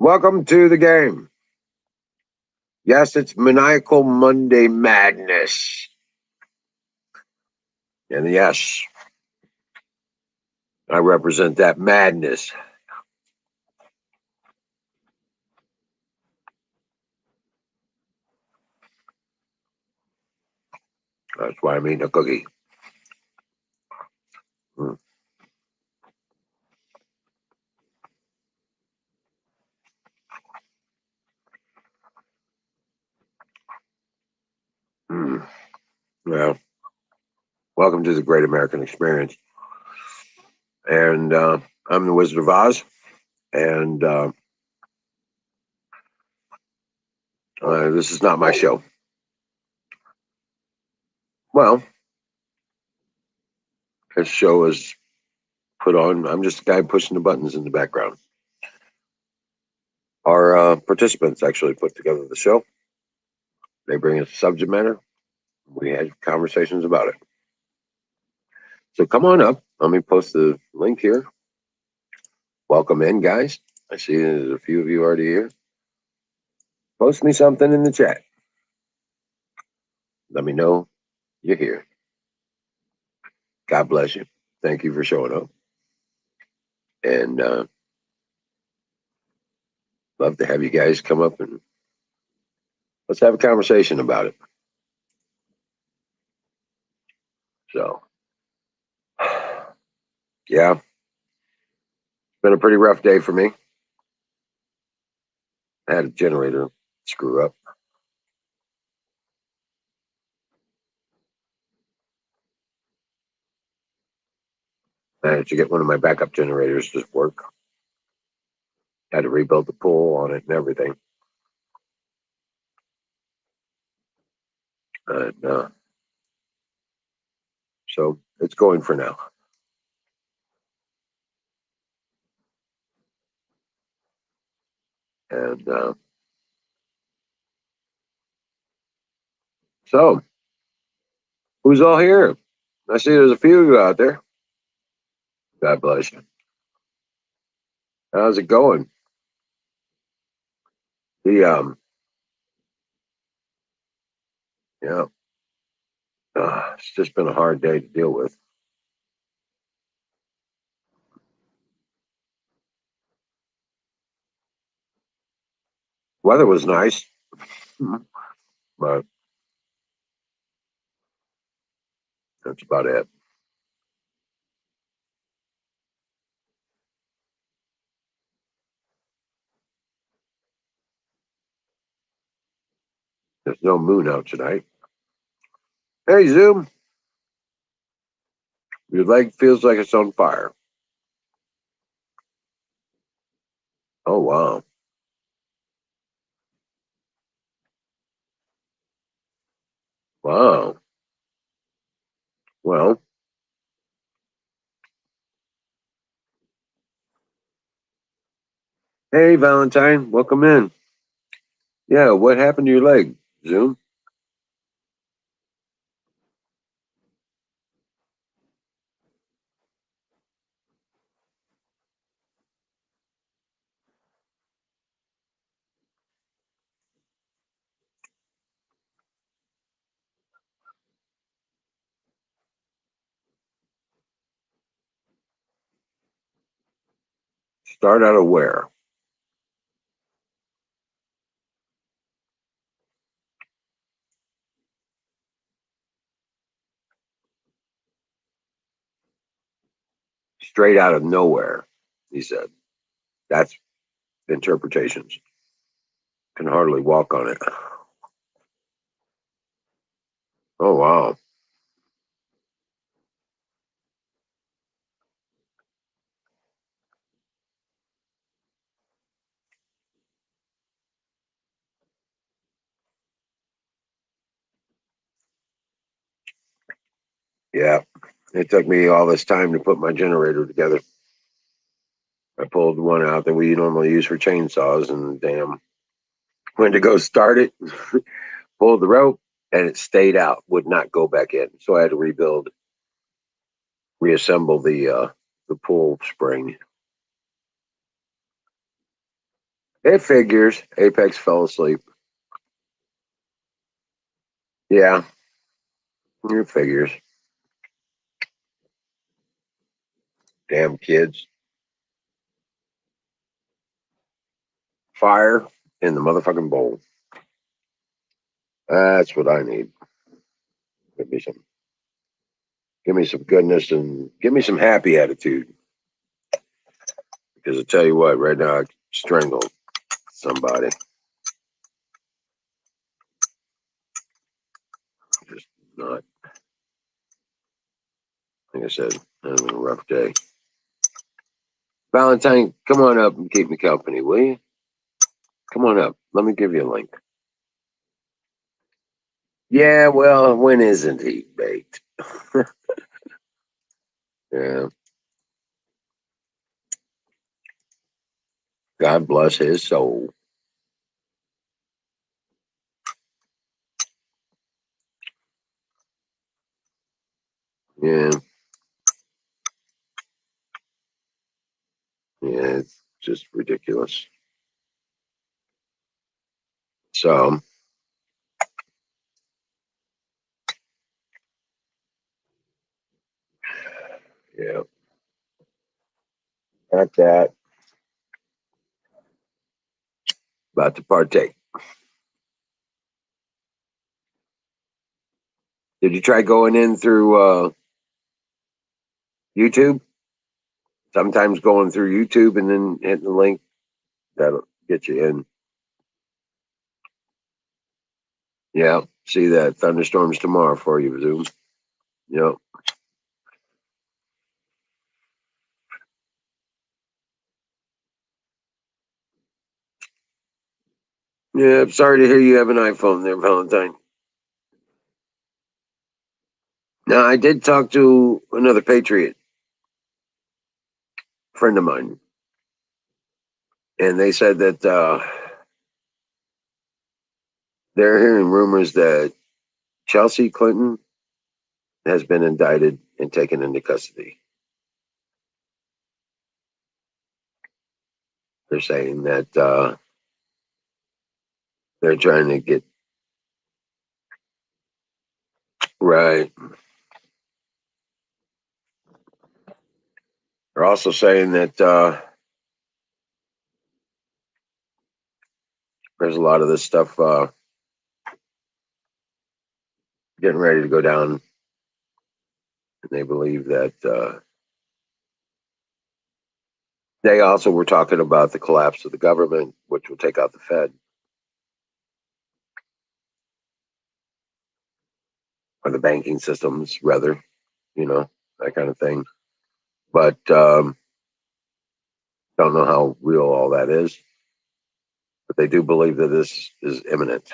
Welcome to the game. Yes, it's Maniacal Monday Madness. And yes, I represent that madness. That's why I'm eating a cookie. Mm. Mm. Well, welcome to the Great American Experience. And I'm the Wizard of Oz. And this is not my show. Well, this show is put on. I'm just a guy pushing the buttons in the background. Our participants actually put together the show. They bring us subject matter. We had conversations about it. So come on up. Let me post the link here. Welcome in, guys. I see there's a few of you already here. Post me something in the chat. Let me know you're here. God bless you. Thank you for showing up. And love to have you guys come up and let's have a conversation about it. So, yeah, it's been a pretty rough day for me. I had a generator screw up. I had to get one of my backup generators to work. Had to rebuild the pool on it and everything. And so it's going for now. And so, who's all here? I see there's a few of you out there. God bless you. How's it going? The yeah, it's just been a hard day to deal with. Weather was nice, but that's about it. There's no moon out tonight. Hey, Zoom, your leg feels like it's on fire. Oh, wow. Wow. Well, hey, Valentine, welcome in. Yeah, what happened to your leg, Zoom? Start out of where? Straight out of nowhere, he said. That's interpretations. Can hardly walk on it. Oh, wow. Yeah, it took me all this time to put my generator together. I pulled one out that we normally use for chainsaws, and damn, went to go start it, pulled the rope, and it stayed out, would not go back in. So I had to reassemble the pull spring. It figures. Apex fell asleep. Yeah, it figures. Damn kids. Fire in the motherfucking bowl. That's what I need. Give me some. Give me some goodness and give me some happy attitude. Because I tell you what, right now I strangled somebody. Just not. Like I said, having a rough day. Valentine, come on up and keep me company, will you? Come on up. Let me give you a link. Yeah, well, when isn't he baked? Yeah. God bless his soul. Yeah. Yeah, it's just ridiculous. So, yeah, at that, about to partake. Did you try going in through YouTube? Sometimes going through YouTube and then hitting the link, that'll get you in. Yeah. See that thunderstorms tomorrow for you, Zoom. Yep. Yeah. I'm sorry to hear you have an iPhone there, Valentine. Now, I did talk to another Patriot friend of mine, and they said that they're hearing rumors that Chelsea Clinton has been indicted and taken into custody. They're saying that they're trying to get right. They're also saying that there's a lot of this stuff getting ready to go down, and they believe that they also were talking about the collapse of the government, which will take out the Fed or the banking systems, rather, you know, that kind of thing. But don't know how real all that is. But they do believe that this is imminent.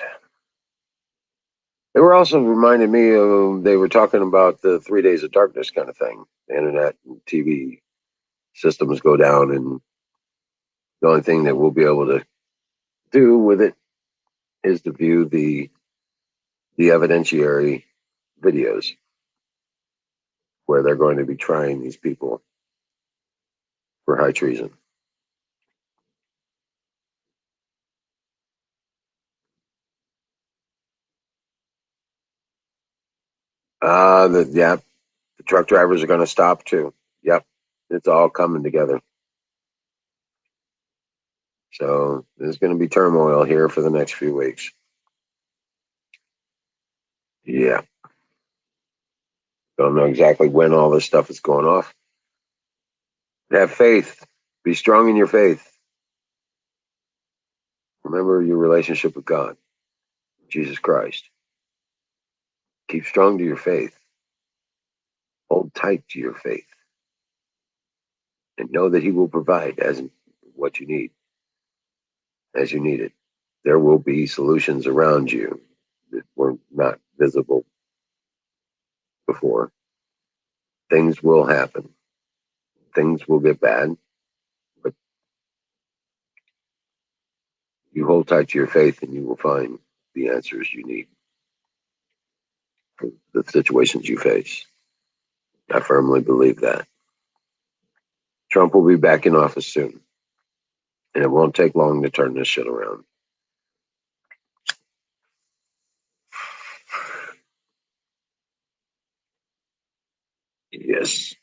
They were also reminding me of they were talking about the 3 days of darkness kind of thing. The internet and TV systems go down, and the only thing that we'll be able to do with it is to view the evidentiary videos where they're going to be trying these people for high treason. Yeah, the truck drivers are going to stop too. Yep, it's all coming together. So there's going to be turmoil here for the next few weeks. Yeah, don't know exactly when all this stuff is going off. Have faith. Be strong in your faith. Remember your relationship with God, Jesus Christ. Keep strong to your faith. Hold tight to your faith, and know that He will provide as what you need, as you need it. There will be solutions around you that were not visible before. Things will happen. Things will get bad, but you hold tight to your faith and you will find the answers you need for the situations you face. I firmly believe that. Trump will be back in office soon. And it won't take long to turn this shit around. Yes.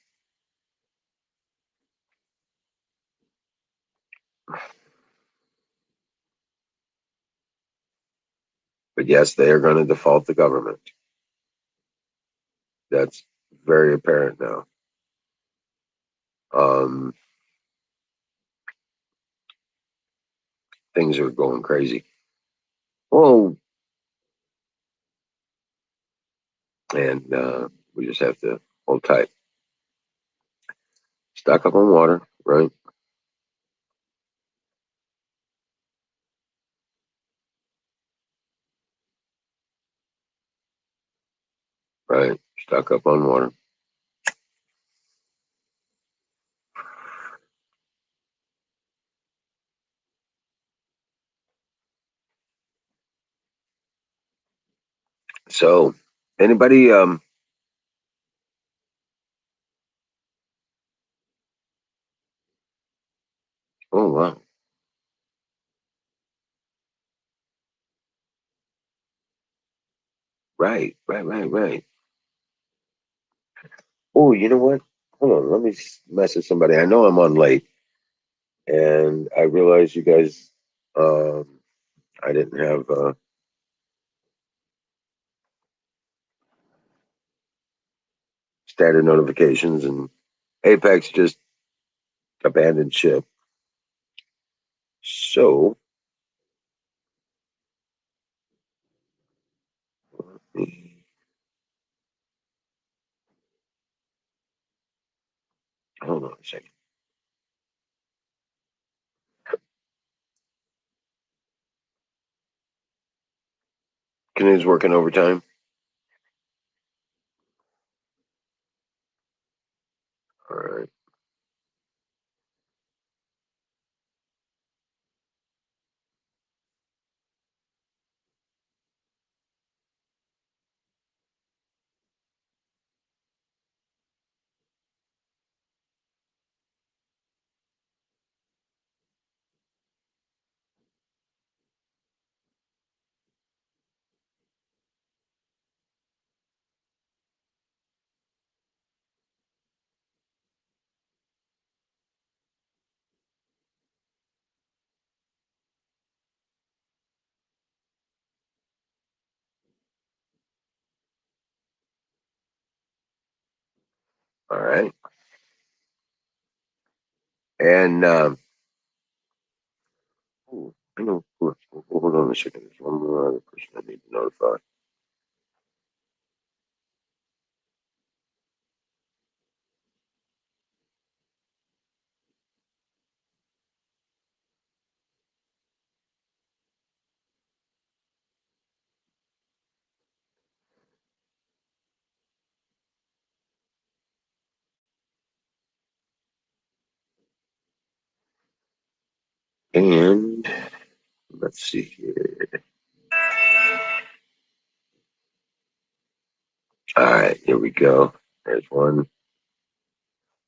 But yes, they are going to default the government. That's very apparent now. Um, things are going crazy. Oh, and we just have to hold tight. Stock up on water, right? Right. Stock up on water. So, anybody? Oh wow. Right. Right. Right. Right. Oh, you know what? Hold on. Let me message somebody. I know I'm on late, and I realize you guys. Um, I didn't have standard notifications, and Apex just abandoned ship. So, hold on a second. Canoe's working overtime. All right. All right. And I know. Hold on a second. There's one more other person I need to notify. And let's see here. All right, here we go. There's one.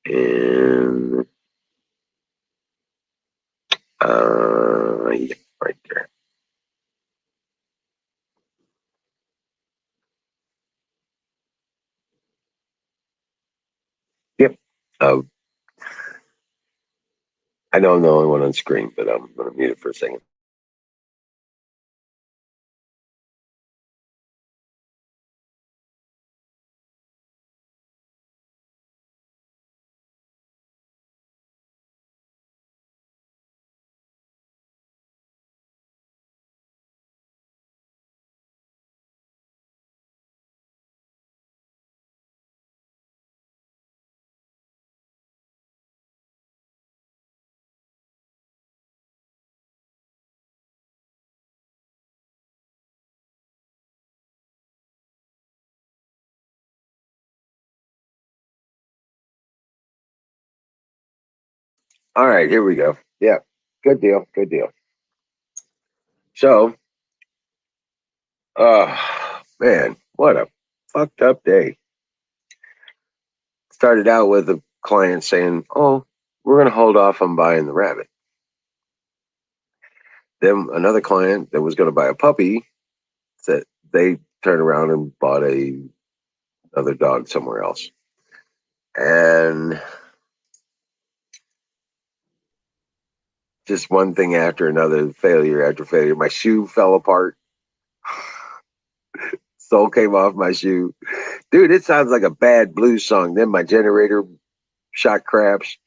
And yeah, right there. Yep. Uh, I know I'm the only one on screen, but I'm going to mute it for a second. All right, here we go. Yeah, good deal. Good deal. So, man, what a fucked up day. Started out with a client saying, "Oh, we're going to hold off on buying the rabbit." Then another client that was going to buy a puppy said they turned around and bought another dog somewhere else. And just one thing after another, failure after failure. My shoe fell apart. Soul came off my shoe. Dude, it sounds like a bad blues song. Then my generator shot craps.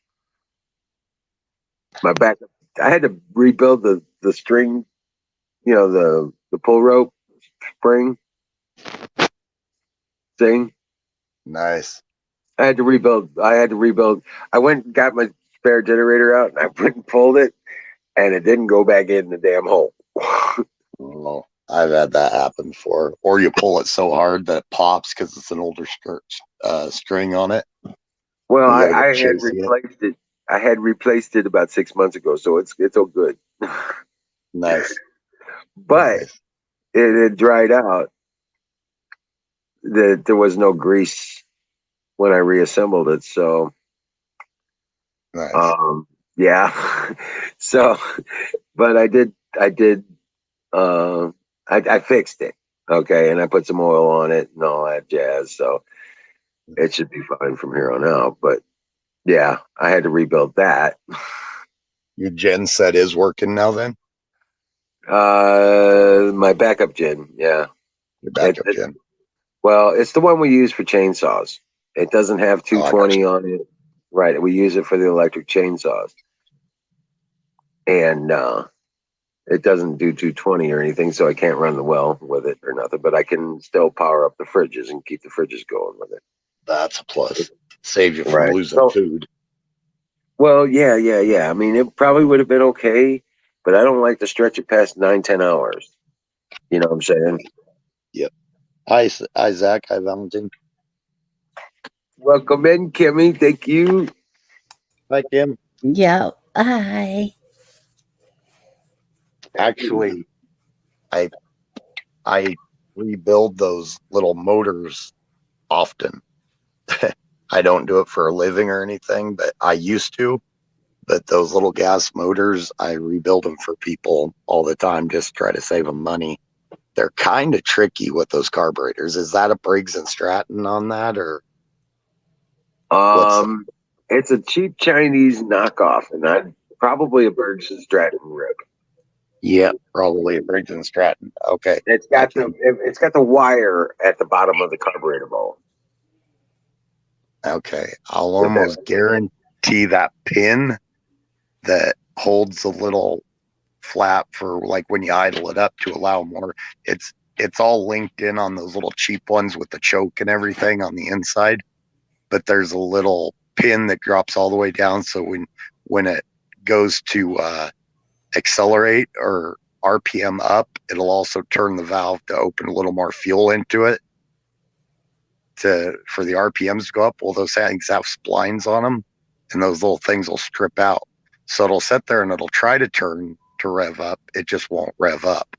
My back, I had to rebuild the string, the pull rope spring thing. Nice. I had to rebuild. I went and got my spare generator out and I went and pulled it and it didn't go back in the damn hole. Oh, I've had that happen before. Or you pull it so hard that it pops because it's an older string on it. Well, You got to go I had chasing it. replaced it. I had replaced it about 6 months ago, so it's all good. Nice. But Nice. it had dried out. There was no grease when I reassembled it, so Nice. um, yeah. So, but I did. Uh, I fixed it, okay, and I put some oil on it and all that jazz. So it should be fine from here on out. But yeah, I had to rebuild that. Your gen set is working now then? My backup gen, yeah. Your It, backup it gen. well, it's the one we use for chainsaws. It doesn't have Oh, I got 220 on it, right? We use it for the electric chainsaws, and it doesn't do 220 or anything, so I can't run the well with it or nothing. But I can still power up the fridges and keep the fridges going with it. That's a plus. Save you from Right. losing So, food. well, yeah. I mean, it probably would have been okay, but I don't like to stretch it past 9, 10 hours. You know what I'm saying? Yep. Hi, Zach. Hi, Valentin. Welcome in, Kimmy. Thank you. Hi, Kim. Yeah. Hi. Actually, I I rebuild those little motors often. I don't do it for a living or anything, but I used to. But those little gas motors, I rebuild them for people all the time, just try to save them money. They're kind of tricky with those carburetors. Is that a Briggs and Stratton on that, or what's the? Um, it's a cheap Chinese knockoff, and I probably a Berg's Stratton rip. Yeah, probably a Briggs and Stratton. Okay, It's I got the can. it's got the wire at the bottom of the carburetor bowl. Okay, I'll With that, almost guarantee that pin that holds the little flap for like when you idle it up to allow more. It's all linked in on those little cheap ones with the choke and everything on the inside, but there's a little pin that drops all the way down. So when it goes to accelerate or RPM up, it'll also turn the valve to open a little more fuel into it to for the RPMs to go up. Well, those things have splines on them, and those little things will strip out. So it'll sit there and it'll try to turn to rev up. It just won't rev up.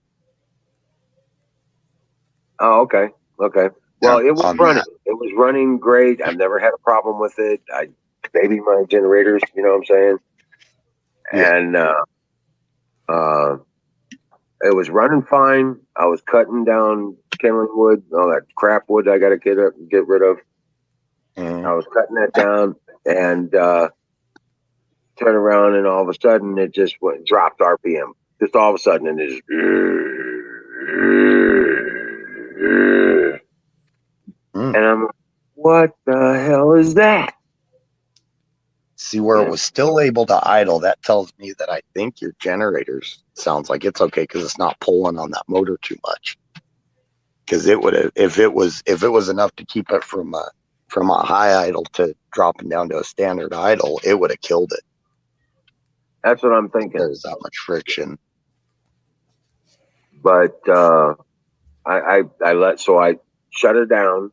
oh, okay. Well, Yeah, it was on running. that. It was running great. I've never had a problem with it. I baby my generators. You know what I'm saying? Yeah. And uh, it was running fine. I was cutting down kindling wood, all that crap wood I got to get rid of. Mm. I was cutting that down and turn around, and all of a sudden it just went dropped RPM. Just all of a sudden, and it just Mm. and I'm like, what the hell is that? See where it And was still able to idle. That tells me that I think your generators sounds like it's okay because it's not pulling on that motor too much. Because it would have if it was enough to keep it from a high idle to dropping down to a standard idle, it would have killed it. that's what I'm thinking. There's that much friction. But I let so I shut it down.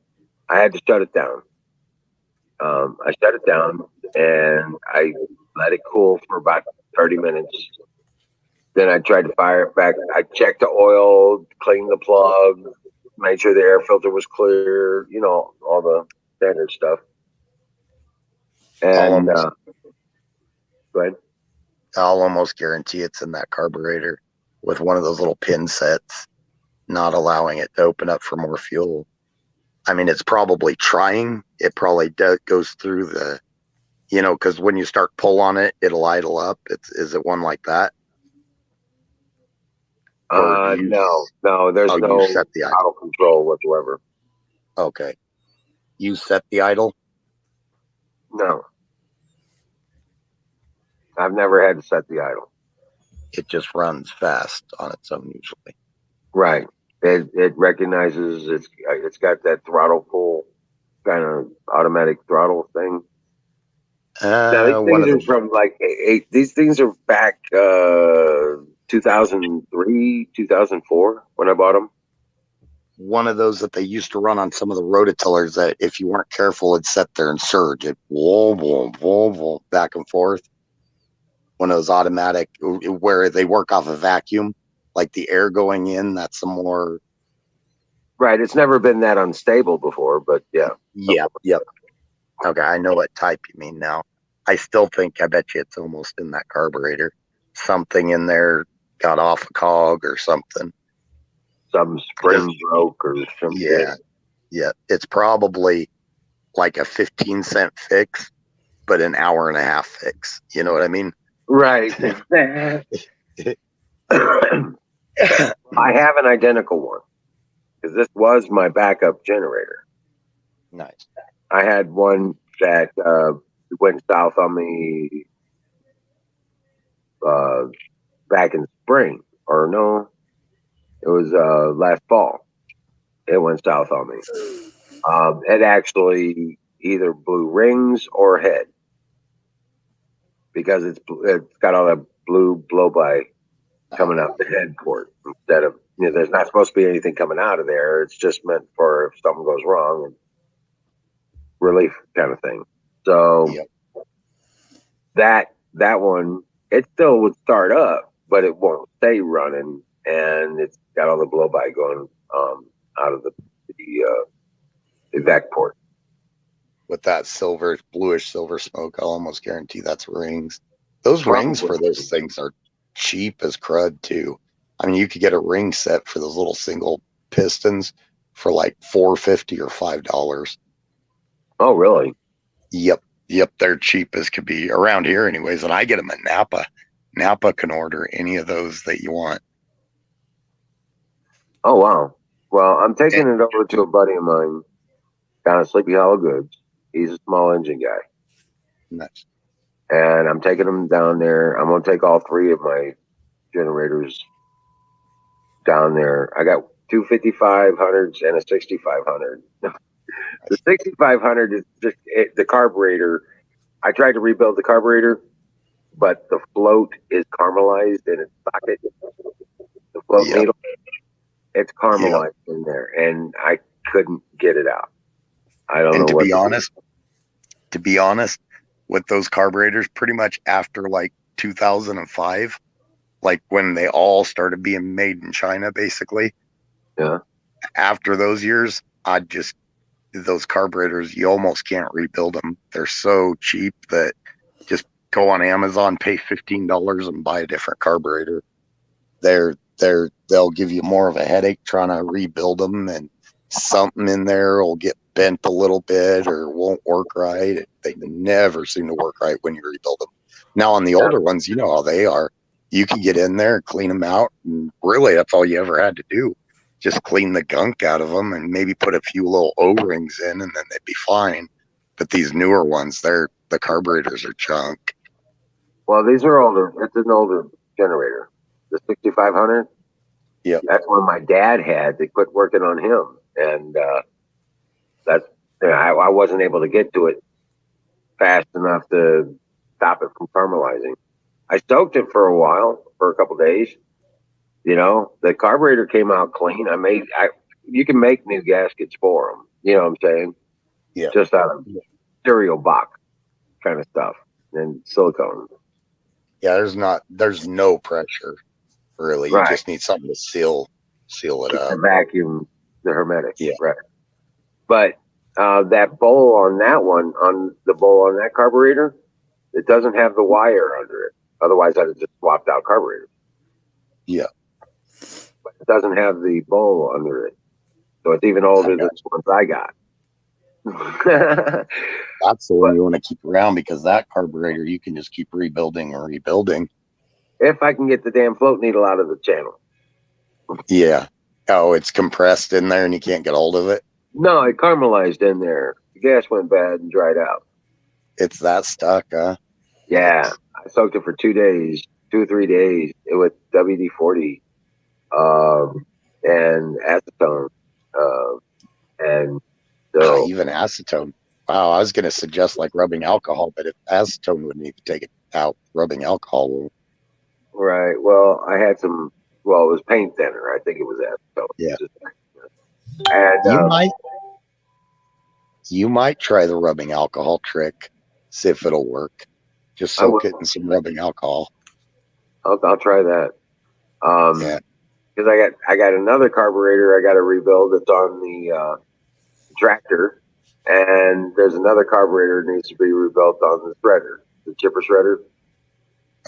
I had to shut it down. I shut it down and I let it cool for about 30 minutes. Then I tried to fire it back. I checked the oil, cleaned the plug, made sure the air filter was clear, all the standard stuff. I'll And almost go ahead. I'll almost guarantee it's in that carburetor. with one of those little pin sets, not allowing it to open up for more fuel. I mean, it's probably trying. It probably goes through the, because when you start pull on it, it'll idle up. Is it one like that? Or do you, No, there's you no set the idle? auto control whatsoever. Okay. You set the idle? No. I've never had to set the idle. It just runs fast on its own usually. Right. It recognizes it's got that throttle pull kind of automatic throttle thing. Now these things are from these things are back 2003, 2004 when I bought them. One of those that they used to run on some of the rototillers that if you weren't careful, it'd sit there and surge. It whoa, back and forth. One of those automatic where they work off a vacuum, like the air going in. That's some more. Right. It's never been that unstable before, but yeah. Yep. Okay, I know what type you mean now. I bet you it's almost in that carburetor. Something in there got off a cog or something. Some spring broke or something. Yeah. It's probably like a 15-cent fix, but an hour and a half fix. You know what I mean? Right. I have an identical one because this was my backup generator. Nice. I had one that went south on me back in spring, or no, it was last fall. It went south on me. It actually either blew rings or head because it's got all that blue blow by coming out the head port instead of there's not supposed to be anything coming out of there. It's just meant for if something goes wrong and relief kind of thing. So that one, it still would start up, but it won't stay running, and it's got all the blow by going out of the evac port. With that bluish silver smoke, I'll almost guarantee that's rings. Those rings for those things are cheap as crud too. I mean, you could get a ring set for those little single pistons for like $4.50 or $5. Oh, really? Yep. They're cheap as could be around here, anyways. And I get them at Napa. Napa can order any of those that you want. Oh, wow. Well, I'm taking it over to a buddy of mine down at Sleepy Hollow Goods. He's a small engine guy. Nice. And I'm taking him down there. I'm going to take all three of my generators down there. I got two 5500s and a 6500. The 6500 is just the carburetor. I tried to rebuild the carburetor, but the float is caramelized in its socket. The float needle, it's caramelized in there, and I couldn't get it out. I don't know what to be honest, with those carburetors, pretty much after like 2005, like when they all started being made in China, basically. Yeah. After those years, those carburetors, you almost can't rebuild them. They're so cheap that just go on Amazon, pay $15 and buy a different carburetor. They'll give you more of a headache trying to rebuild them, and something in there will get bent a little bit or won't work right. They never seem to work right when you rebuild them. Now on the older ones, you know how they are. You can get in there and clean them out, and really that's all you ever had to do. Just clean the gunk out of them and maybe put a few little O-rings in, and then they'd be fine. But these newer ones, the carburetors are junk. Well, these are older. It's an older generator. The 6500. Yeah, that's one my dad had. They quit working on him, and I wasn't able to get to it fast enough to stop it from caramelizing. I stoked it for a while, for a couple of days. The carburetor came out clean. You can make new gaskets for them. You know what I'm saying? Yeah. Just out of cereal box kind of stuff and silicone. Yeah, there's no pressure really. You just need something to seal it up. The vacuum, the hermetic. Yeah. Right. But that bowl on the bowl on that carburetor, it doesn't have the wire under it. Otherwise, I'd have just swapped out carburetors. Yeah. It doesn't have the bowl under it, so it's even older than the ones I got. That's the one you want to keep around because that carburetor you can just keep rebuilding and rebuilding. If I can get the damn float needle out of the channel. Yeah. Oh, it's compressed in there and you can't get hold of it? No, it caramelized in there. The gas went bad and dried out. It's that stuck, huh? Yeah. I soaked it for 2 days, 2 or 3 days. It was WD-40 and acetone. And so Even acetone. Wow, I was going to suggest like rubbing alcohol, but if acetone wouldn't even take it out, rubbing alcohol will. right. Well, I had some. Well, it was paint thinner. I think it was acetone. Yeah. And You might try the rubbing alcohol trick, see if it'll work. Just soak it in some rubbing alcohol. I'll try that. Yeah. Because I got another carburetor I got to rebuild. That's on the tractor, and there's another carburetor that needs to be rebuilt on the shredder, the chipper shredder.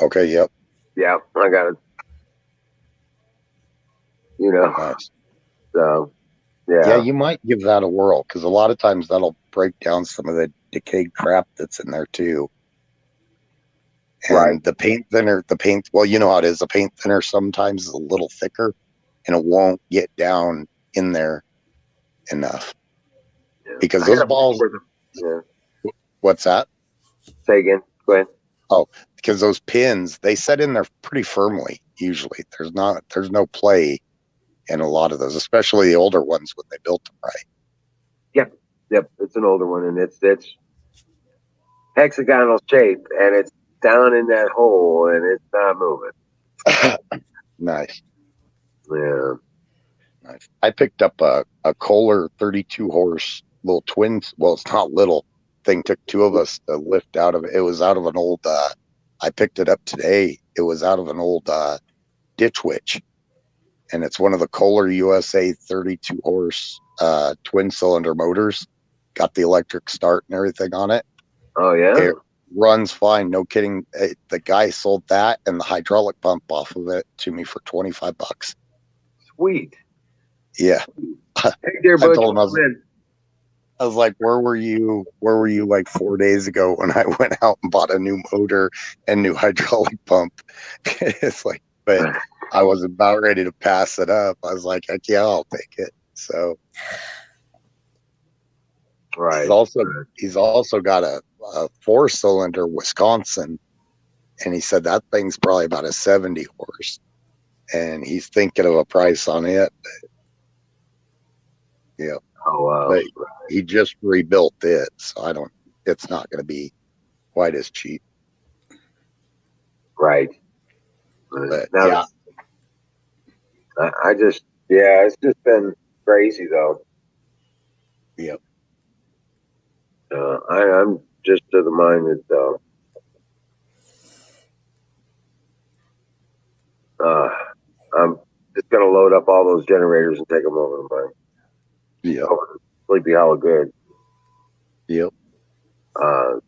Okay. Yep. Yeah, I got it. Nice. So yeah. Yeah, you might give that a whirl because a lot of times that'll break down some of the decayed crap that's in there too. And right. the paint thinner, well, you know how it is. The paint thinner sometimes is a little thicker and it won't get down in there enough. Yeah. Because those balls. Yeah. What's that? Say again. Go ahead. Oh, because those pins, they set in there pretty firmly. Usually, there's no play in a lot of those, especially the older ones when they built them right. Yep. It's an older one, and it's hexagonal shape, and it's down in that hole, and it's not moving. Nice. Yeah. Nice. I picked up a Kohler 32 horse little twin. Well, it's not little thing. Took two of us to lift out of it. It was out of an old. I picked it up today. It was out of an old Ditch Witch, and it's one of the Kohler USA 32 horse twin cylinder motors. Got the electric start and everything on it. Oh yeah. It runs fine. No kidding. The guy sold that and the hydraulic pump off of it to me for $25. Sweet. Yeah. Hey there, Butch. I told him, I was like, where were you like 4 days ago when I went out and bought a new motor and new hydraulic pump? It's like, but I was about ready to pass it up. I was like, heck yeah, I'll take it. So right. He's also got a 4-cylinder Wisconsin, and he said that thing's probably about a 70 horse, and he's thinking of a price on it. Yeah. Oh wow. But he just rebuilt it, so it's not going to be quite as cheap. Right. But now, yeah. It's just been crazy though. Yep. I'm just to the mind that I'm just gonna load up all those generators and take them over to mine. Yeah. Sleepy Hollow good. Yep.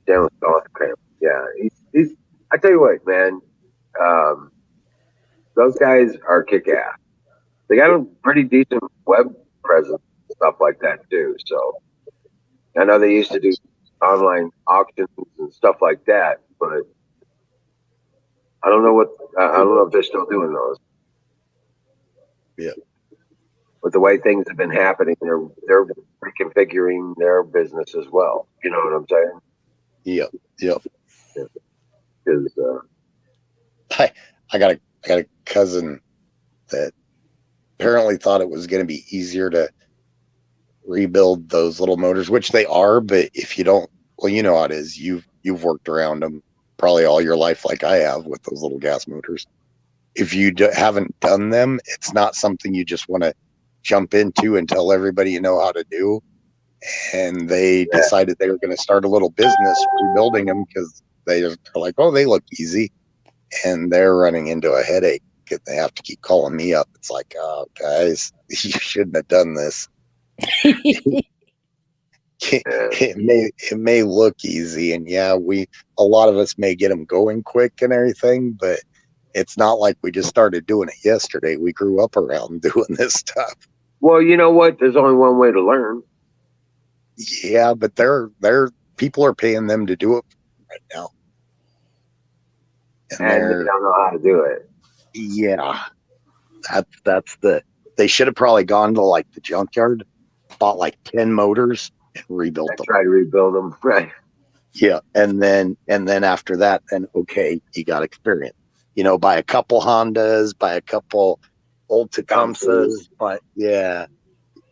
Down with Camp. Yeah. He's I tell you what, man. Those guys are kick ass. They got a pretty decent web presence, stuff like that too. So I know they used to do online auctions and stuff like that, but I don't know if they're still doing those. Yeah. With the way things have been happening, they're reconfiguring their business as well. You know what I'm saying? Yep. Because I got a cousin that apparently thought it was going to be easier to rebuild those little motors, which they are, but if you don't, well, you know how it is. You've worked around them probably all your life, like I have with those little gas motors. If you haven't done them, it's not something you just want to jump into and tell everybody you know how to do. And they decided they were going to start a little business rebuilding them because they are like, oh, they look easy, and they're running into a headache. They have to keep calling me up. It's like, oh, guys, you shouldn't have done this. It may look easy, and yeah, a lot of us may get them going quick and everything, but it's not like we just started doing it yesterday. We grew up around doing this stuff. Well, you know what? There's only one way to learn. Yeah, but they're people are paying them to do it right now. And they don't know how to do it. Yeah. That's they should have probably gone to like the junkyard, bought like 10 motors and rebuilt them. Try to rebuild them. Right. Yeah. And then after that, then okay, you got experience. You know, buy a couple Hondas, buy a couple old Tecumsehs, but yeah.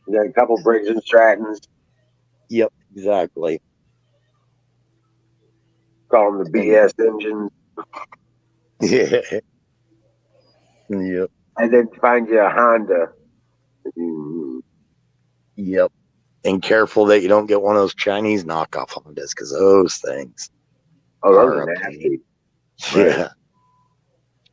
You got a couple Briggs and Strattons. Yep, exactly. Call them the BS engines. Yeah. Yep. And then find you a Honda. Mm-hmm. Yep. And careful that you don't get one of those Chinese knockoff Hondas, because those things are nasty. Yeah. Right.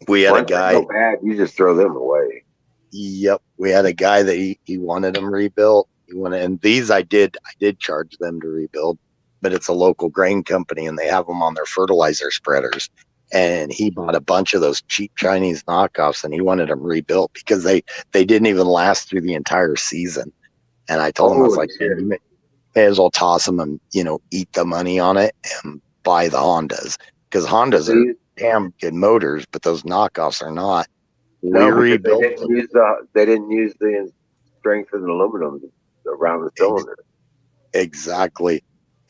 We had a guy. So bad, you just throw them away. Yep. We had a guy that he wanted them rebuilt. And these I did charge them to rebuild, but it's a local grain company and they have them on their fertilizer spreaders. And he bought a bunch of those cheap Chinese knockoffs and he wanted them rebuilt because they didn't even last through the entire season. And I told him, I was like, you may as well toss them and, eat the money on it and buy the Hondas, because Hondas are damn good motors, but those knockoffs are not. No, we rebuilt they didn't use the strength of the aluminum around the cylinder. Exactly.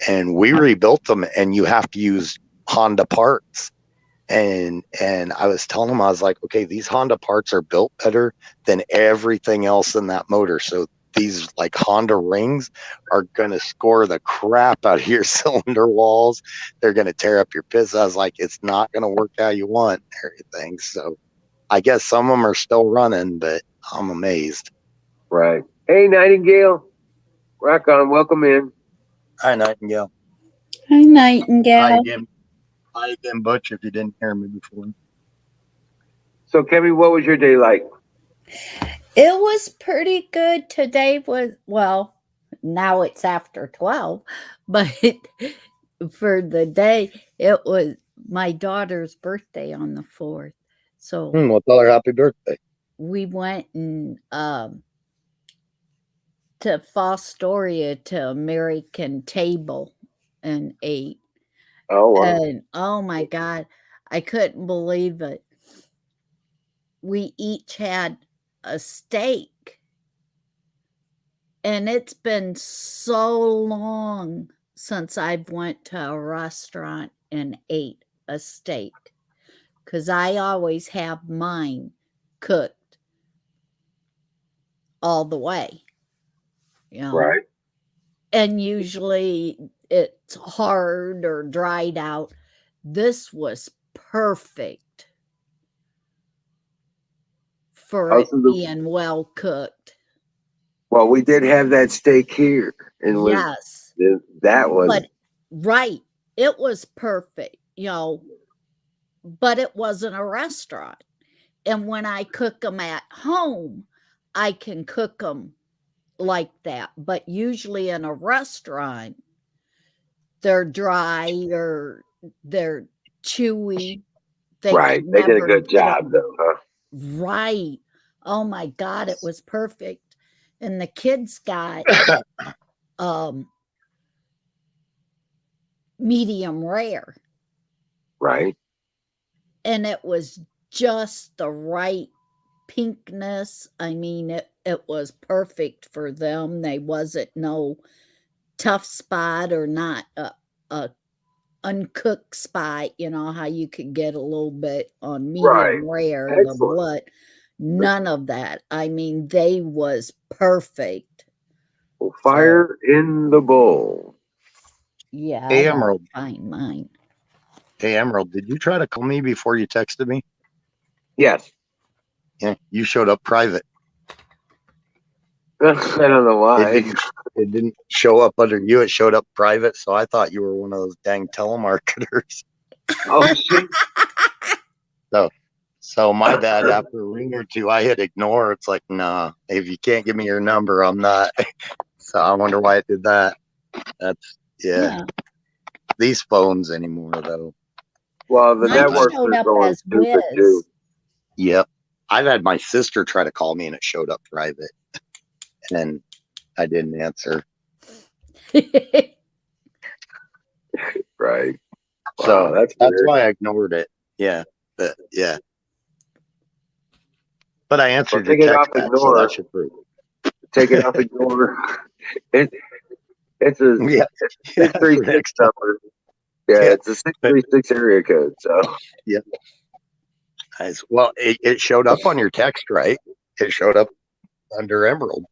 And we rebuilt them, and you have to use Honda parts. And I was telling him, I was like, okay, these Honda parts are built better than everything else in that motor. So these like Honda rings are going to score the crap out of your cylinder walls. They're going to tear up your pistons. I was like, it's not going to work how you want everything. So I guess some of them are still running, but I'm amazed. Right. Hey, Nightingale. Rock on. Welcome in. Hi, Nightingale. Hi, Nightingale. Hi again, Butch, if you didn't hear me before. So, Kevin, what was your day like? It was pretty good. Today was, well, now it's after 12, but for the day, it was my daughter's birthday on the 4th. So well, tell her happy birthday. We went and to Fostoria to American Table and ate. Oh, wow. And oh my God, I couldn't believe it. We each had a steak. And it's been so long since I've went to a restaurant and ate a steak, because I always have mine cooked all the way, Right. And usually it's hard or dried out. This was perfect for it being well cooked. Well, we did have that steak here. And yes. That was. But, right. It was perfect, but it wasn't a restaurant. And when I cook them at home, I can cook them like that. But usually in a restaurant, they're dry or they're chewy. Right. They did a good job, though, huh? Right. Oh, my God, it was perfect. And the kids got medium rare. Right. And it was just the right pinkness. I mean, it was perfect for them. They wasn't no tough spot or not a uncooked spot, how you could get a little bit on medium rare, the blood. None of that. I mean, they was perfect. Well, fire in the bowl. Yeah, hey, Emerald. Find mine. Hey, Emerald, did you try to call me before you texted me? Yes. Yeah, you showed up private. I don't know why. It didn't show up under you. It showed up private. So I thought you were one of those dang telemarketers. Oh, shit. So my bad. After a ring or two, I hit ignore. It's like, nah, if you can't give me your number, I'm not. So I wonder why it did that. That's, yeah. These phones anymore, though. Well, the network showed up as Wiz. Yep. I've had my sister try to call me and it showed up private, and I didn't answer. Right. So Wow, that's that's weird. why I ignored it. Yeah. Yeah. But I Well, answered your take it off text back, so that ignore. should prove. Take it off ignore. It, it's a Yeah. Yeah. six three For six next time. number. Yeah, Yeah. it's a 636 area code. So Yeah. Nice. Well, it showed up on your text, right? It showed up under Emerald.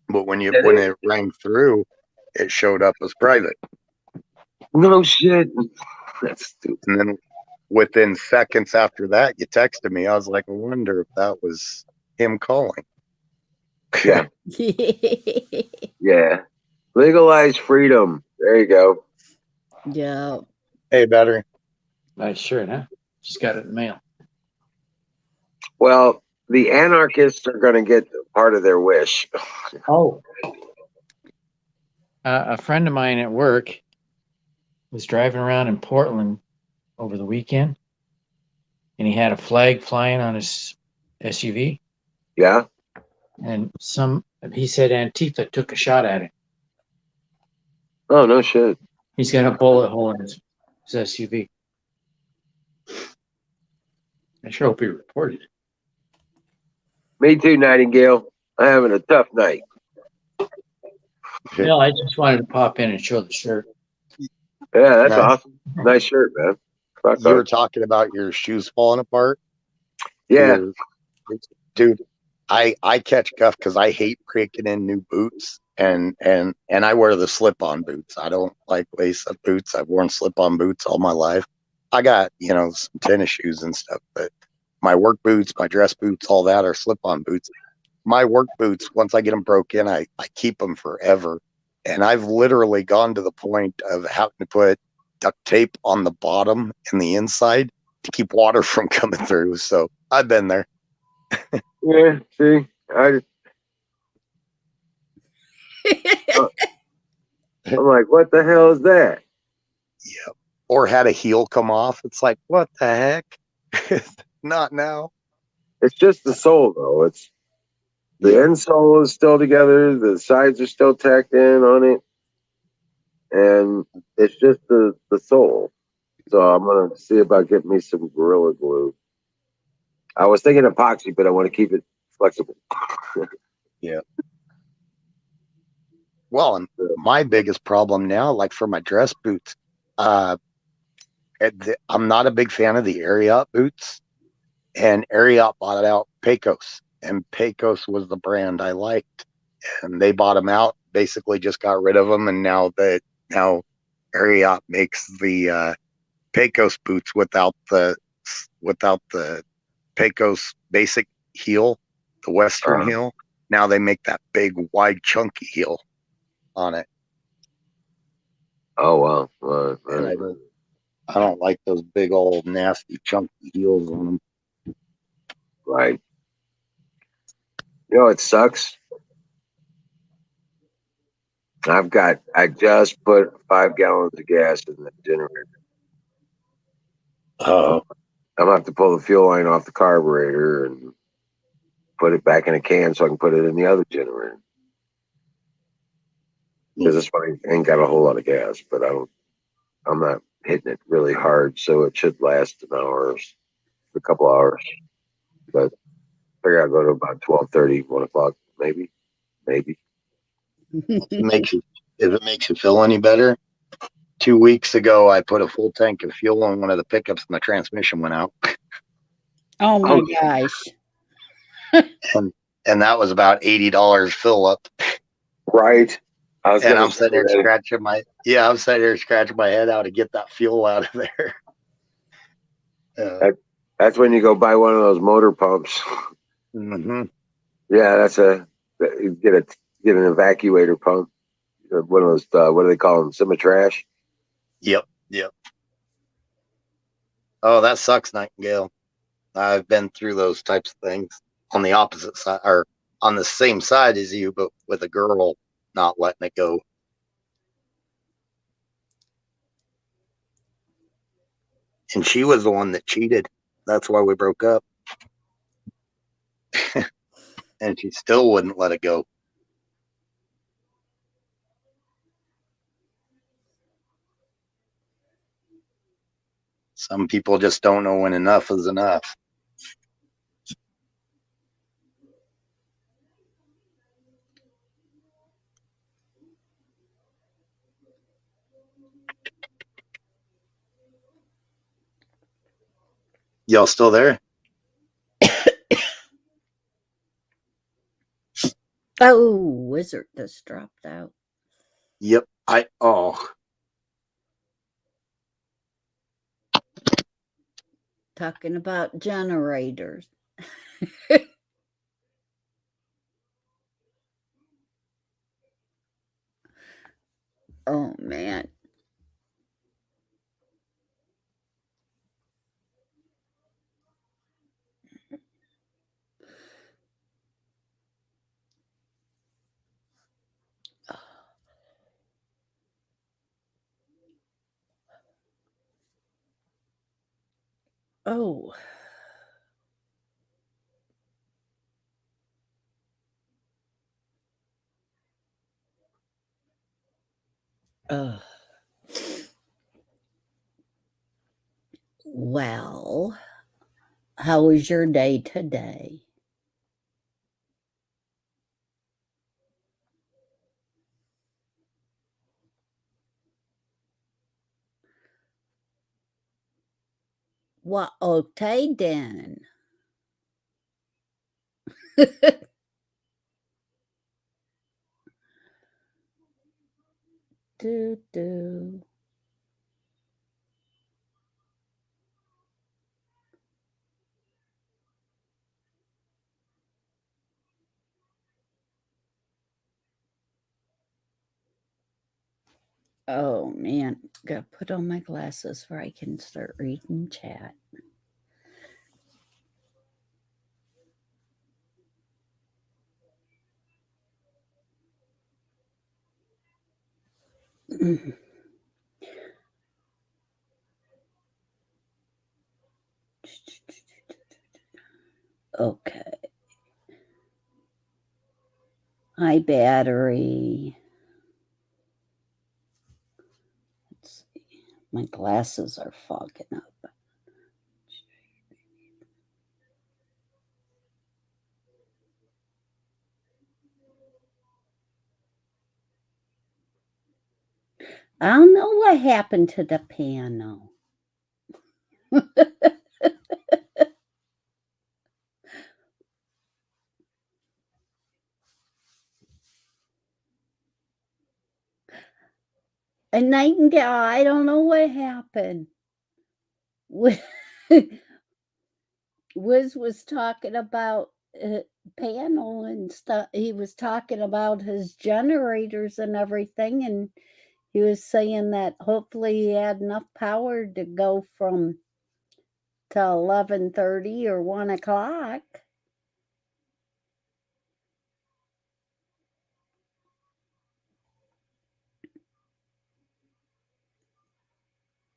But when it rang through, it showed up as private. no shit. That's stupid. And then within seconds after that, you texted me. I was like, I wonder if that was him calling. Yeah. Yeah. Legalize freedom. There you go. Yeah. Hey, battery. Nice shirt, huh? Just got it in the mail. Well, the anarchists are going to get part of their wish. Oh. A friend of mine at work was driving around in Portland over the weekend, and he had a flag flying on his SUV, Yeah. and he said Antifa took a shot at him. Oh, no shit. He's got a bullet hole in his SUV. I sure hope he reported it. Me too, Nightingale. I'm having a tough night. Well, I just wanted to pop in and show the shirt. Yeah, that's Nice. awesome. Nice shirt, man. Fuck You were on. talking about your shoes falling apart. Yeah. Dude, I catch guff because I hate breaking in new boots, and I wear the slip-on boots. I don't like lace-up boots. I've worn slip-on boots all my life. I got some tennis shoes and stuff, but my work boots, my dress boots, all that are slip-on boots. My work boots, once I get them broke in, I keep them forever, and I've literally gone to the point of having to put duct tape on the bottom and the inside to keep water from coming through. So I've been there. Yeah. See, I'm like, what the hell is that? Yeah. Or had a heel come off. It's like, what the heck? Not now. It's just the sole, though. It's the insole is still together. The sides are still tacked in on it, and it's just the sole. So I'm gonna see about getting me some Gorilla Glue. I was thinking epoxy, but I want to keep it flexible. Yeah. Well, and my biggest problem now, like for my dress boots, I'm not a big fan of the Ariat boots, and Ariat bought out Pecos, and Pecos was the brand I liked, and they bought them out, basically just got rid of them, and now Ariat makes the Pecos boots without the Pecos basic heel, the Western heel. Now they make that big, wide, chunky heel on it. Oh wow! And I don't like those big old nasty chunky heels on them. Right. You know, it sucks. I just put 5 gallons of gas in the generator. Oh, I'm gonna have to pull the fuel line off the carburetor and put it back in a can so I can put it in the other generator. Because this one ain't got a whole lot of gas, but I'm not hitting it really hard, so it should last an hour, a couple hours. But I figure I'll go to about 12:30, 1 o'clock, maybe. if it makes you feel any better, 2 weeks ago I put a full tank of fuel on one of the pickups and the transmission went out. Oh my gosh. And that was about $80 fill up. Right. I'm sitting there scratching my head out to get that fuel out of there. That's when you go buy one of those motor pumps. Mm-hmm. Yeah, you get an evacuator pump. One of those what do they call them? Semi-trash. Yep. Oh, that sucks, Nightingale. I've been through those types of things on the opposite side, or on the same side as you, but with a girl not letting it go. And she was the one that cheated. That's why we broke up. and she still wouldn't let it go. Some people just don't know when enough is enough. Y'all still there? Oh, Wizard just dropped out. Yep. Talking about generators. Oh, man. Oh. Well, how was your day today? Well, okay then. Do. Oh man, gotta put on my glasses where I can start reading chat. Okay. Hi, battery. Let's see. My glasses are fogging up. I don't know what happened to the piano. A nightingale, I don't know what happened. Wiz was talking about panel and stuff. He was talking about his generators and everything, and he was saying that hopefully he had enough power to go from to 11:30 or 1 o'clock.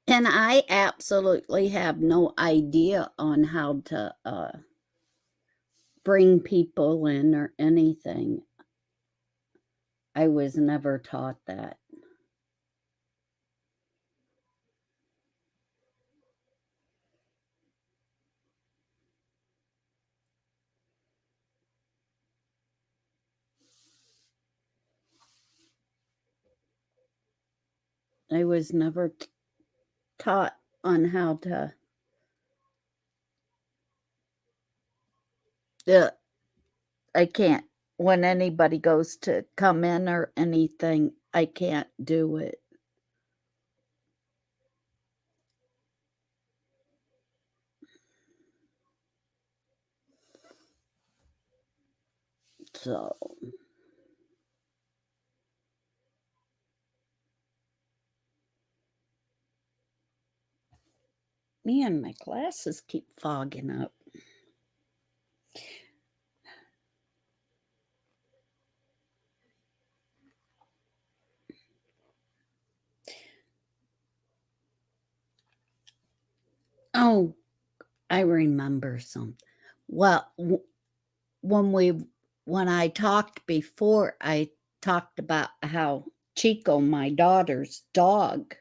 And I absolutely have no idea on how to bring people in or anything. I was never taught that. I was never taught on how to. I can't. When anybody goes to come in or anything, I can't do it. So. Man, my glasses keep fogging up. Oh, I remember something. Well, when we when I talked before, I talked about how Chico, my daughter's dog,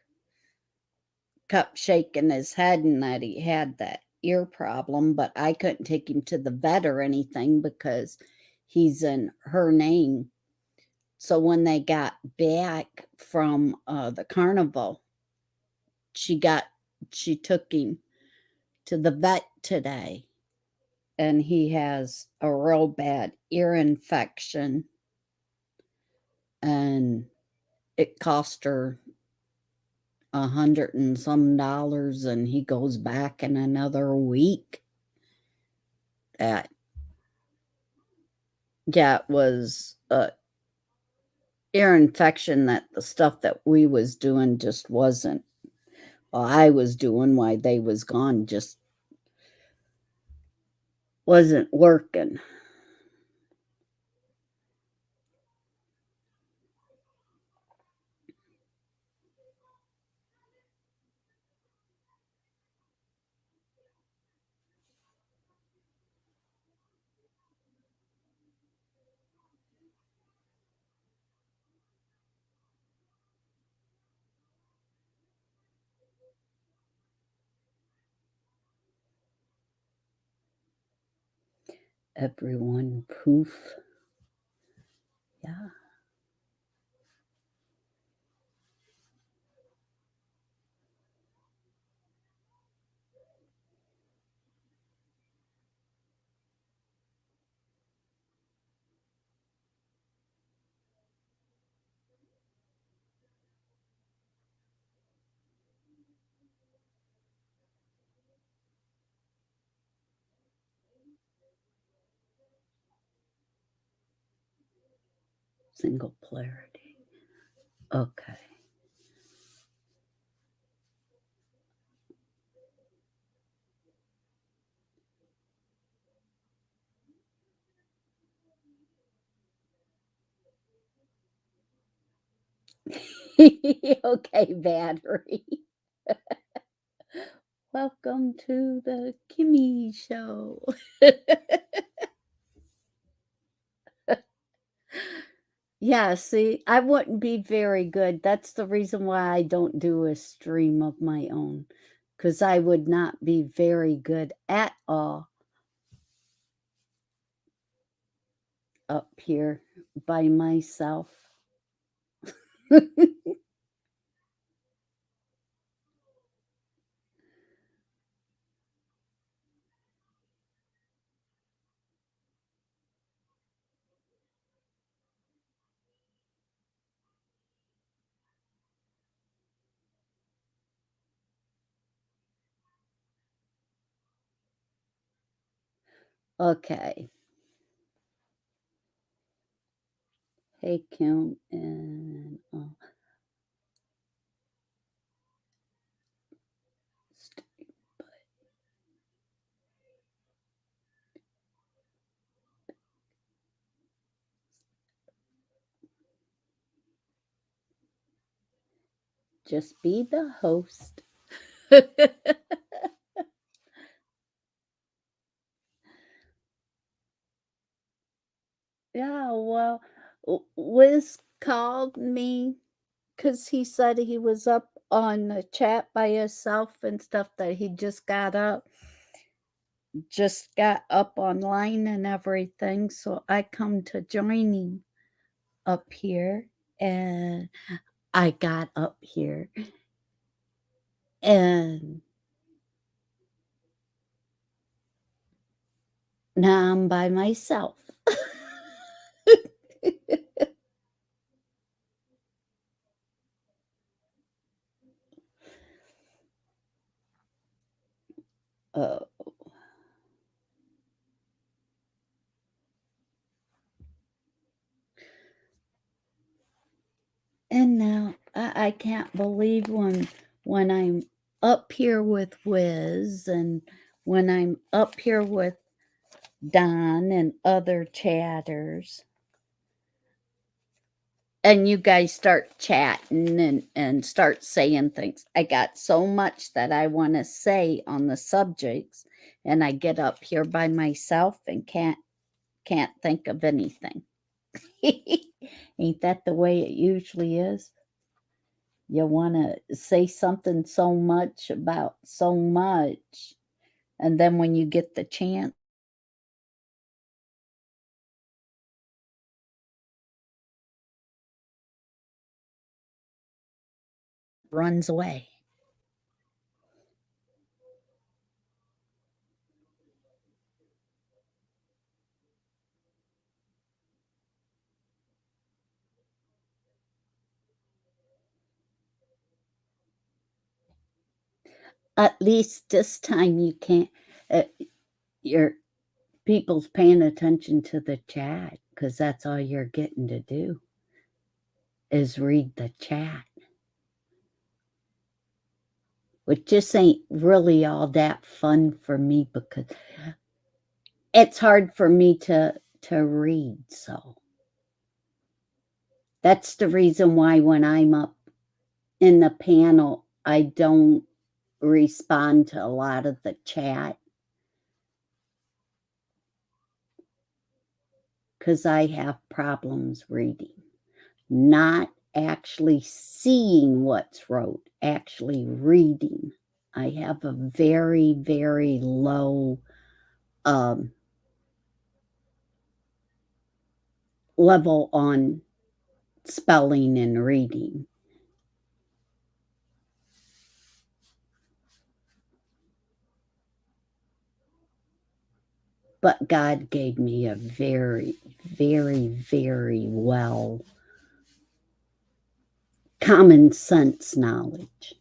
kept shaking his head and that he had that ear problem, but I couldn't take him to the vet or anything because he's in her name. So when they got back from the carnival, she took him to the vet today, and he has a real bad ear infection, and it cost her $100 and some, and he goes back in another week. That it was a ear infection that the stuff that we was doing just wasn't, well, I was doing while they was gone, just wasn't working. Everyone poof. Yeah. Single polarity. Okay. Okay, battery. Welcome to the Kimmy Show. Yeah, see, I wouldn't be very good. That's the reason why I don't do a stream of my own, because I would not be very good at all up here by myself. Okay. Hey, Kim, and just be the host. Yeah, well, Wiz called me because he said he was up on the chat by himself and stuff, that he just got up online and everything. So I come to join him up here, and I got up here, and now I'm by myself. Oh. And now I can't believe when I'm up here with Wiz, and when I'm up here with Don and other chatters, and you guys start chatting and start saying things. I got so much that I want to say on the subjects, and I get up here by myself and can't can't think of anything. Ain't that the way it usually is? You want to say something so much about so much, and then when you get the chance, runs away. At least this time you can't. Your people's paying attention to the chat because that's all you're getting to do is read the chat, which just ain't really all that fun for me because it's hard for me to read. So that's the reason why when I'm up in the panel, I don't respond to a lot of the chat because I have problems reading, not actually seeing what's wrote, actually reading. I have a very, very low level on spelling and reading. But God gave me a very, very, very well common sense knowledge.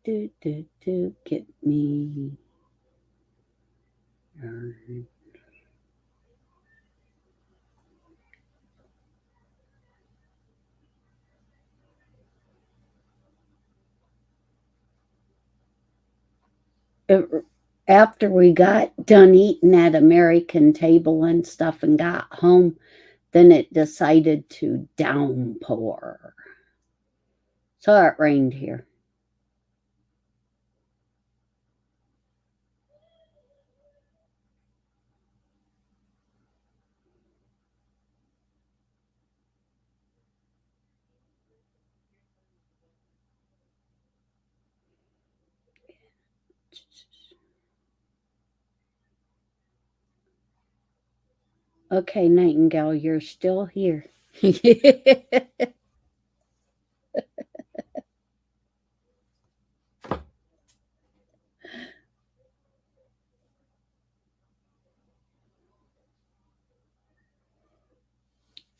Get me. After we got done eating at American table and stuff and got home, then it decided to downpour. So it rained here. Okay, Nightingale, you're still here.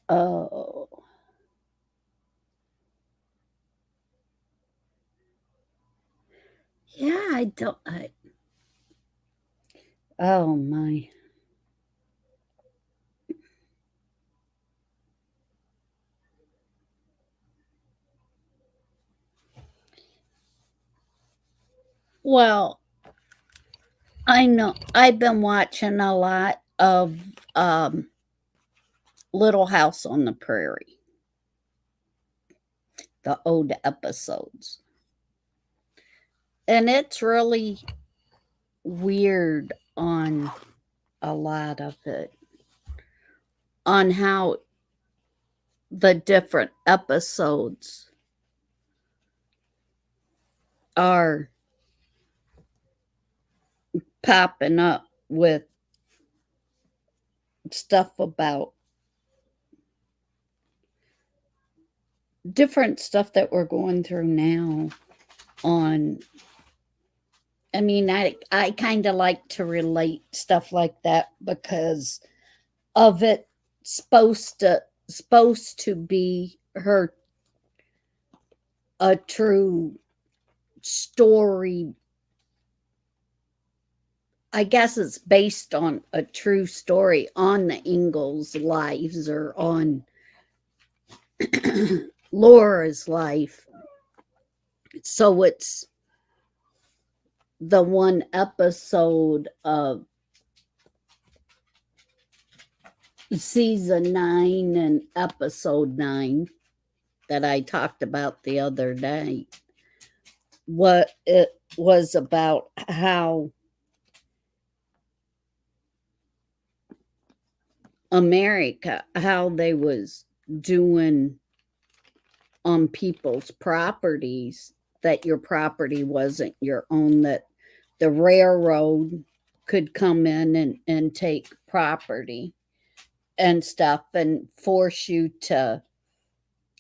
Oh. Yeah, I don't. Oh, my. Well, I know I've been watching a lot of Little House on the Prairie, the old episodes. And it's really weird on a lot of it, on how the different episodes are popping up with stuff about different stuff that we're going through now on. I mean, I kind of like to relate stuff like that because of it supposed to be her a true story. I guess it's based on a true story on the Ingalls' lives or on Laura's life. So it's the one episode of season 9 and episode 9 that I talked about the other day. What it was about how America, how they was doing on people's properties, that your property wasn't your own, that the railroad could come in and take property and stuff and force you to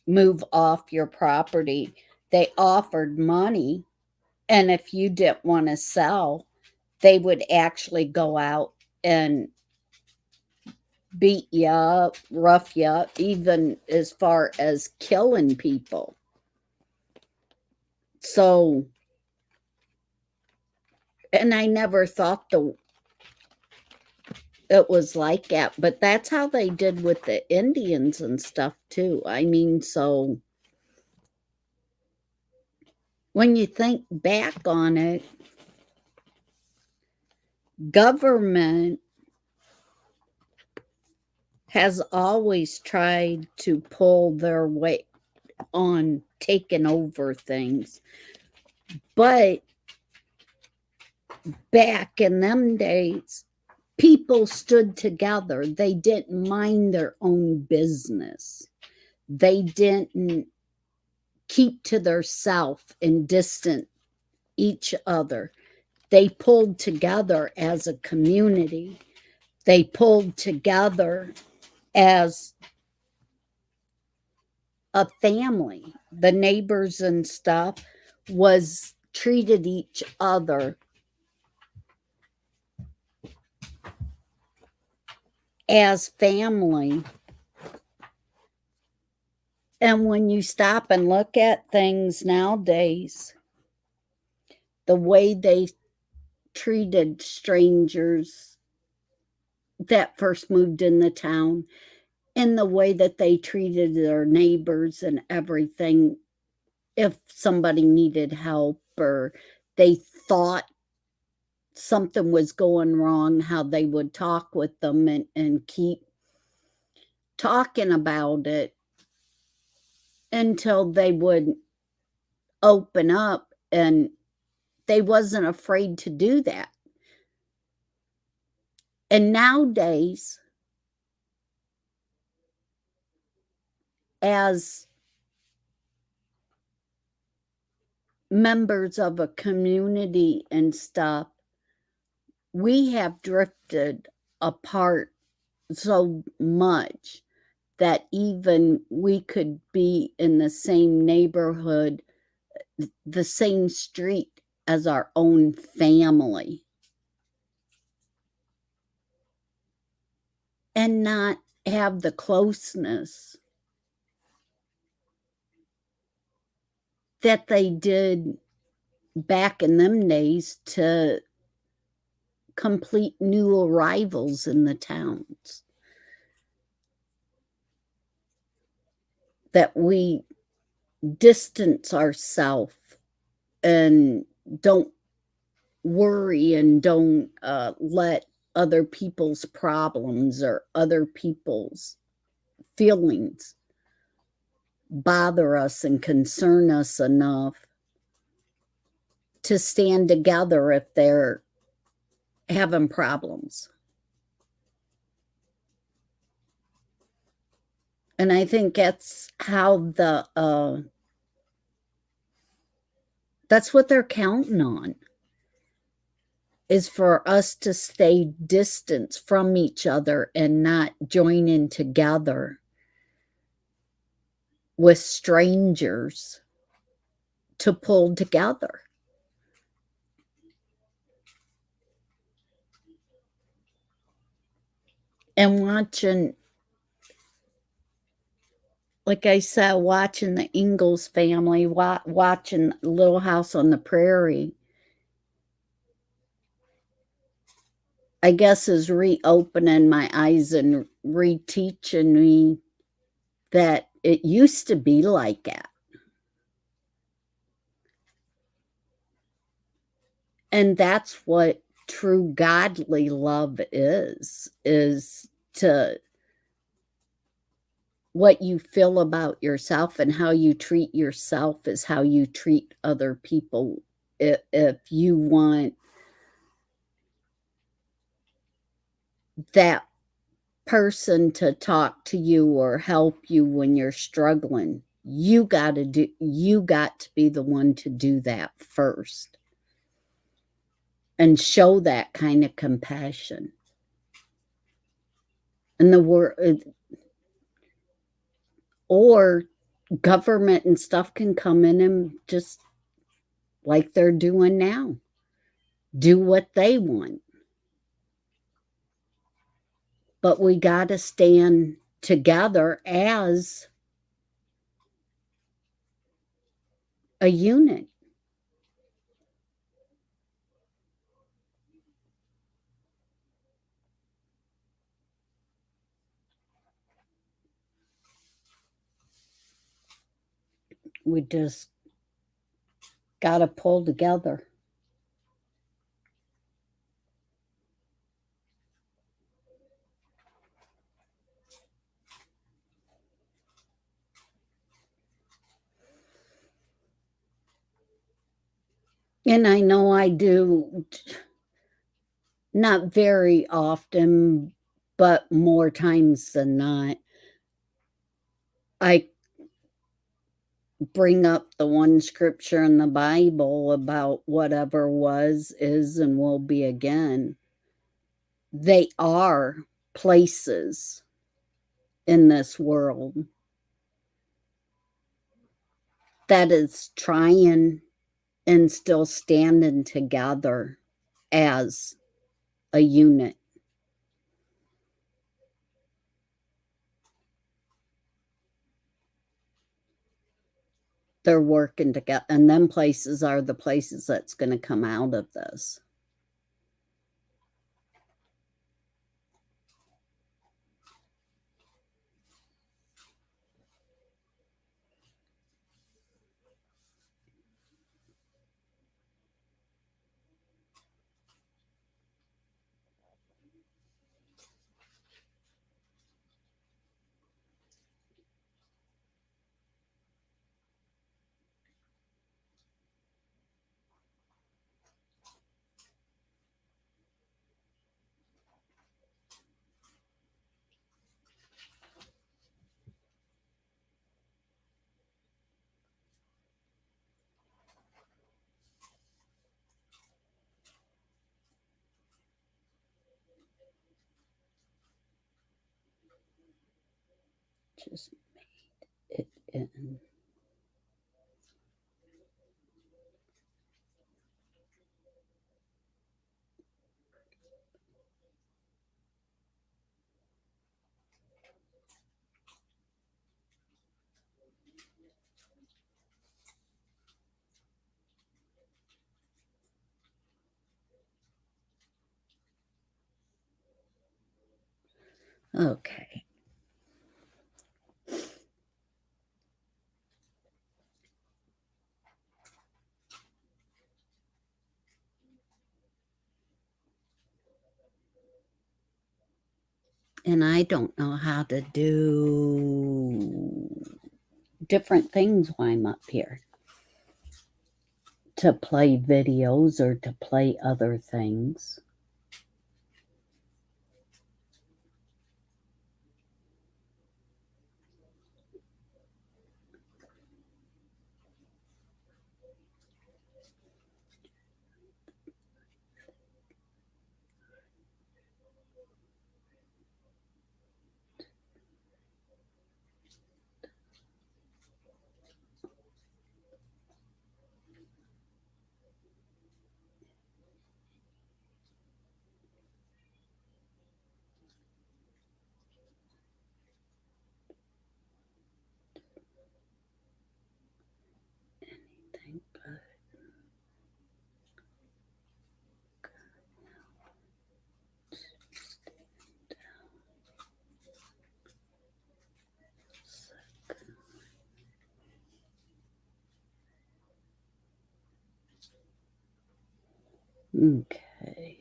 move off your property. They offered money, and if you didn't want to sell, they would actually go out and beat you up, rough you up, even as far as killing people. So, and I never thought it was like that, but that's how they did with the Indians and stuff too. I mean, so when you think back on it, government has always tried to pull their weight on taking over things. But back in them days, people stood together. They didn't mind their own business. They didn't keep to their self and distant each other. They pulled together as a community. They pulled together as a family. The neighbors and stuff was treated each other as family. And when you stop and look at things nowadays, the way they treated strangers that first moved in the town, and the way that they treated their neighbors and everything, if somebody needed help or they thought something was going wrong, how they would talk with them and keep talking about it until they would open up, and they wasn't afraid to do that. And nowadays, as members of a community and stuff, we have drifted apart so much that even we could be in the same neighborhood, the same street as our own family, and not have the closeness that they did back in them days to complete new arrivals in the towns. That we distance ourselves and don't worry and don't let other people's problems or other people's feelings bother us and concern us enough to stand together if they're having problems. And I think that's how that's what they're counting on, is for us to stay distant from each other and not join in together with strangers to pull together. And watching, like I said, watching the Ingalls family, watching Little House on the Prairie, I guess is reopening my eyes and reteaching me that it used to be like that. And that's what true godly love is to what you feel about yourself, and how you treat yourself is how you treat other people. If you want that person to talk to you or help you when you're struggling, you got to be the one to do that first and show that kind of compassion. And the word, or government and stuff can come in and just, like they're doing now, do what they want. But we got to stand together as a unit. We just got to pull together. And I know I do, not very often, but more times than not, I bring up the one scripture in the Bible about whatever was, is, and will be again. They are places in this world that is trying and still standing together as a unit. They're working together, and them places are the places that's going to come out of this. Just made it in. Okay. And I don't know how to do different things while I'm up here, to play videos or to play other things. Anything but. Okay.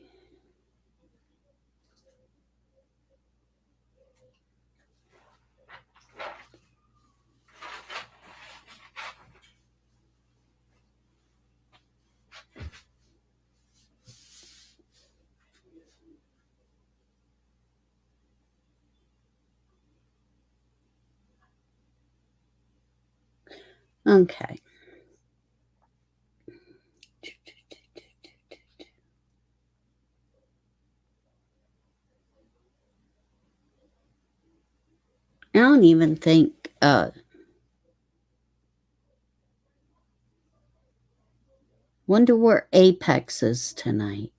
Okay. I don't even think wonder where Apex is tonight.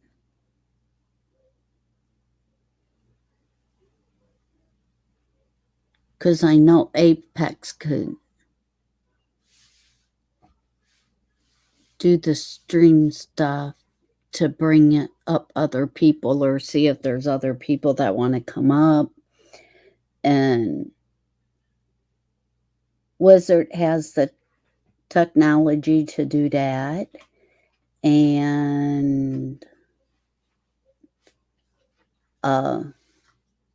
Because I know Apex could do the stream stuff to bring it up other people or see if there's other people that want to come up. And Wizard has the technology to do that. And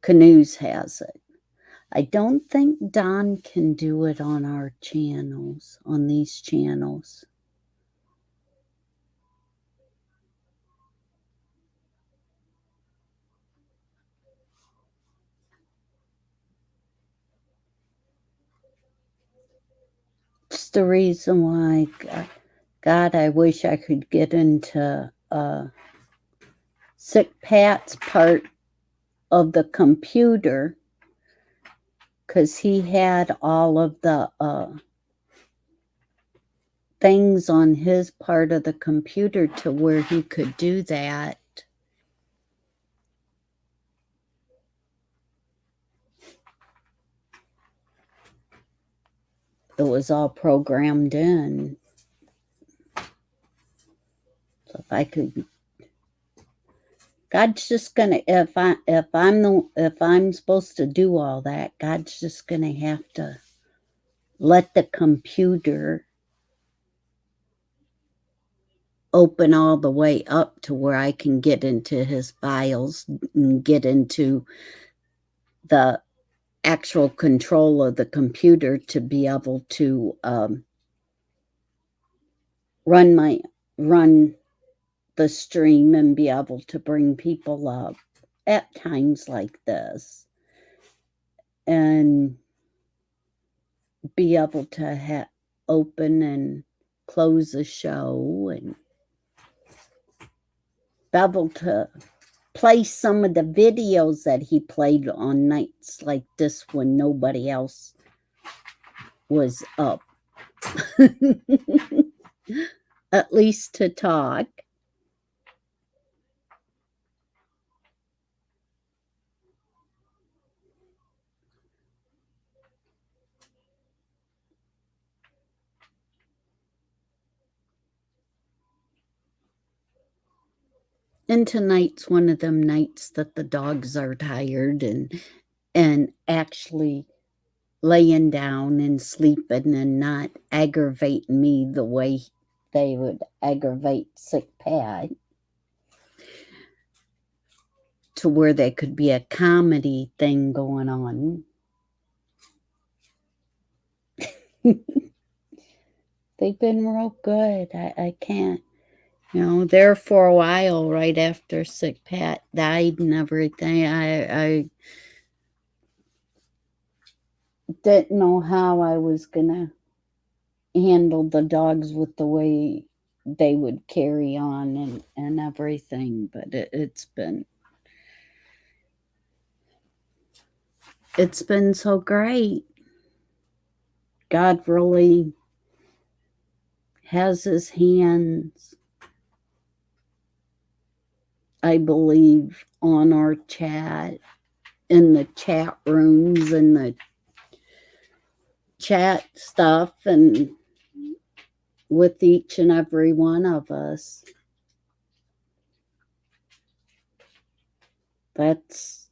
Canoes has it. I don't think Don can do it on our channels, on these channels. It's the reason why, God, I wish I could get into Sick Pat's part of the computer, because he had all of the things on his part of the computer to where he could do that. It was all programmed in. So if I could, God's just gonna, if I'm supposed to do all that, God's just gonna have to let the computer open all the way up to where I can get into his files and get into the actual control of the computer to be able to run the stream and be able to bring people up at times like this and be able to open and close a show and be able to play some of the videos that he played on nights like this when nobody else was up. At least to talk. And tonight's one of them nights that the dogs are tired and actually laying down and sleeping and not aggravating me the way they would aggravate Sick Pat, to where there could be a comedy thing going on. They've been real good. I can't, there for a while right after Sick Pat died and everything. I didn't know how I was gonna handle the dogs with the way they would carry on and everything, but it's been so great. God really has his hands, I believe, on our chat, in the chat rooms and the chat stuff, and with each and every one of us. That's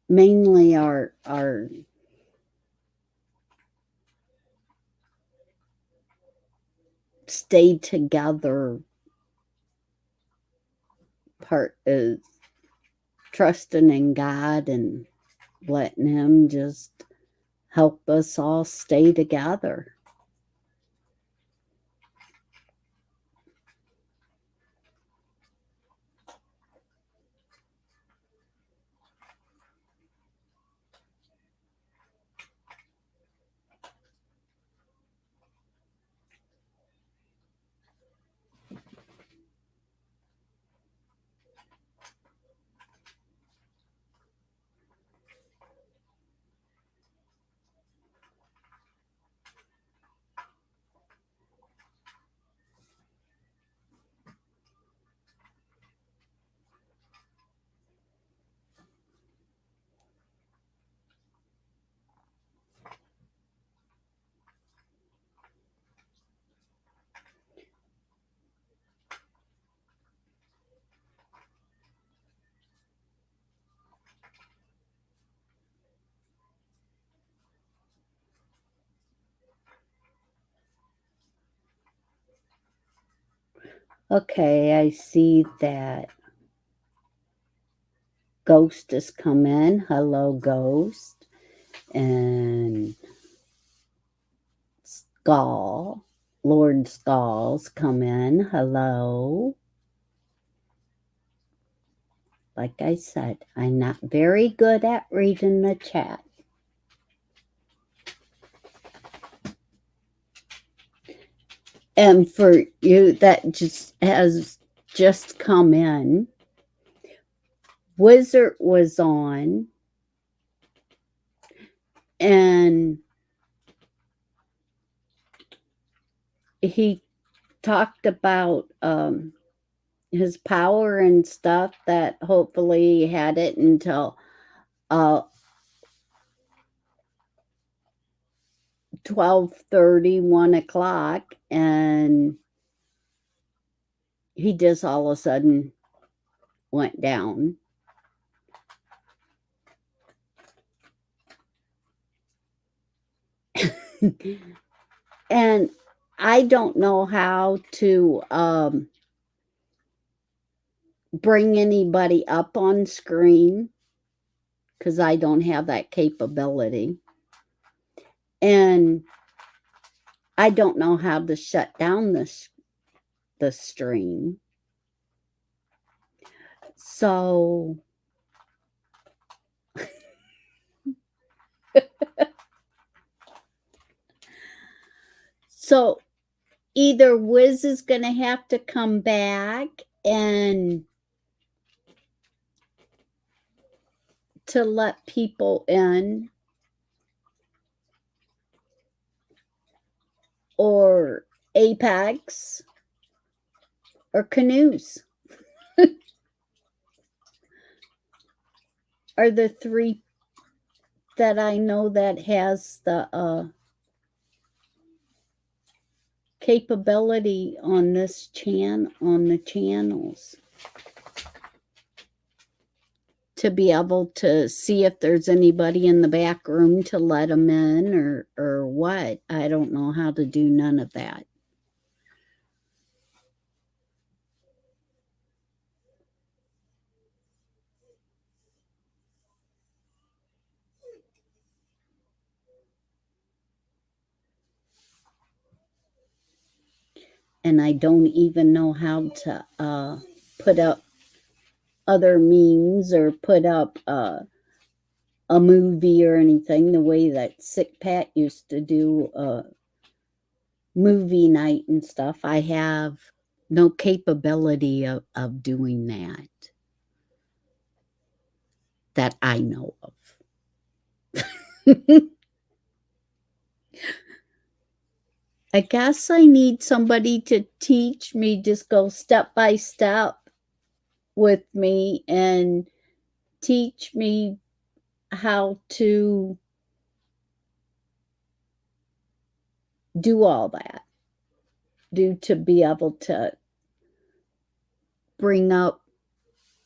mainly our stay together part, is trusting in God and letting him just help us all stay together. Okay, I see that Ghost has come in. Hello, Ghost. And Skull, Lord Skull's come in. Hello. Like I said, I'm not very good at reading the chat. And for you that has just come in, Wizard was on, and he talked about his power and stuff, that hopefully he had it until 12:30, 1 o'clock, and he just all of a sudden went down. And I don't know how to bring anybody up on screen because I don't have that capability. And I don't know how to shut down the stream. So so either Wiz is going to have to come back and to let people in, or Apex, or Canoes are the three that I know that has the capability on this on the channels to be able to see if there's anybody in the back room to let them in, or what. I don't know how to do none of that. And I don't even know how to put up other memes or put up a movie or anything the way that Sick Pat used to do a movie night and stuff. I have no capability of doing that I know of. I guess I need somebody to teach me, just go step by step with me and teach me how to do all that. To be able to bring up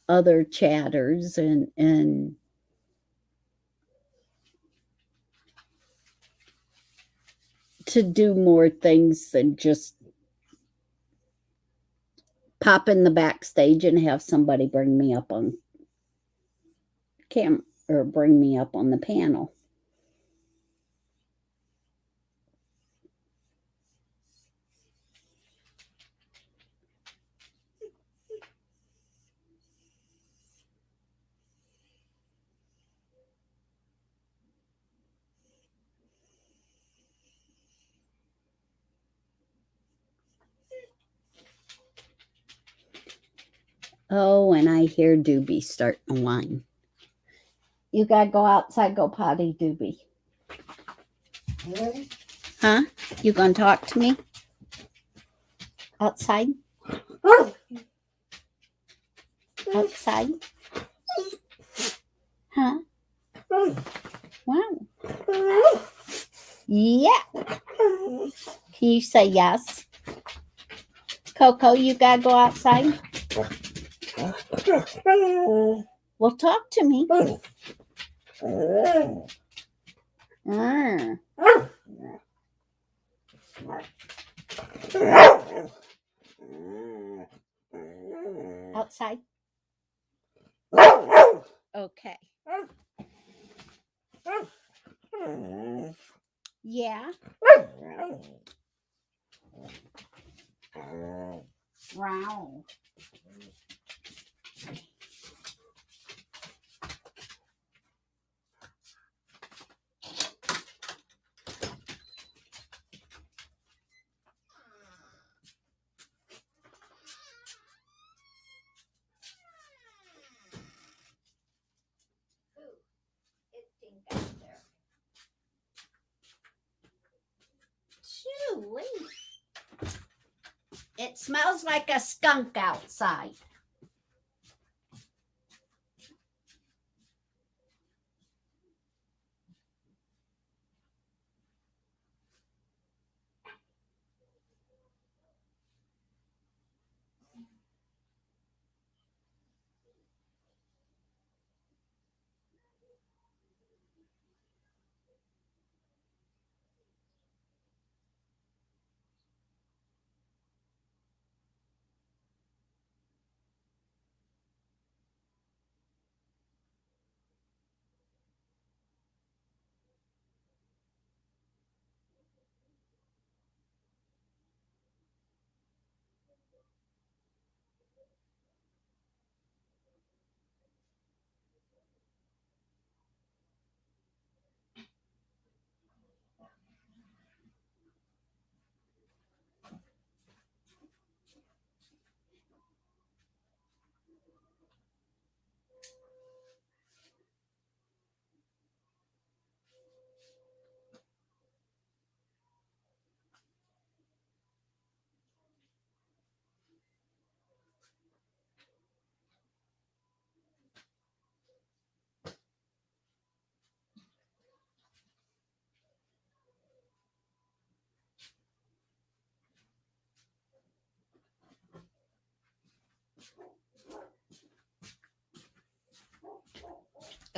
other chatters and to do more things than just pop in the backstage and have somebody bring me up on camera or bring me up on the panel. Oh, and I hear Doobie starting to whine. You gotta go outside, go potty, Doobie. Huh? You gonna talk to me? Outside? Outside? Huh? Wow. Yeah. Can you say yes? Coco, you gotta go outside? Well, talk to me. outside? Okay. Yeah. Wow. Shoo-wee. It smells like a skunk outside.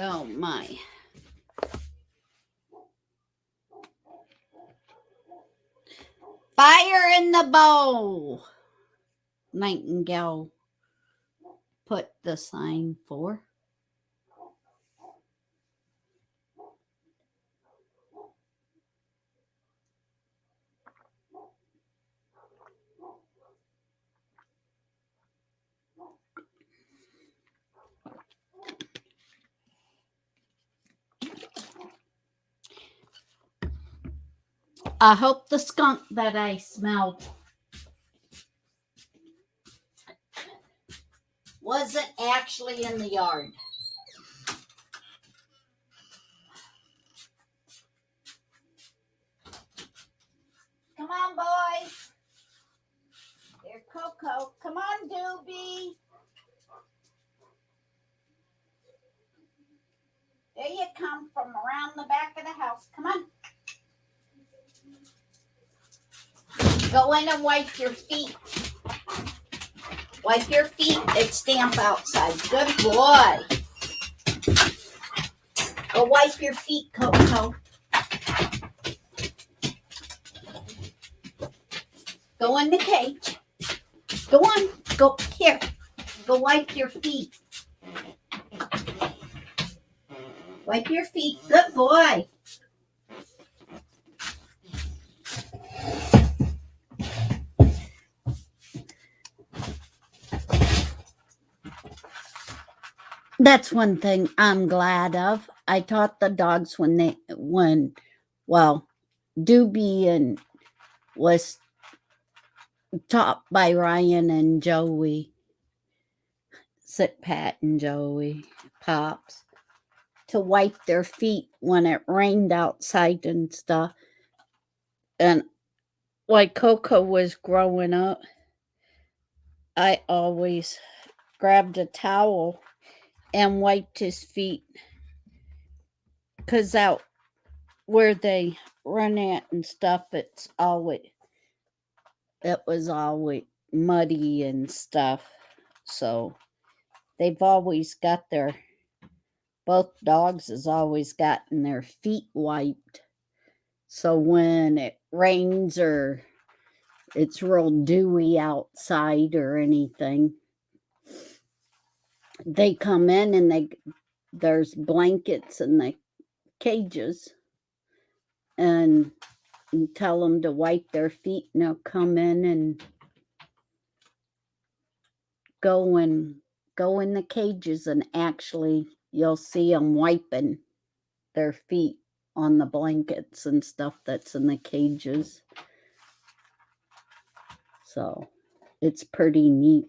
Oh my. Fire in the bowl. Nightingale put the sign for. I hope the skunk that I smelled wasn't actually in the yard. Come on, boys. Here, Coco. Come on, Doobie. There you come from around the back of the house. Come on. Go in and wipe your feet. Wipe your feet. It's damp outside. Good boy. Go wipe your feet, Coco. Go in the cage. Go on. Go here. Go wipe your feet. Wipe your feet. Good boy. That's one thing I'm glad of. I taught the dogs when Doobie and was taught by Ryan and Joey, Sit Pat and Joey, Pops, to wipe their feet when it rained outside and stuff. And like Coco was growing up, I always grabbed a towel and wiped his feet because out where they run at and stuff, it was always muddy and stuff. So they've always got both dogs has always gotten their feet wiped. So when it rains or it's real dewy outside or anything, they come in and there's blankets in the cages, and you tell them to wipe their feet, and they'll come in and go in the cages, and actually you'll see them wiping their feet on the blankets and stuff that's in the cages. So it's pretty neat,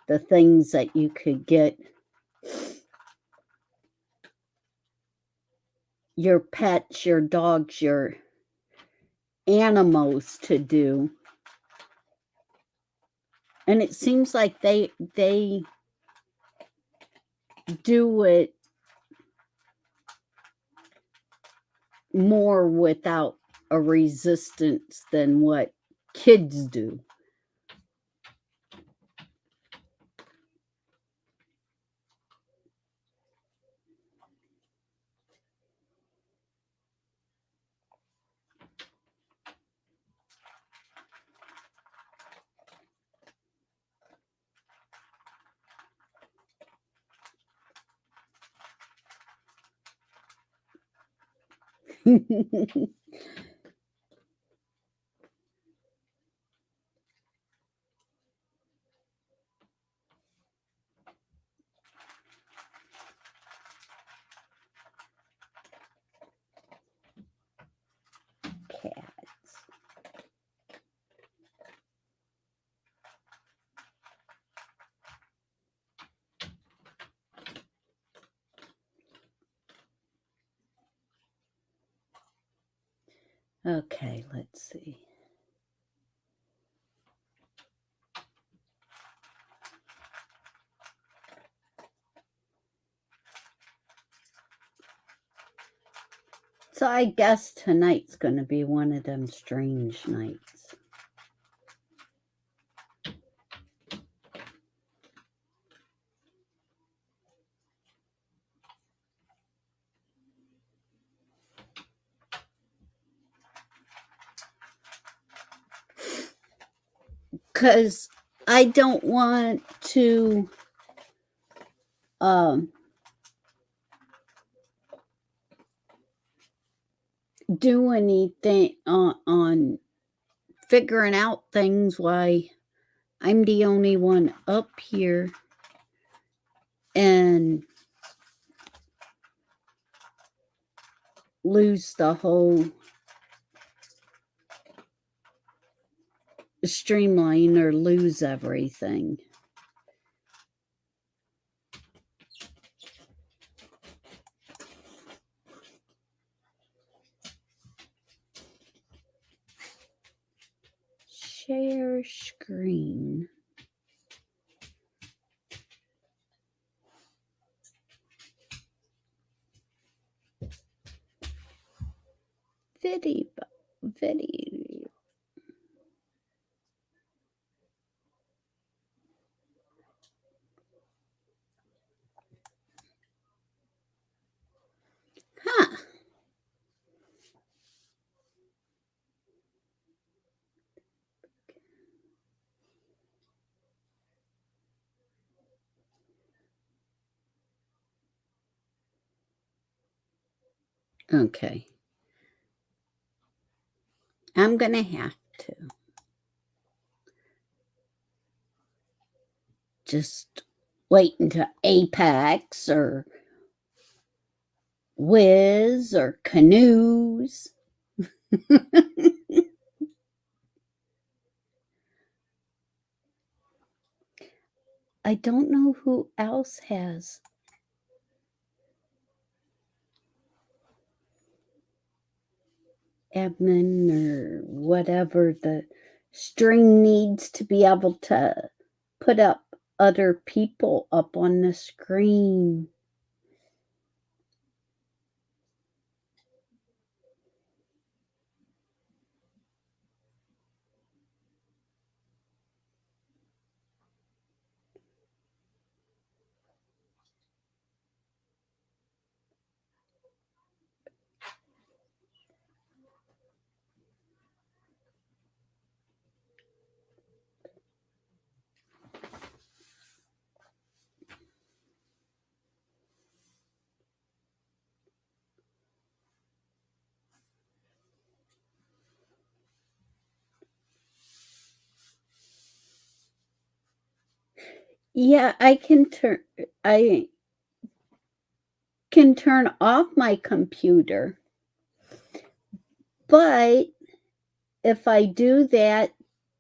the things that you could get your pets, your dogs, your animals to do. And it seems like they do it more without a resistance than what kids do. Cats. Okay, let's see. So I guess tonight's going to be one of them strange nights. Because I don't want to do anything on figuring out things why I'm the only one up here and lose the whole streamline or lose everything. Share screen. Video. Huh. Okay. I'm going to have to just wait until Apex or Wiz or Canoes. I don't know who else has admin or whatever the string needs to be able to put up other people up on the screen. Yeah, I can turn off my computer. But if I do that,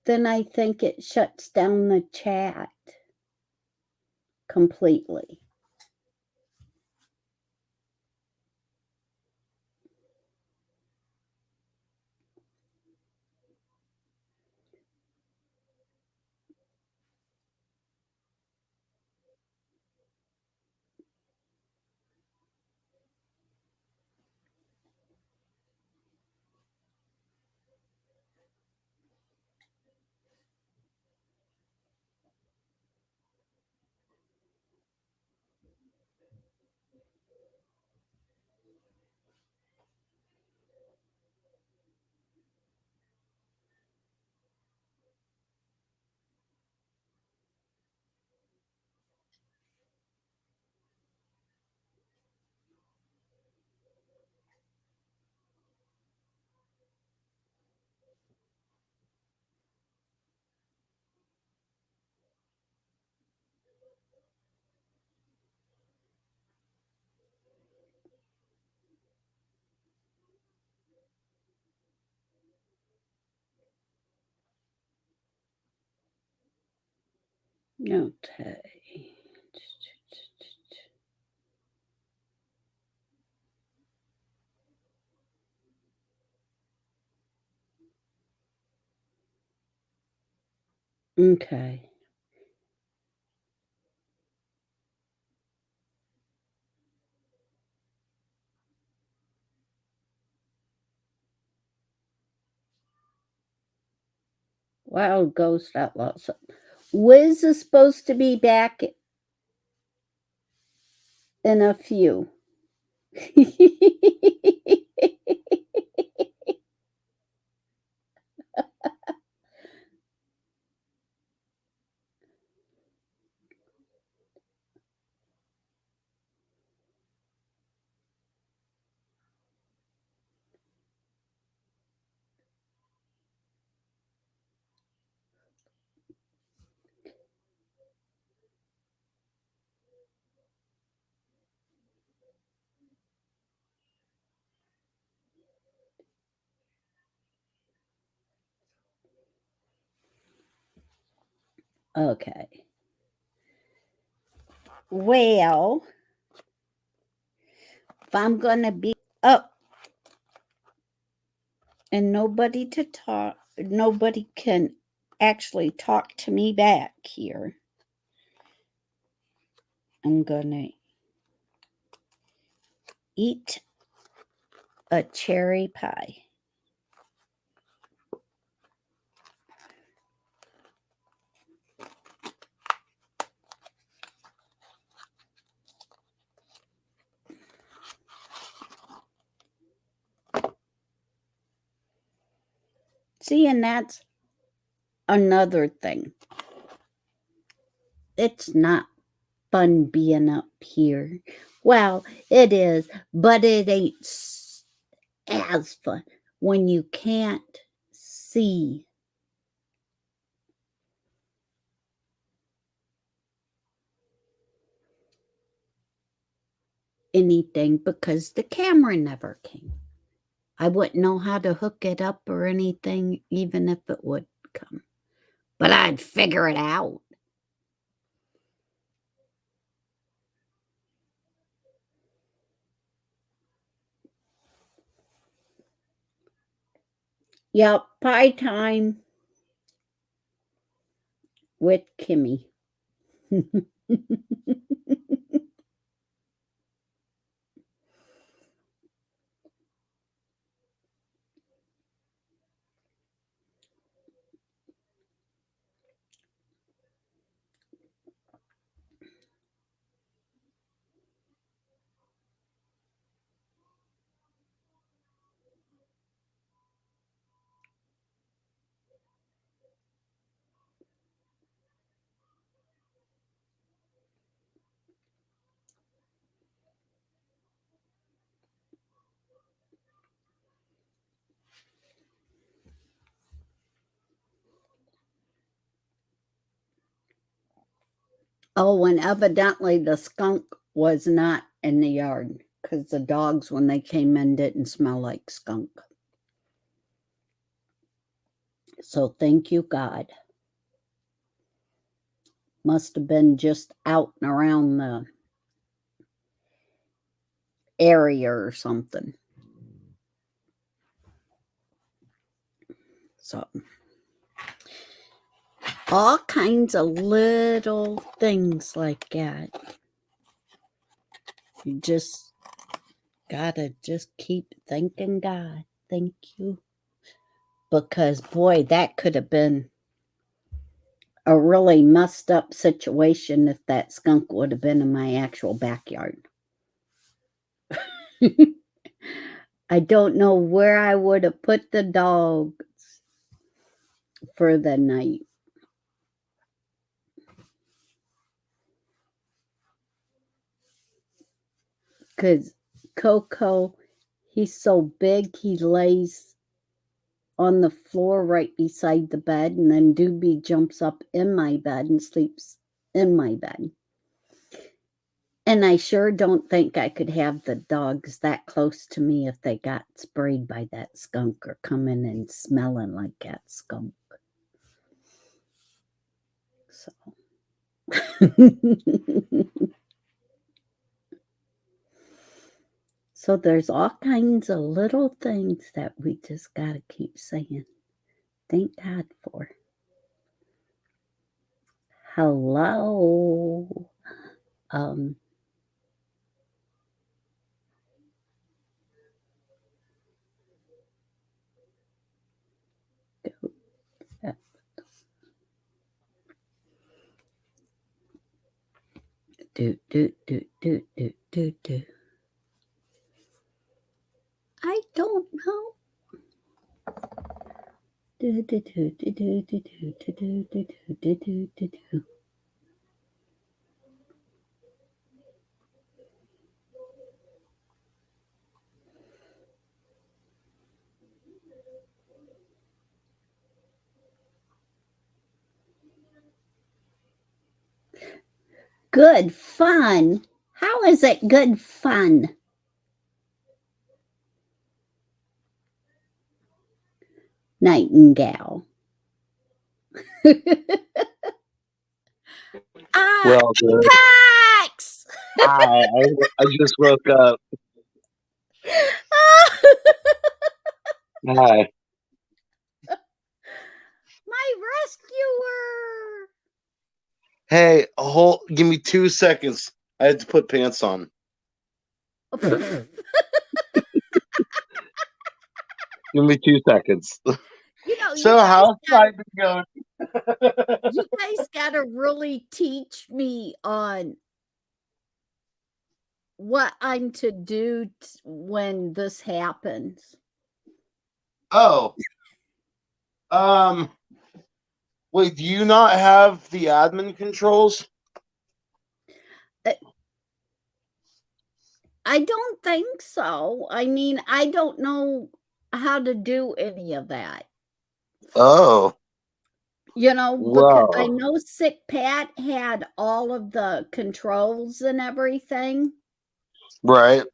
then I think it shuts down the chat completely. Okay. Okay. Wow, Ghost Outlaws. Wiz is supposed to be back in a few. Okay. Well, if I'm going to be up and nobody to talk, nobody can actually talk to me back here, I'm going to eat a cherry pie. See, and that's another thing. It's not fun being up here. Well, it is, but it ain't as fun when you can't see anything because the camera never came. I wouldn't know how to hook it up or anything, even if it would come. But I'd figure it out. Yep, pie time with Kimmy. Oh, and evidently the skunk was not in the yard because the dogs, when they came in, didn't smell like skunk. So thank you, God. Must have been just out and around the area or something. So all kinds of little things like that. You just gotta just keep thanking God. Thank you. Because boy, that could have been a really messed up situation if that skunk would have been in my actual backyard. I don't know where I would have put the dogs for the night. Because Coco, he's so big, he lays on the floor right beside the bed, and then Doobie jumps up in my bed and sleeps in my bed. And I sure don't think I could have the dogs that close to me if they got sprayed by that skunk or coming and smelling like that skunk. So. So there's all kinds of little things that we just got to keep saying thank God for. Hello. Do. I don't know. Do. Good fun. How is it good fun? Nightingale. Well, good. Apex! Hi, I just woke up. Hi. My rescuer. Hey, give me 2 seconds. I had to put pants on. Give me 2 seconds. You know, So how's life been going? you guys got to really teach me on what I'm to do when this happens. Oh. Wait, do you not have the admin controls? I don't think so. I mean, I don't know how to do any of that. Oh. You know, because I Whoa. know Sick Pat had all of the controls and everything, Right.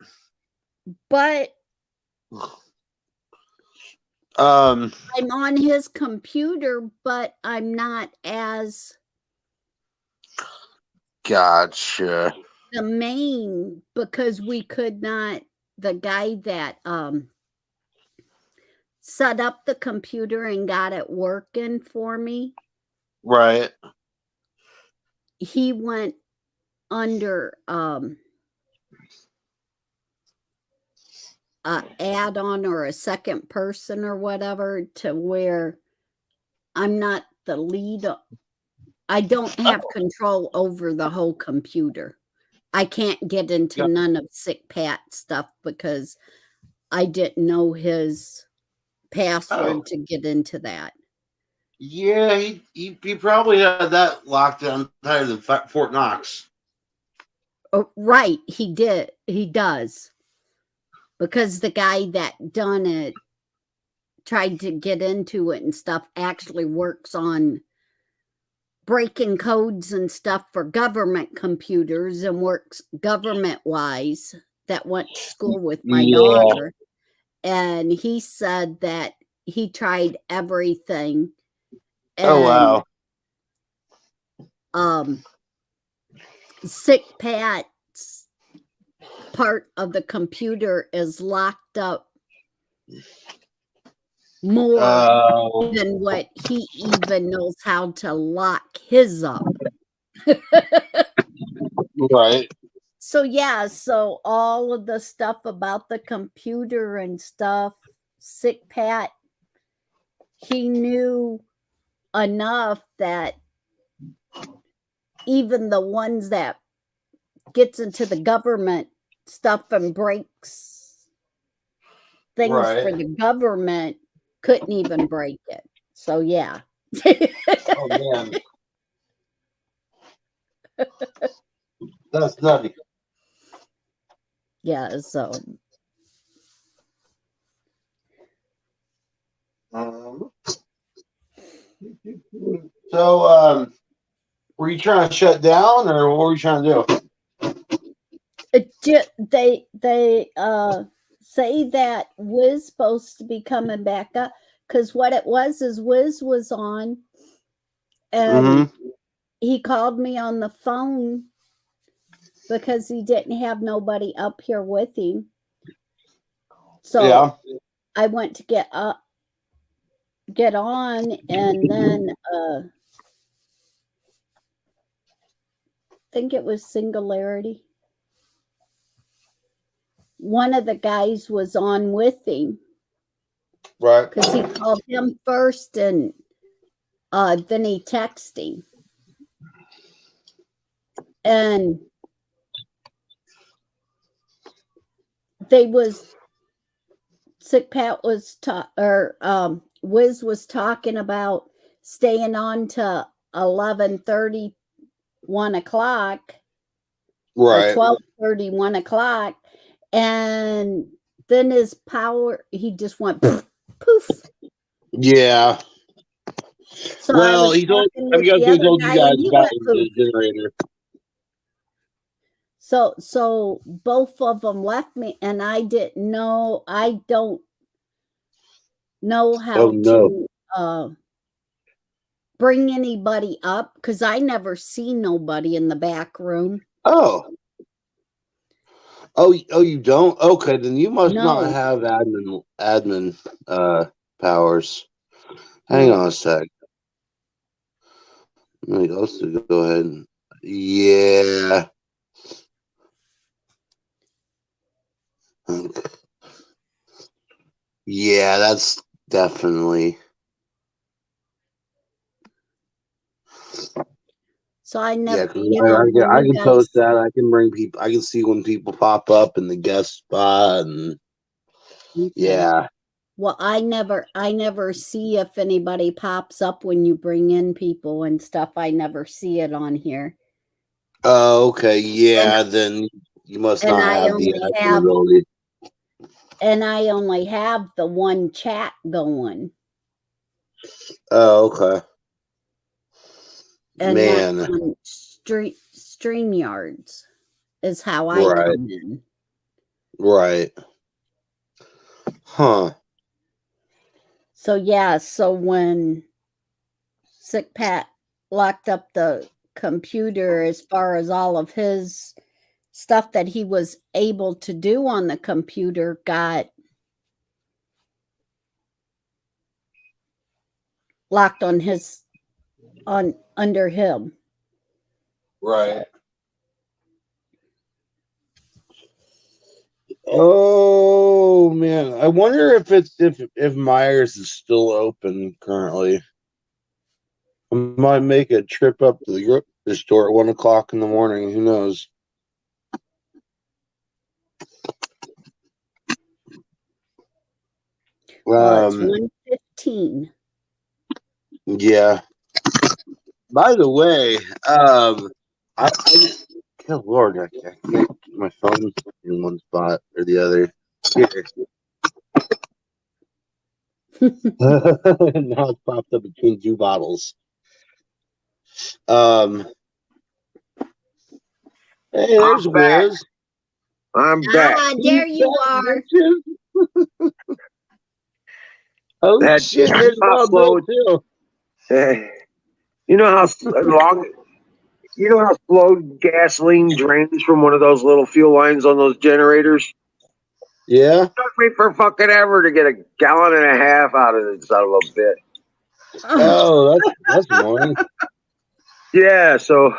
but Um, I'm on his computer, but I'm not as gotcha. the main because we could not, the guy that set up the computer and got it working for me, Right. he went under a add-on or a second person or whatever to where I'm not the lead. I don't have control over the whole computer. I can't get into Yeah. none of Sick Pat stuff because I didn't know his password to get into that. Yeah, he probably had that locked down tighter than Fort Knox. Oh, right, he did. He does. Because the guy that done it tried to get into it and stuff actually works on breaking codes and stuff for government computers and works government wise that went to school with my daughter. And he said that he tried everything. And, Sick Pat's part of the computer is locked up more than what he even knows how to lock his up. Right. So yeah, so all of the stuff about the computer and stuff, Sick Pat, he knew enough that even the ones that gets into the government stuff and breaks things for the government couldn't even break it. So yeah. Oh man. That's nutty. Yeah, so were you trying to shut down, or what were you trying to do? they say that Wiz supposed to be coming back up, because what it was is Wiz was on and he called me on the phone because he didn't have nobody up here with him. So I went to get on, and then I think it was Singularity. One of the guys was on with him. Right. Because he called him first, and then he texted him. And Sick Pat was Wiz was talking about staying on to 11:30, 1 o'clock, Right. or 12:30, 1 o'clock, and then his power, he just went poof. Yeah. So well, I told you guys about the generator. So both of them left me, and I didn't know. I don't know how to bring anybody up, because I never see nobody in the back room. Oh, you don't? Okay, then you must not have admin powers. Hang on a sec. Let's go ahead. Yeah. Yeah, that's definitely. So I never. Yeah, I can post that. I can bring people. I can see when people pop up in the guest spot, and yeah. Well, I never see if anybody pops up when you bring in people and stuff. I never see it on here. Oh, okay. Yeah, then you must not have the admin ability. And I only have the one chat going. Oh, okay. And that's on StreamYards is how I come in. Right. Huh. So yeah, so when Sick Pat locked up the computer, as far as all of his stuff that he was able to do on the computer got locked on under him. Right. Oh man, I wonder if Myers is still open currently. I might make a trip up to the grocery store at 1 o'clock in the morning. Who knows? Well, it's 1:15. Yeah. By the way, good Lord, I can't keep my phone in one spot or the other. Here. Now it's popped up between two bottles. Hey, there's I'm back. Wiz. I'm back. There you are. Oh That shit, there's how Bob Bill slow. too. You know how long. You know how slow gasoline drains from one of those little fuel lines on those generators? Yeah. It took me for fucking ever to get a gallon and a half out of this son of a bit. Oh, that's annoying. Yeah, so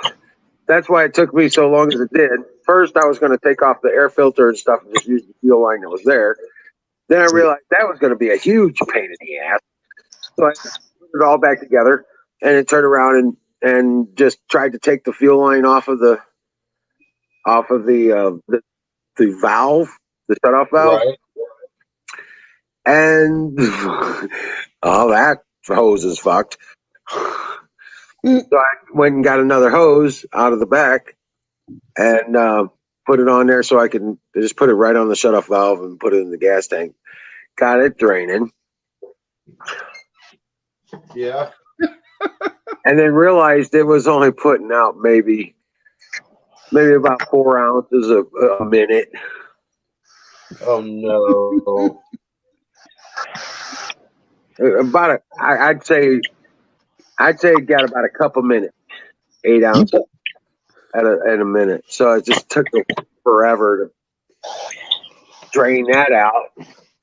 that's why it took me so long as it did. First, I was going to take off the air filter and stuff and just use the fuel line that was there. Then I realized that was going to be a huge pain in the ass. So I put it all back together and it turned around and just tried to take the fuel line off of the the valve, the shutoff valve, Right. and all that hose is fucked. So I went and got another hose out of the back and put it on there so I can just put it right on the shutoff valve and put it in the gas tank. Got it draining, Yeah. and then realized it was only putting out maybe about 4 ounces a minute. Oh no. I'd say it got about a cup a minute, 8 ounces at a minute. So it just took forever to drain that out.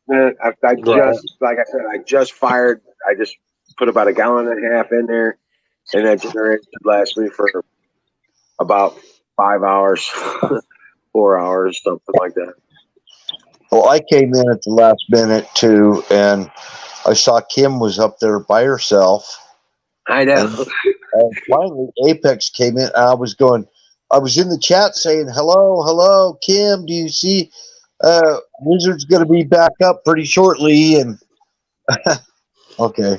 And I just, like I said, I just put about a gallon and a half in there, and that generator should last me for about 5 hours, 4 hours, something like that. Well, I came in at the last minute too, and I saw Kim was up there by herself. I know. And finally, Apex came in. And I was in the chat saying, hello, Kim, do you see Wizard's going to be back up pretty shortly? And okay.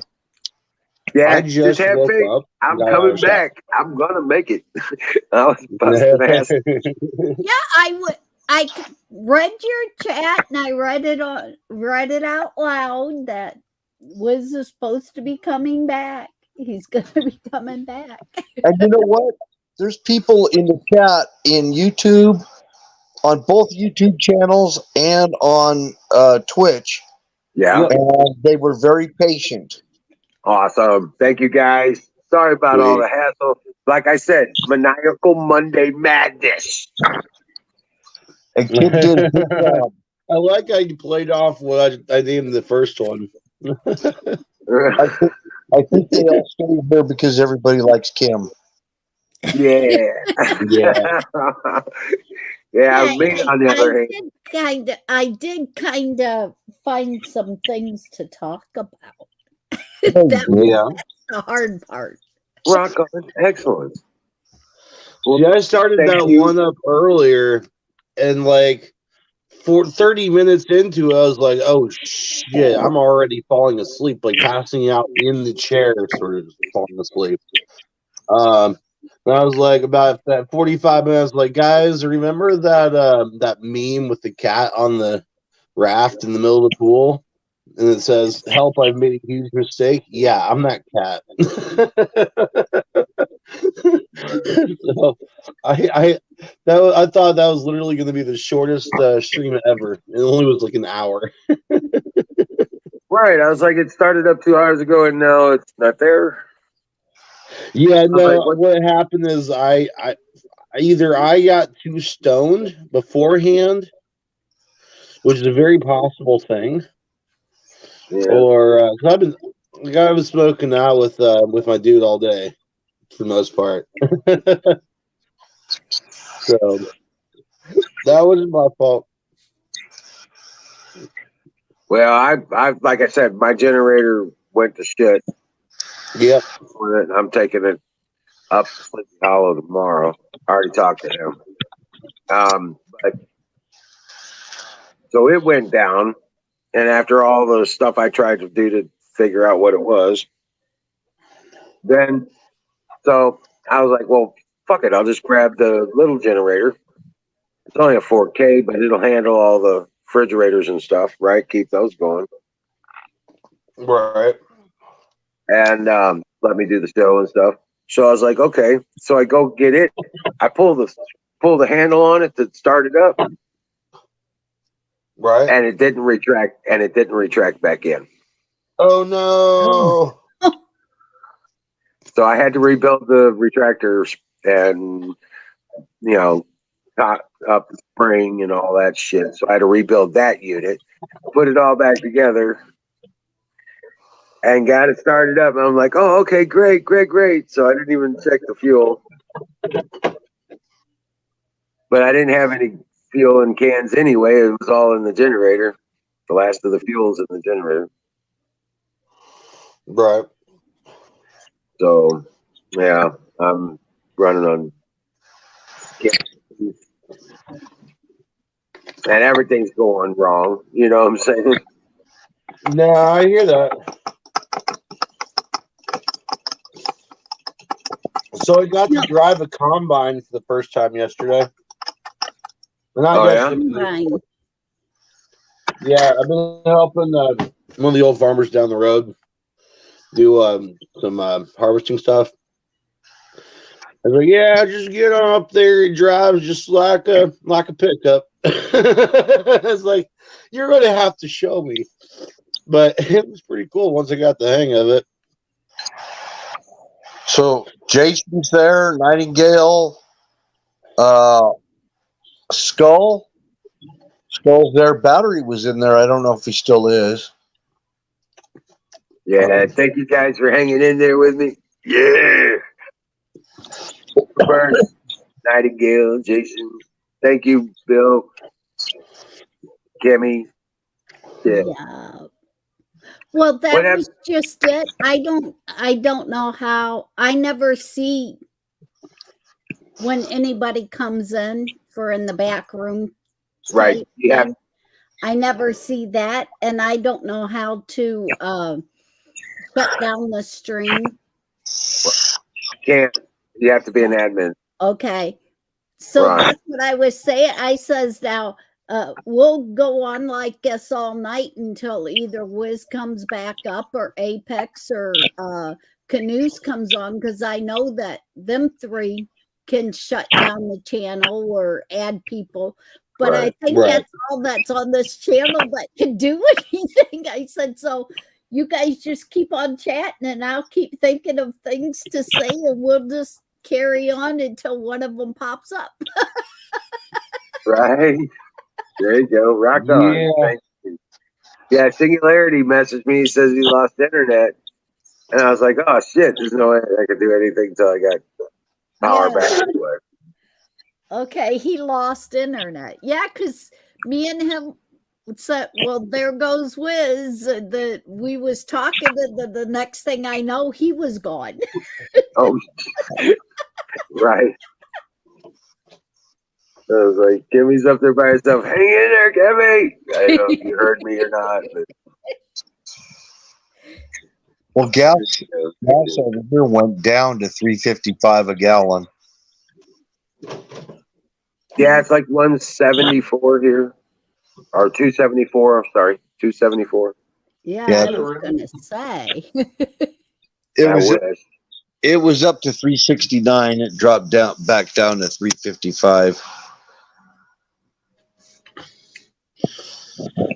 Yeah, I just have woke faith. up. I'm coming back. I'm gonna make it. I was busting ass. Yeah, I read your chat and I read it out loud that Wiz is supposed to be coming back. He's gonna be coming back. And you know what? There's people in the chat in YouTube, on both YouTube channels and on Twitch. Yeah. And they were very patient. Awesome. Thank you guys. Sorry about all the hassle. Like I said, Maniacal Monday Madness. And Kim did a good job. I like how you played off what I named the first one. I think they all stayed here because everybody likes Kim. Yeah. Yeah. Yeah, me on the other hand. I did kind of find some things to talk about. That's the hard part. Rock on. Excellent. Well, I started that one up earlier, and like for 30 minutes into it, I was like, oh shit, I'm already falling asleep, like passing out in the chair, sort of falling asleep. And I was like, about that 45 minutes, like, guys, remember that meme with the cat on the raft in the middle of the pool? And it says, help, I've made a huge mistake. Yeah, I'm that cat. So I thought that was literally going to be the shortest stream ever. It only was like an hour. Right. I was like, it started up 2 hours ago, and now it's not there. Yeah, no. What happened is I either I got too stoned beforehand, which is a very possible thing, or because I was smoking out with my dude all day for the most part. So that wasn't my fault. Well, I like I said, my generator went to shit. Yep. I'm taking it up to Sleepy Hollow tomorrow. I already talked to him. But so it went down, and after all the stuff I tried to do to figure out what it was, then so I was like, well, fuck it, I'll just grab the little generator. It's only a 4K, but it'll handle all the refrigerators and stuff, right? Keep those going. Right. And let me do the show and stuff. So I was like, okay. So I go get it. I pull the handle on it to start it up, Right. and it didn't retract. And it didn't retract back in. Oh no. So I had to rebuild the retractors and top up the spring and all that shit. So I had to rebuild that unit, put it all back together, and got it started up. And I'm like, oh, okay, great. So I didn't even check the fuel, but I didn't have any fuel in cans anyway. It was all in the generator. The last of the fuel's in the generator. Right. So yeah, I'm running on cans. And everything's going wrong. You know what I'm saying? No, I hear that. So I got to drive a combine for the first time yesterday. Not Oh, yeah? yesterday. Right. Yeah, I've been helping one of the old farmers down the road do some harvesting stuff. I was like, yeah, just get on up there. It drives just like a pickup. It's like, you're going to have to show me. But it was pretty cool once I got the hang of it. So Jason's there, Nightingale, Skull's there. Battery was in there. I don't know if he still is. Yeah, thank you guys for hanging in there with me. Yeah. Bert, Nightingale, Jason. Thank you, Bill, Kimmy. Yeah. Yeah. Well, that What was just it. I don't know how. I never see when anybody comes in for in the back room. Right. type Yeah. thing. I never see that, and I don't know how to shut down the stream. Can't. You have to be an admin. Okay. So Right. that's what I was saying. I says now we'll go on like this all night until either Wiz comes back up or Apex or Canoes comes on, because I know that them three can shut down the channel or add people. But I think that's all that's on this channel that can do anything. I said, so you guys just keep on chatting and I'll keep thinking of things to say and we'll just carry on until one of them pops up. Right. There you go. Rock on. Yeah. Thank you. Yeah, Singularity messaged me. He says he lost internet. And I was like, oh, shit. There's no way I could do anything until I got power back anyway. Okay, he lost internet. Yeah, because me and him said, well, there goes Wiz. We was talking, the next thing I know, he was gone. Oh, right. I was like, Kimmy's up there by herself. Hang in there, Kimmy. I don't know if you heard me or not. But, Well, gas over here went down to $3.55 a gallon. yeah, it's like 174 here. Or 274. I'm sorry. 274. Yeah, Yeah. I was going to say. It was up to 369. It dropped back down to 355.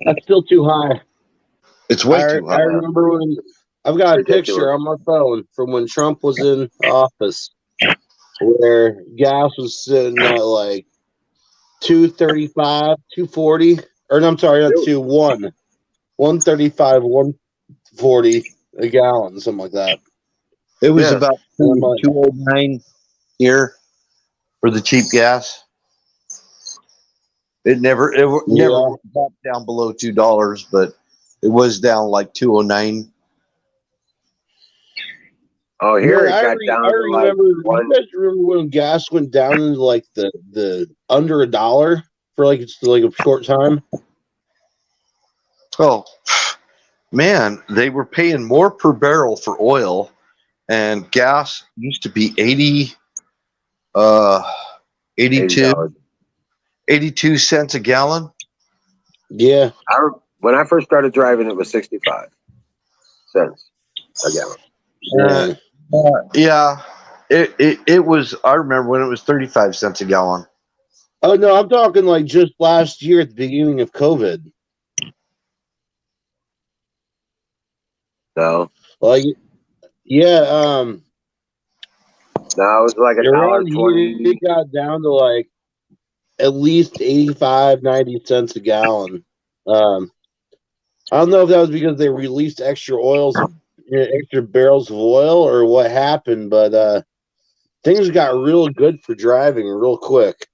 That's still too high. It's way too high. I remember when I've got a picture on my phone from when Trump was in office where gas was sitting at like 235, 240. Or no, I'm sorry, not 135, 140 a gallon, something like that. It was about 209 here for the cheap gas. It never dropped down below $2, but it was down like 209. Oh, here it got down to like you guys remember when gas went down into like the under $1 for like a short time? Oh man, they were paying more per barrel for oil, and gas used to be 82 cents a gallon. Yeah. When I first started driving, it was 65 cents a gallon. Yeah. It was. I remember when it was 35 cents a gallon. Oh no, I'm talking like just last year at the beginning of COVID. No, Like, yeah, no, it was like around here $1.20. it got down to like at least 85, 90 cents a gallon. I don't know if that was because they released extra barrels of oil or what happened, but things got real good for driving real quick.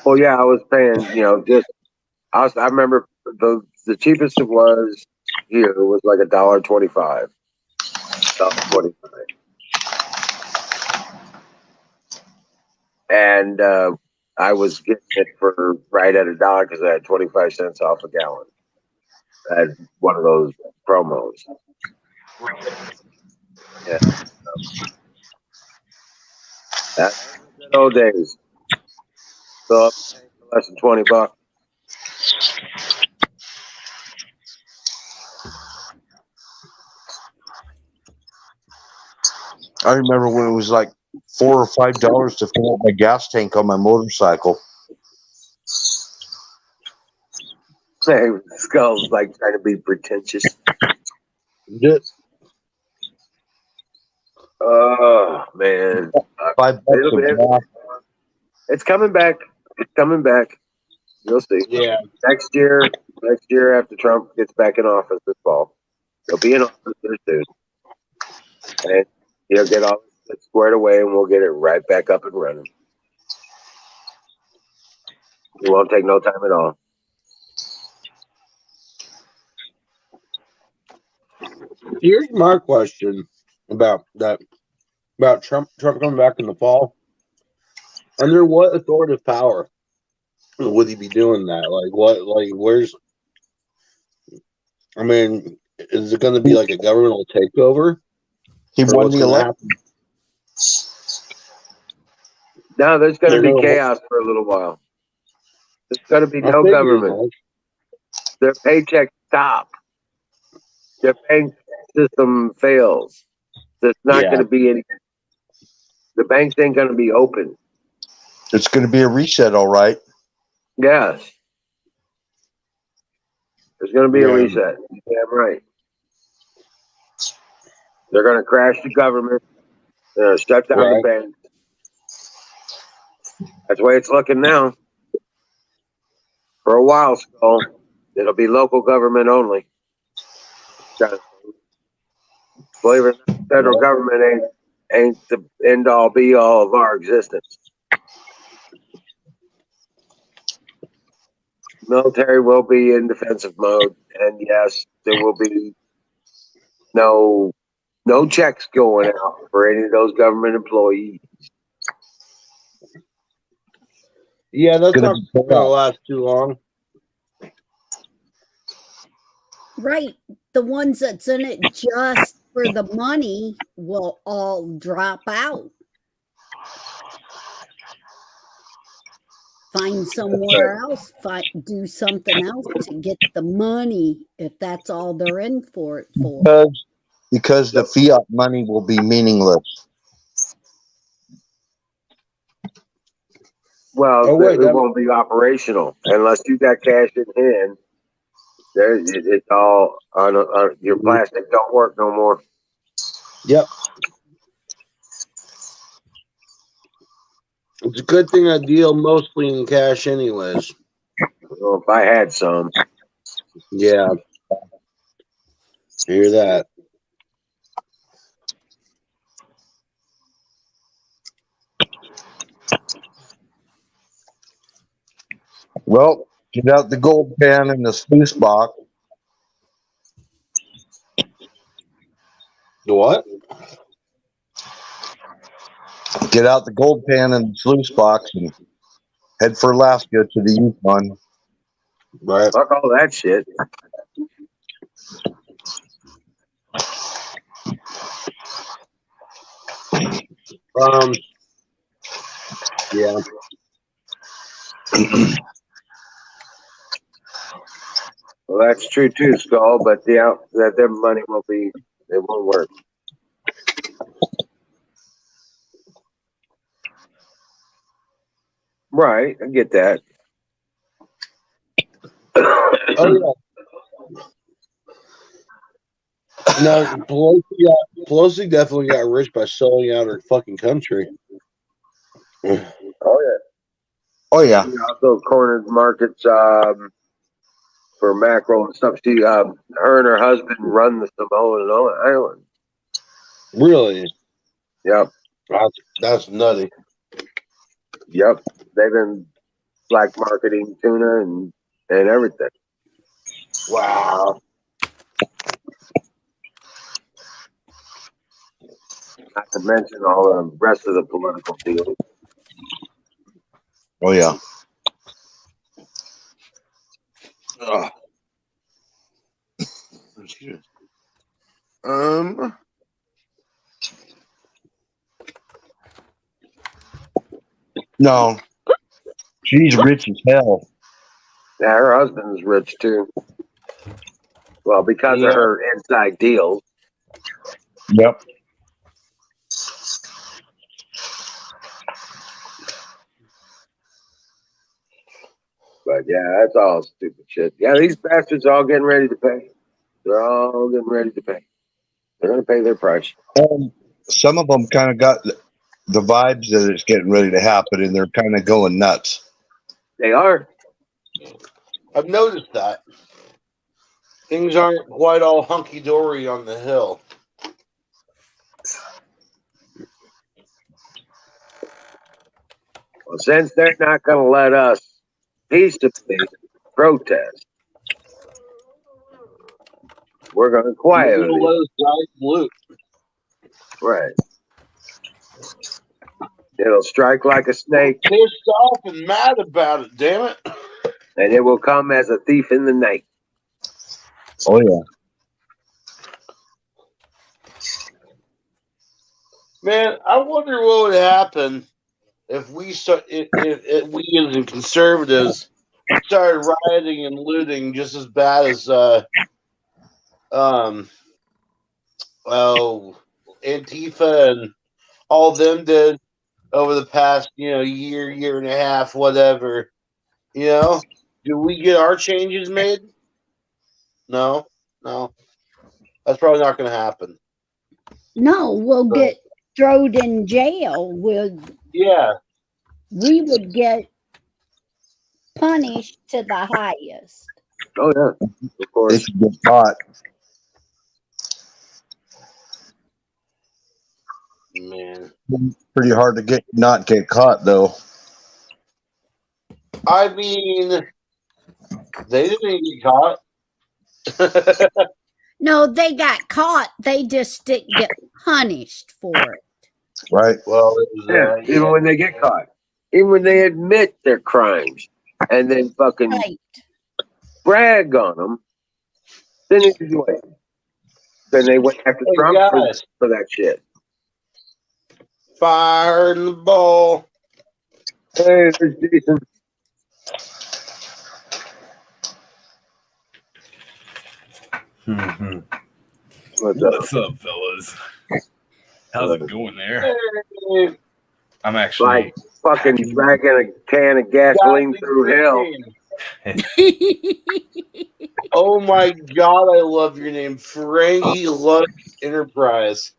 Well, yeah, I was paying, just I remember the cheapest it was here was like $1.25. $1.25. And I was getting it for right at $1 because I had 25 cents off a gallon. I had one of those promos. Yeah, that was the good old days. So I'm paying for less than $20. I remember when it was like $4 or $5 to fill up my gas tank on my motorcycle. Hey, Skull's like trying to be pretentious. Oh man, $5 it'll of be, gas. it's coming back. It's coming back. You'll see. Yeah. Next year after Trump gets back in office this fall, he'll be in office there soon, and he'll get all this squared away, and we'll get it right back up and running. It won't take no time at all. Here's my question about that about Trump coming back in the fall. Under what authoritative power would he be doing that? Like what? Like where's? I mean, is it going to be like a governmental takeover? He Or won what's the going to election. happen? No, there's going to They're be gonna- chaos for a little while. There's going to be I no figured, government. like, Their paychecks stop. Their bank system fails. There's not yeah, going to be any. The banks ain't going to be open. It's going to be a reset, all right. Yes. There's going to be a Yeah. reset. You're damn right. They're going to crash the government. They're going to shut down the right. banks. That's the way it's looking now. For a while, Skull, it'll be local government only. Believe it or not, the federal government ain't the end all be all of our existence. Military will be in defensive mode, and yes, there will be no checks going out for any of those government employees. Yeah, that's Gonna not be going to last too long. Right. The ones that's in it just for the money will all drop out. Find somewhere else, do something else to get the money if that's all they're in for it for. Because the fiat money will be meaningless. Well, Oh, wait, it won't be operational unless you got cash in hand. It's all on your plastic. Don't work no more. Yep. It's a good thing I deal mostly in cash, anyways. Well, if I had some, Yeah. Hear that? Well, get out the gold pan and the sluice box. The what? Get out the gold pan and the sluice box and head for Alaska to the Yukon. Right. fuck all that shit. Yeah. Well, that's true too, Skull. But that their money won't be. It won't work. Right, I get that. Oh yeah. No, Pelosi definitely got rich by selling out her fucking country. Oh yeah. Oh yeah. She also cornered markets for mackerel and stuff. She, her and her husband run the Samoan Island. Really? Yep, That's nutty. yep. They've been black marketing tuna and everything. Wow. Not to mention all the rest of the political deals. Oh yeah. Ugh. No, she's rich as hell. Yeah, her husband's rich too. Well, because Yeah. of her inside deals. Yep. But yeah, that's all stupid shit. Yeah, these bastards are all getting ready to pay. They're all getting ready to pay. They're going to pay their price. Some of them kind of got the vibes that it's getting ready to happen, and they're kind of going nuts. They are. I've noticed that. Things aren't quite all hunky dory on the hill. Well, since they're not going to let us peaceably protest, we're going to quietly. Let us drive loot. Right. It'll strike like a snake, Pissed off and mad about it, damn it. and it will come as a thief in the night. Oh yeah. Man, I wonder what would happen if we if we as conservatives started rioting and looting just as bad as Antifa and all them did over the past, year and a half, whatever. Do we get our changes made? No. That's probably not going to happen. No, we'll get thrown in jail. Yeah. We would get punished to the highest. Oh, yeah. Of They course. should get caught. Man. Pretty hard to not get caught though. I mean, they didn't get caught. No, they got caught. They just didn't get punished for it. Right. Well, Yeah, even when they get caught, even when they admit their crimes and then fucking Right. brag on them, then it's away. Then they went after Hey, Trump guys. for that shit. Fire in the ball. Hey, there's Jason. What's up, fellas? How's it going there? Hey, I'm actually Like fucking dragging a can of gasoline through hell. Oh my god, I love your name, Frankie Luck Enterprise.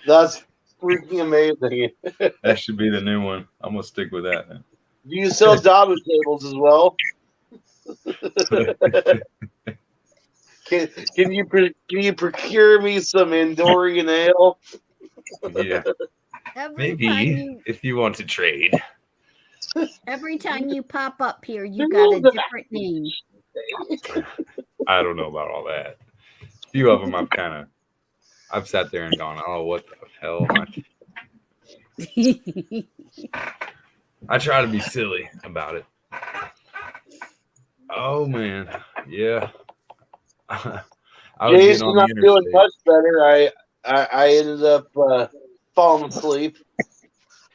That's freaking amazing. that should be the new one. I'm gonna stick with that. Do you sell Daba tables as well? Can you procure me some Andorian ale? Yeah, maybe if you want to trade. Every time you pop up here, you got a different name. I don't know about all that. A few of them I've sat there and gone, oh, what the hell am I try to be silly about it. Oh man, yeah. I was Jason, getting on I'm the feeling interstate. much better. I ended up falling asleep,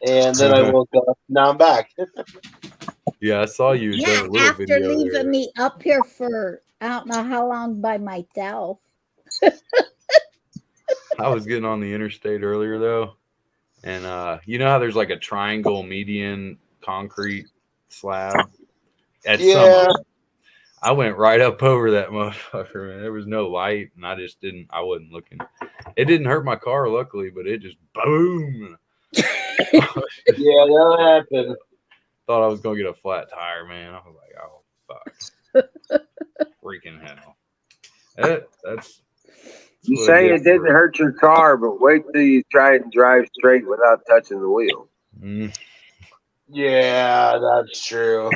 and then I woke up. Now I'm back. Yeah, I saw you Yeah, done a little after video leaving there. me up here for I don't know how long by myself. I was getting on the interstate earlier though, and you know how there's like a triangle median concrete slab at some Yeah. of them. I went right up over that motherfucker, man. There was no light, and I wasn't looking. It didn't hurt my car, luckily, but it just boom. Yeah, that happened. Thought I was gonna get a flat tire, man. I was like, oh fuck, freaking hell. That's You what I say get it didn't for- hurt your car, but wait till you try and drive straight without touching the wheel. Mm. Yeah, that's true.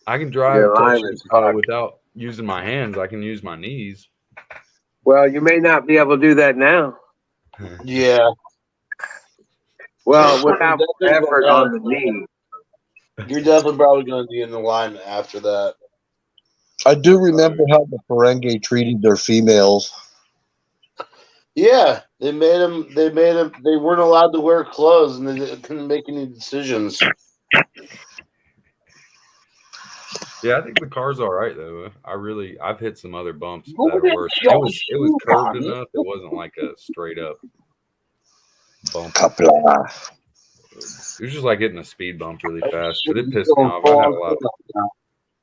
I can drive Your line touching is fucked. without using my hands. I can use my knees. Well, you may not be able to do that now. Yeah. Well, without Definitely effort gonna on have- the knee. You're definitely probably going to be in the line after that. I do remember how the Ferengi treated their females. Yeah, they made them. They weren't allowed to wear clothes, and they couldn't make any decisions. Yeah, I think the car's all right though. I've hit some other bumps Look that at are that worse. yellow It was shoe curved on it. enough. It wasn't like a straight up bump. Kapla. It was just like hitting a speed bump really fast, but it He's pissed me going off. I full had on now.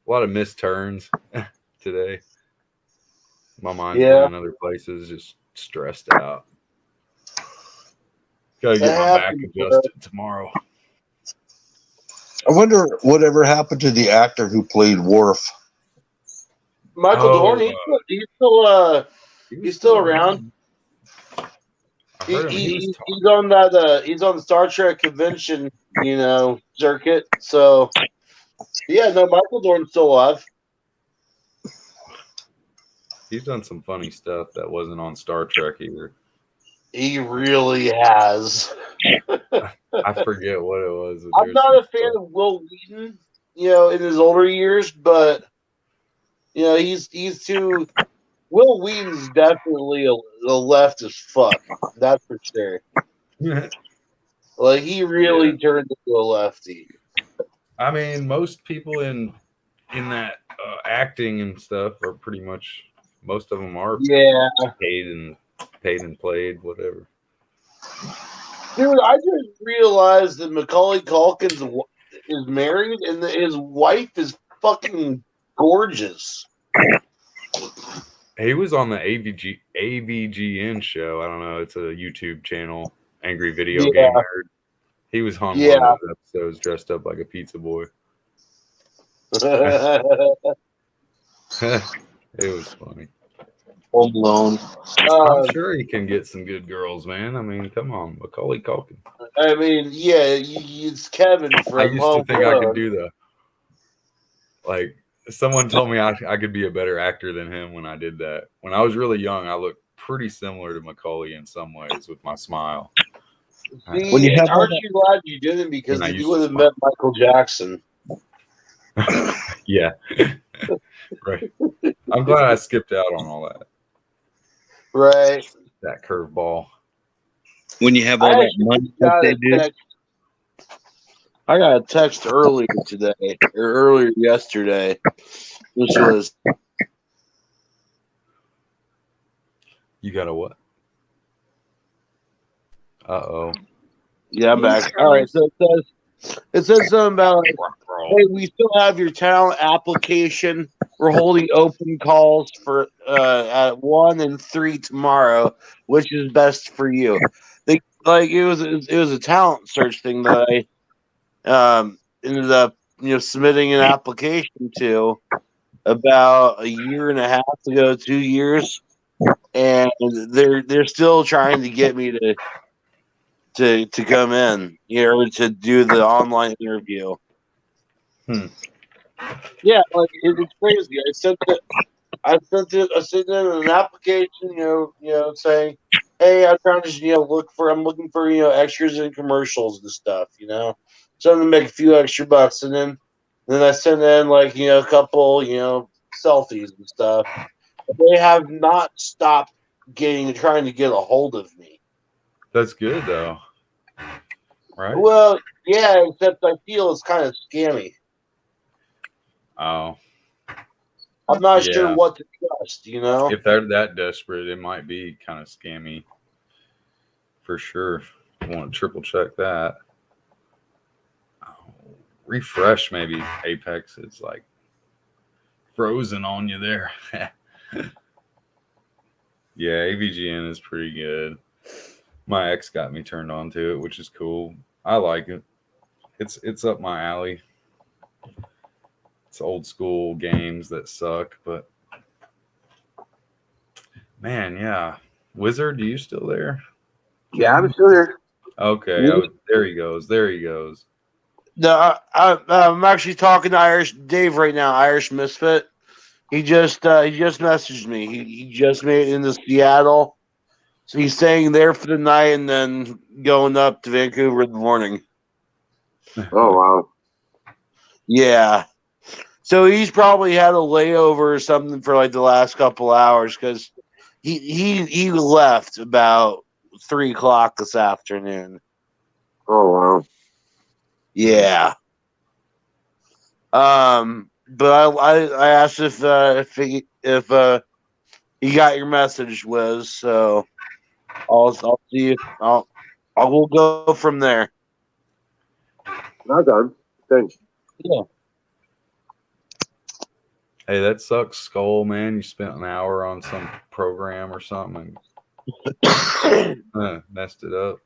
a lot of missed turns today. My mind's Yeah. been in other places, just stressed out. Gotta get That my back happens, bro. adjusted tomorrow. I wonder whatever happened to the actor who played Worf. Michael Oh, Dorn, he's still around. I heard him. He's on that. He's on the Star Trek convention, circuit. So, yeah, no, Michael Dorn's still alive. He's done some funny stuff that wasn't on Star Trek either. He really has. I forget what it was. I'm not a fan of Will Wheaton, in his older years, but he's too. Will Wheaton's definitely a left as fuck. That's for sure. Like he really turned into a lefty. I mean, most people in that acting and stuff are pretty much. Most of them are paid and played, whatever. Dude, I just realized that Macaulay Culkin is married and that his wife is fucking gorgeous. He was on the AVGN show. I don't know. It's a YouTube channel, Angry Video Game Nerd. He was on one of those episodes dressed up like a pizza boy. It was funny. Home Alone. I'm sure he can get some good girls, man. I mean, come on, Macaulay Culkin. I mean, yeah, it's Kevin from I used Home to think I Alone. could do like, someone told me I could be a better actor than him when I did that. When I was really young, I looked pretty similar to Macaulay in some ways with my smile. See, When you have all aren't you glad you didn't? Because And I then you used would to have met Michael Jackson. Yeah. Right. I'm glad I skipped out on all that. Right. That curveball. When you have all that money that they do. I got a text earlier today, or earlier yesterday, which was, You got a what? Uh-oh. yeah, I'm back. All right, so it says something about, like, hey, we still have your talent application. We're holding open calls for at 1 and 3 tomorrow. Which is best for you? It was a talent search thing that I ended up submitting an application to about a year and a half ago, 2 years, and they're still trying to get me to come in, or to do the online interview. Yeah, like it's crazy. I sent in an application, saying, hey, I'm trying to I'm looking for extras in commercials and stuff, something to make a few extra bucks, and then I sent in a couple selfies and stuff. But they have not stopped trying to get a hold of me. That's good, though. Right? Well, yeah, except I feel it's kind of scammy. Oh. I'm not Yeah. sure what to trust, If they're that desperate, it might be kind of scammy. For sure. I want to triple check that. Oh, refresh maybe Apex. It's like frozen on you there. Yeah, AVGN is pretty good. My ex got me turned on to it, which is cool. I like it. It's up my alley. It's old school games that suck, but man, yeah. Wizard, are you still there? Yeah, I'm still here. Okay, there he goes. There he goes. No, I'm actually talking to Irish Dave right now. Irish Misfit. He just messaged me. He just made it into Seattle, so he's staying there for the night and then going up to Vancouver in the morning. Oh wow. Yeah. So he's probably had a layover or something for like the last couple hours because he left about 3 o'clock this afternoon. Oh wow. Yeah. But I asked if he got your message, Wiz. So I'll see if I will go from there. Not done. Thanks. Yeah. Hey, that sucks, Skull, man. You spent an hour on some program or something and messed it up.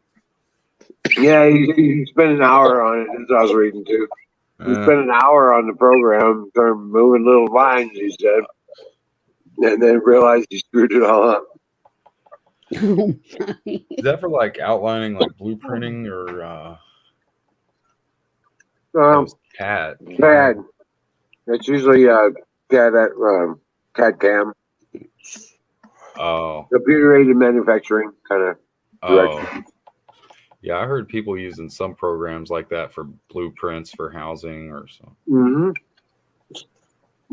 Yeah, he spent an hour on it. That's what I was reading too. He spent an hour on the program, started moving little lines. He said, and then realized he screwed it all up. Oh my. Is that for like outlining, like blueprinting, or that Um, was CAD? CAD. It's usually CAD at CAD cam, Oh, computer aided manufacturing kind of direction. oh, yeah. I heard people using some programs like that for blueprints for housing or something. Mm-hmm.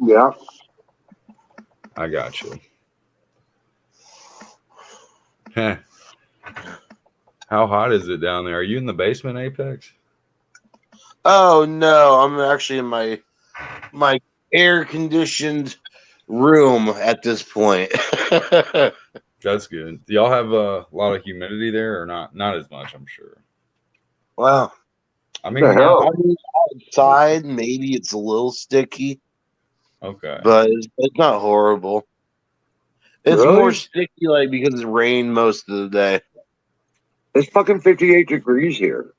Yeah. I got you. Heh. How hot is it down there? Are you in the basement, Apex? Oh no, I'm actually in my air conditioned room at this point. That's good. Do y'all have a lot of humidity there, or not? Not as much, I'm sure. Wow. I What mean, the hell? I mean, outside maybe it's a little sticky, okay. but it's not horrible. It's Really? more sticky like because it rained most of the day. It's fucking 58 degrees here.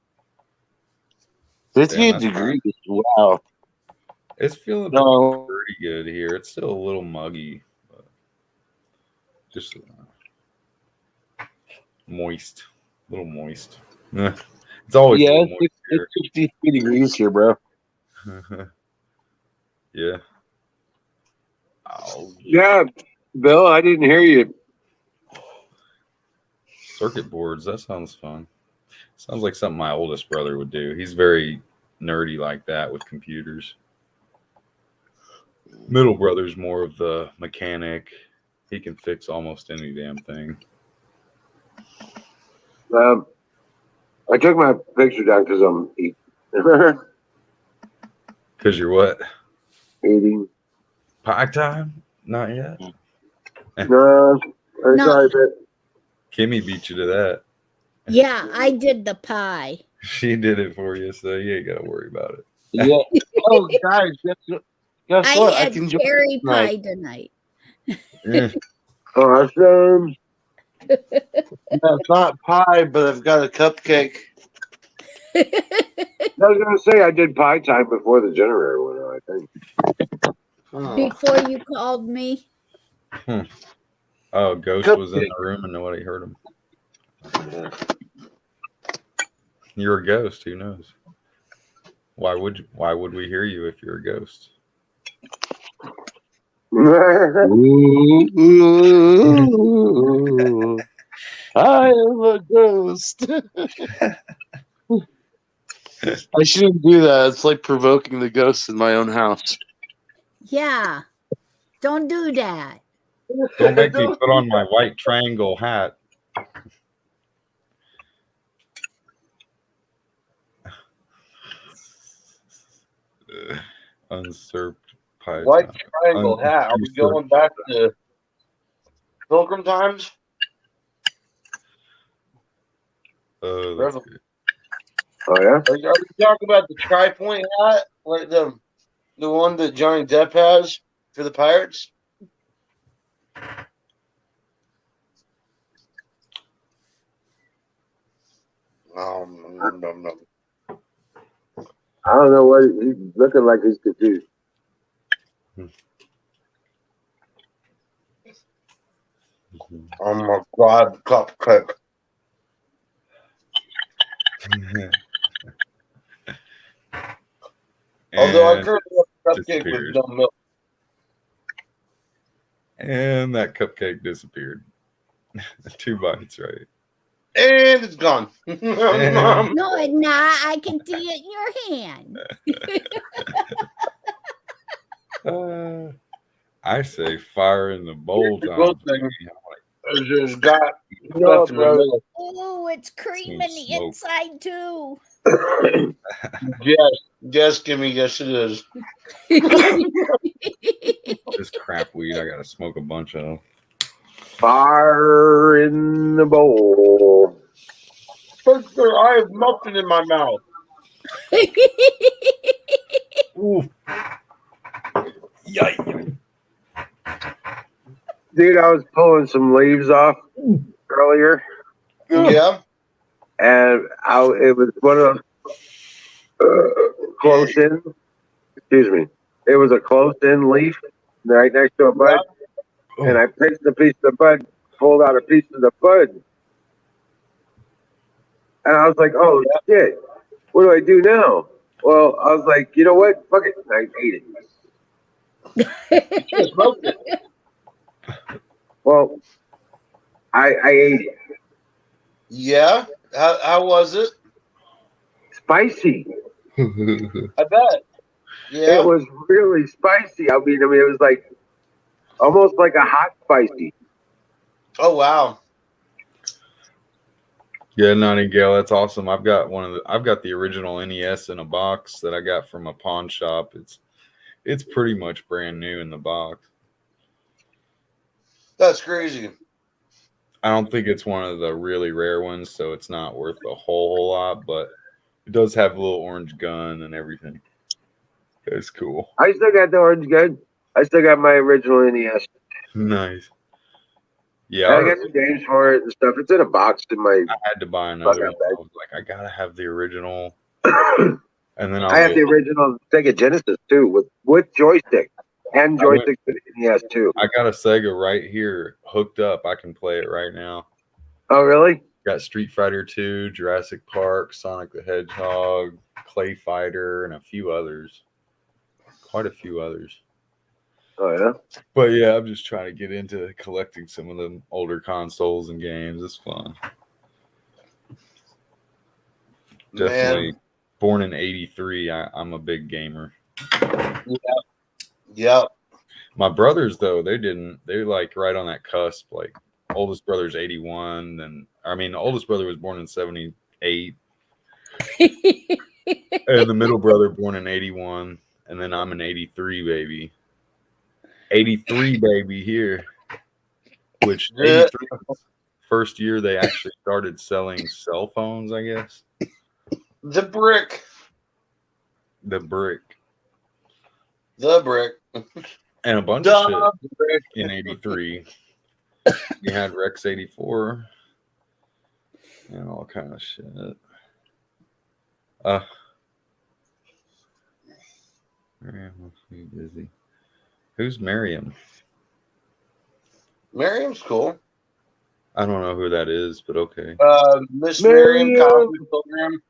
58 that's degrees. Wow. It's feeling No. pretty good here. It's still a little muggy, but just moist, a little moist. It's always a Yeah, little moist it's 63 degrees here, bro. here. Yeah. Oh, Yeah, Bill, I didn't hear you. circuit boards. That sounds fun. Sounds like something my oldest brother would do. He's very nerdy like that with computers. Middle brother's more of the mechanic. He can fix almost any damn thing. I took my picture down because I'm Because you're what? eating. Pie time? Not yet. No, I'm No. sorry, but Kimmy beat you to that. Yeah, I did the pie. She did it for you, so you ain't got to worry about it. Yeah. Oh, guys, guess I what? I had can join cherry tonight. pie tonight. awesome. Yeah, it's not pie, but I've got a cupcake. I was gonna say I did pie time before the generator went on. I think. Before you called me. Oh, Ghost was in the room and nobody heard him. You're a ghost. Who knows? Why would we hear you if you're a ghost? Ooh, I am a ghost. I shouldn't do that. It's like provoking the ghosts in my own house. Yeah. Don't do that. Don't make me put on my white triangle hat. Unserved pie. White time. triangle hat. Are we going back to Pilgrim times? Oh, that's good. Oh yeah. Are you talking about the tri-point hat, like the one that Johnny Depp has for the Pirates? No. I don't know what he's looking like. He's confused. Oh my God, cupcake! Although I And currently have a cupcake with disappeared. no milk. And that cupcake disappeared. 2 bites, right? And it's gone. And No, it's not. I can see it in your hand. I say fire in the bowl The time. good thing is it's got No, stuff in the bro. middle. Oh, it's cream in the smoke. inside too. Yes, Kimmy, yes it is. This crap weed I gotta smoke a bunch of. Fire in the bowl. Spencer, I have nothing in my mouth. Ooh. Yikes. Dude, I was pulling some leaves off earlier, Yeah. and it was one of those close in. Excuse me. It was a close in leaf right next to a bud, and I picked a piece of the bud, pulled out a piece of the bud, and I was like, "Oh shit, what do I do now?" Well, I was like, "You know what? Fuck it." I ate it. You should have smoked it. Well, I ate it. Yeah. How was it? Spicy. I bet. Yeah. It was really spicy. I mean, it was like almost like a hot spicy. Oh wow. Yeah, Nightingale, that's awesome. I've got the original NES in a box that I got from a pawn shop. It's pretty much brand new in the box. That's crazy. I don't think it's one of the really rare ones, so it's not worth a whole lot, but it does have a little orange gun and everything. It's cool. I still got the orange gun. I still got my original NES. Nice. Yeah, I got some games for it and stuff. It's in a box in my. I had to buy another one. Fuck, I was like, I gotta have the original. I And then have the original Sega Genesis too, with joystick and joystick for the NES too. I got a Sega right here hooked up. I can play it right now. Oh really? Got Street Fighter 2, Jurassic Park, Sonic the Hedgehog, Clay Fighter, and a few others. Quite a few others. Oh yeah. But yeah, I'm just trying to get into collecting some of the older consoles and games. It's fun. Definitely. Man. Born in '83, I'm a big gamer. Yeah. My brothers, though, they're like right on that cusp. Like, oldest brother's 81, and the oldest brother was born in 78, and the middle brother born in 81, and then I'm an 83 baby. 83 baby here, which 83 first year they actually started selling cell phones, I guess. The brick. The brick. And a bunch of shit in 83. You had Rex 84 and all kind of shit. Miriam must be busy. Who's Miriam? Miriam's cool. I don't know who that is, but okay. Miss Miriam, Cosmic Pilgrim.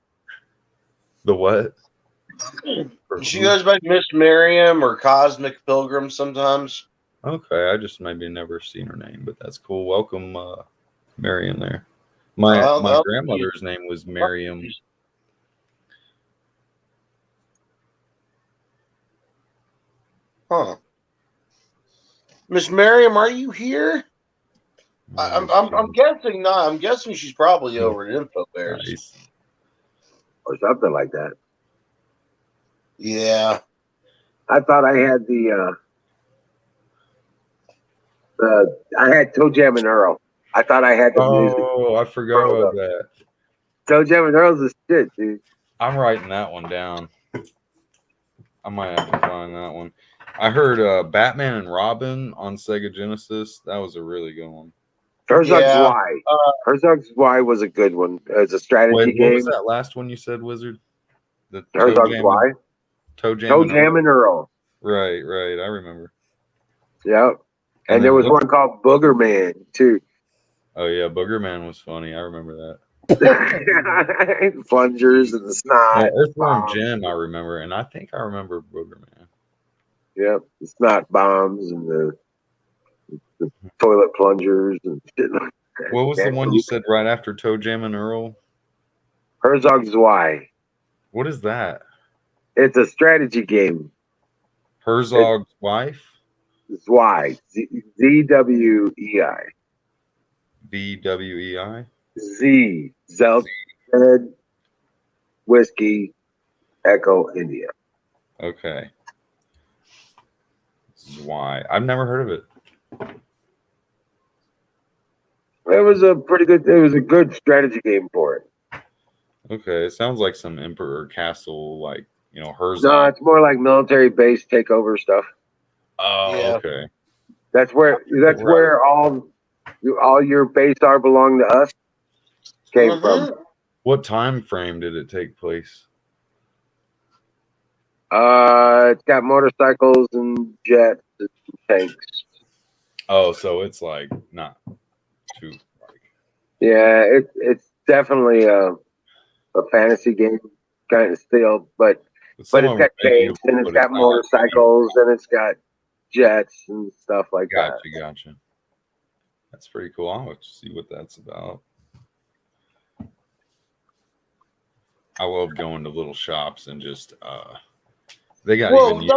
The what? She goes by Miss Miriam or Cosmic Pilgrim sometimes. Okay, I just maybe never seen her name, but that's cool. Welcome, Miriam there. My grandmother's name was Miriam. Huh. Miss Miriam, are you here? I'm guessing not. I'm guessing she's probably over at InfoBears. Nice. Or something like that. Yeah. I thought I had I had Toe Jam and Earl. I thought I had the music. Oh, I forgot about that. Toe Jam and Earl's the shit, dude. I'm writing that one down. I might have to find that one. I heard Batman and Robin on Sega Genesis. That was a really good one. Herzog's Yeah. Y. Herzog's Y was a good one. It's a strategy Wait, what game. was that last one you said, Wizard? The Herzog's Y. Toe Jam Toe and Jam and Earl. Right. I remember. Yep. And then there was what- one called Booger Man too. Oh yeah, Booger Man was funny. I remember that. Plungers and the snot. Earthworm Jim, I remember, and I think I remember Booger Man. Yep. The snot bombs and the toilet plungers and shit like that. What was the one you said right after Toe Jam and Earl? Herzog's Y. What is that? It's a strategy game. Herzog's wife? Y. ZWEI. VWEI? Z. Zed. Whiskey. Echo. India. Okay. This is why. I've never heard of it. It was a pretty good. It was a good strategy game for it. Okay, it sounds like some Emperor Castle, like, Herzog. No, it's more like military base takeover stuff. Oh, Yeah. okay. That's where all your base are belong to us. Came from. What time frame did it take place? It's got motorcycles and jets and tanks. Oh, so it's like not too like. Yeah, it's definitely a fantasy game kind of still, but it's got tanks and it's got motorcycles and it's got jets and stuff like that. Gotcha. That's pretty cool. I'll have to see what that's about. I love going to little shops and just they got Whoa, even you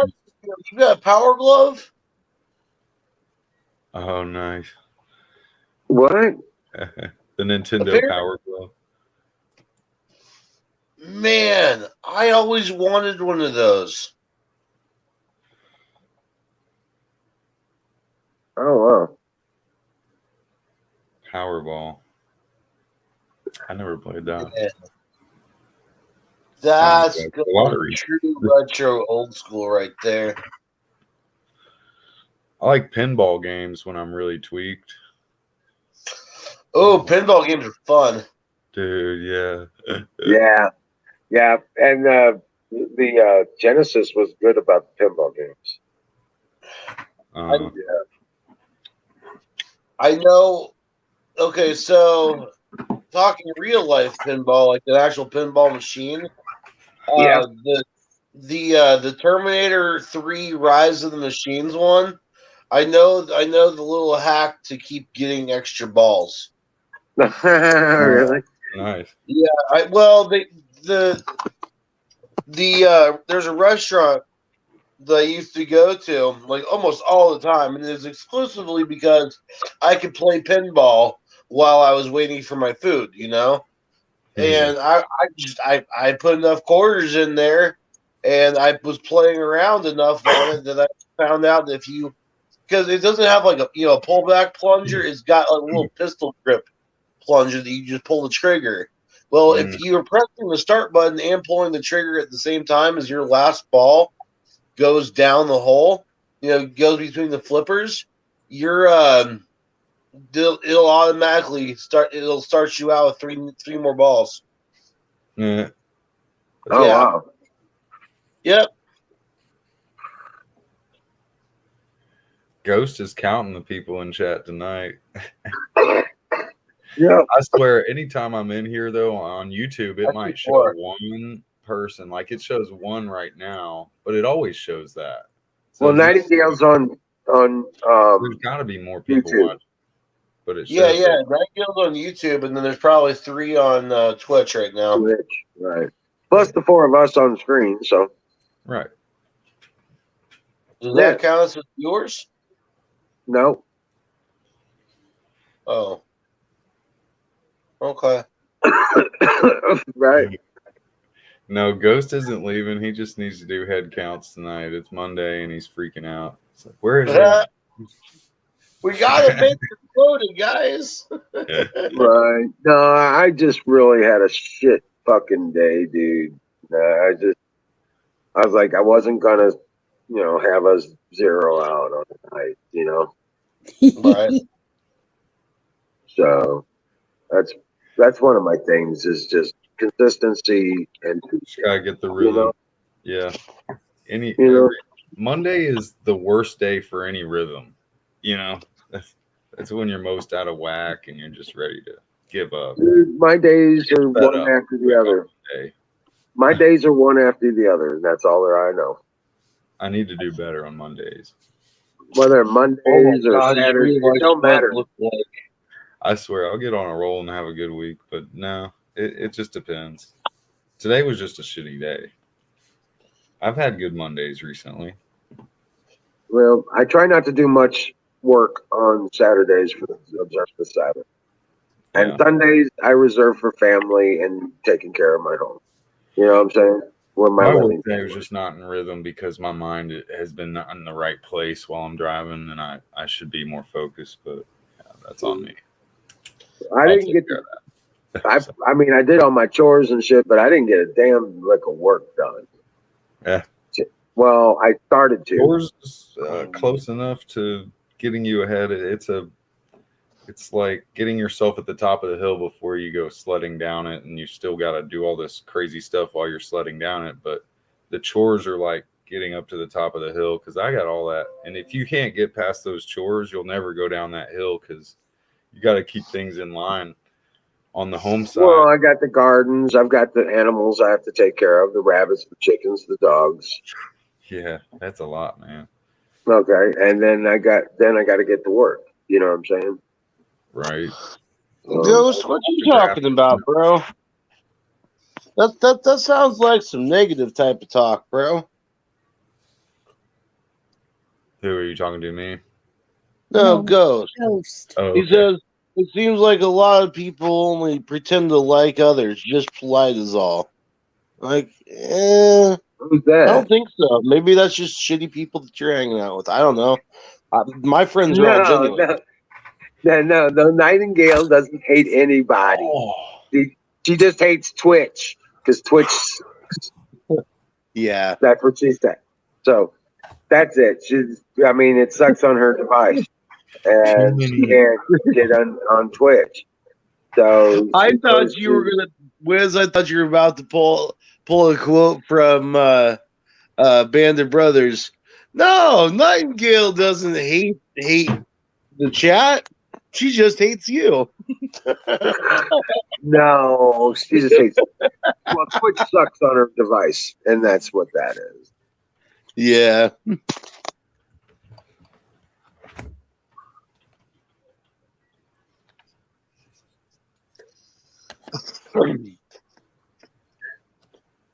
got a Power Glove? Oh, nice. What? The Nintendo Power Glove. Man, I always wanted one of those. Oh wow. Powerball. I never played that. Yeah. That's like good. lottery. True retro old school right there. I like pinball games when I'm really tweaked. Oh, pinball games are fun. Dude, yeah. Yeah. And the Genesis was good about the pinball games. I know. Okay, so talking real life pinball, like an actual pinball machine. Yeah. The Terminator 3 Rise of the Machines one. I know the little hack to keep getting extra balls. Really? Nice. Yeah. There's a restaurant that I used to go to like almost all the time, and it was exclusively because I could play pinball while I was waiting for my food, And I put enough quarters in there, and I was playing around enough on it that I found out that because it doesn't have like a pullback plunger, it's got a little pistol grip plunger that you just pull the trigger. Well, if you are pressing the start button and pulling the trigger at the same time as your last ball goes down the hole, goes between the flippers, it'll automatically start you out with three more balls. Yeah. Oh wow. Yep. Ghost is counting the people in chat tonight. Yeah. I swear, anytime I'm in here though on YouTube, it might show one person. Like it shows one right now, but it always shows that. So Well, Nightingale's on there's got to be more people YouTube. watching, but it shows Nightingale's on YouTube, and then there's probably 3 on Twitch right now. Twitch, right? Plus the 4 of us on screen. So right. Does that count as viewers? No. Oh. Okay. Right. No, Ghost isn't leaving. He just needs to do head counts tonight. It's Monday and he's freaking out. It's like, where is it? We gotta make the quota, guys. Right. No, I just really had a shit fucking day, dude. I was like, I wasn't gonna, have us zero out on the night. Right. So that's one of my things is just consistency and Just gotta get the you rhythm. know, Yeah. you know, Monday is the worst day for any rhythm. That's when you're most out of whack and you're just ready to give up. dude, my days are Fed one up after the quick on other. Monday. My days are one after the other, and that's all that I know. I need to do better on Mondays. Whether Oh Mondays my or god, I just Saturdays, it realized don't what it matter. looked like. I swear I'll get on a roll and have a good week, but no, it just depends. Today was just a shitty day. I've had good Mondays recently. Well, I try not to do much work on Saturdays for observe the Sabbath. And Yeah. Sundays I reserve for family and taking care of my home. You know what I'm saying? Where my My work living. day was just not in rhythm because my mind has been not in the right place while I'm driving, and I should be more focused, but yeah, that's on me. I I'll didn't take get care to, of that. So, I mean, I did all my chores and shit, but I didn't get a damn lick of work done. yeah. Well, I started to. Yours is close enough to getting you ahead. It's like getting yourself at the top of the hill before you go sledding down it, and you still got to do all this crazy stuff while you're sledding down it. But the chores are like getting up to the top of the hill because I got all that. And if you can't get past those chores, you'll never go down that hill because you got to keep things in line on the home side. Well, I got the gardens. I've got the animals I have to take care of, the rabbits, the chickens, the dogs. Yeah, that's a lot, man. Okay. And then I got to get to work. You know what I'm saying? Right. Ghost, what you talking about, bro? That sounds like some negative type of talk, bro. Who are you talking to, me? No, Ghost. Ghost. Oh, He okay. says it seems like a lot of people only pretend to like others, just polite is all. Like, Who's I that? don't think so. Maybe that's just shitty people that you're hanging out with. I don't know. My friends are all genuine. No. Nightingale doesn't hate anybody. Oh. She just hates Twitch because Twitch. Yeah. That's what she said. So that's it. It sucks on her device, and she can't get on Twitch. So I thought you were gonna, Wiz. I thought you were about to pull a quote from Band of Brothers. No, Nightingale doesn't hate the chat. She just hates you. No, she just hates. Well, Twitch sucks on her device, and that's what that is. Yeah.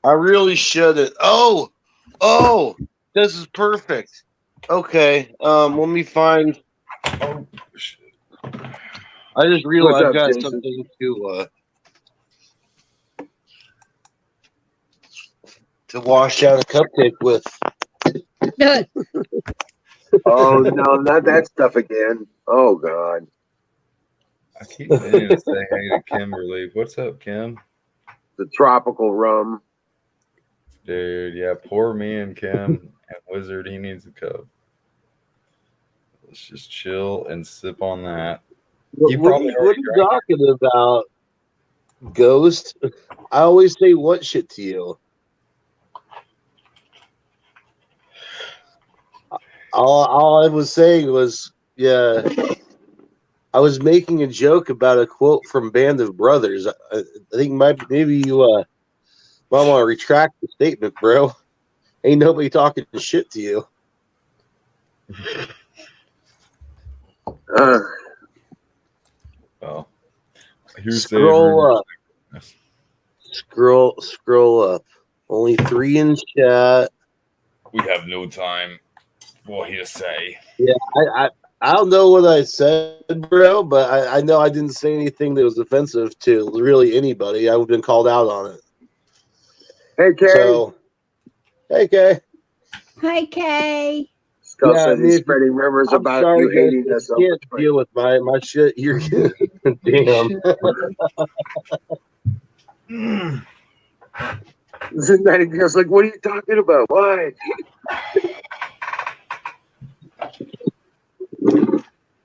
I really shouldn't. Oh, this is perfect. Okay. Let me find. Oh, shit. I just realized What's I've up, got Jason? something to wash out a cupcake with. Oh no, not that stuff again. Oh God. I keep meaning to say hey to Kimberly. What's up, Kim? The tropical rum. Dude, yeah, poor me and Kim and Wizard, he needs a cup. Let's just chill and sip on that. You What are probably you already drank talking about, Ghost? I always say what shit to you. All I was saying was, yeah, I was making a joke about a quote from Band of Brothers. I think maybe you might want to retract the statement, bro. Ain't nobody talking shit to you. Well, you're Scroll up. Yes. Scroll up. Only 3 in chat. We have no time for you to say. Yeah, I don't know what I said, bro, but I know I didn't say anything that was offensive to really anybody. I would have been called out on it. Hey, Kay. So, hey, Kay. Hi, Kay. Skull says he's spreading rumors I'm about sorry, you hating guys, us. I can't deal with my shit. You're damn. The Nightingale's like, what are you talking about? Why?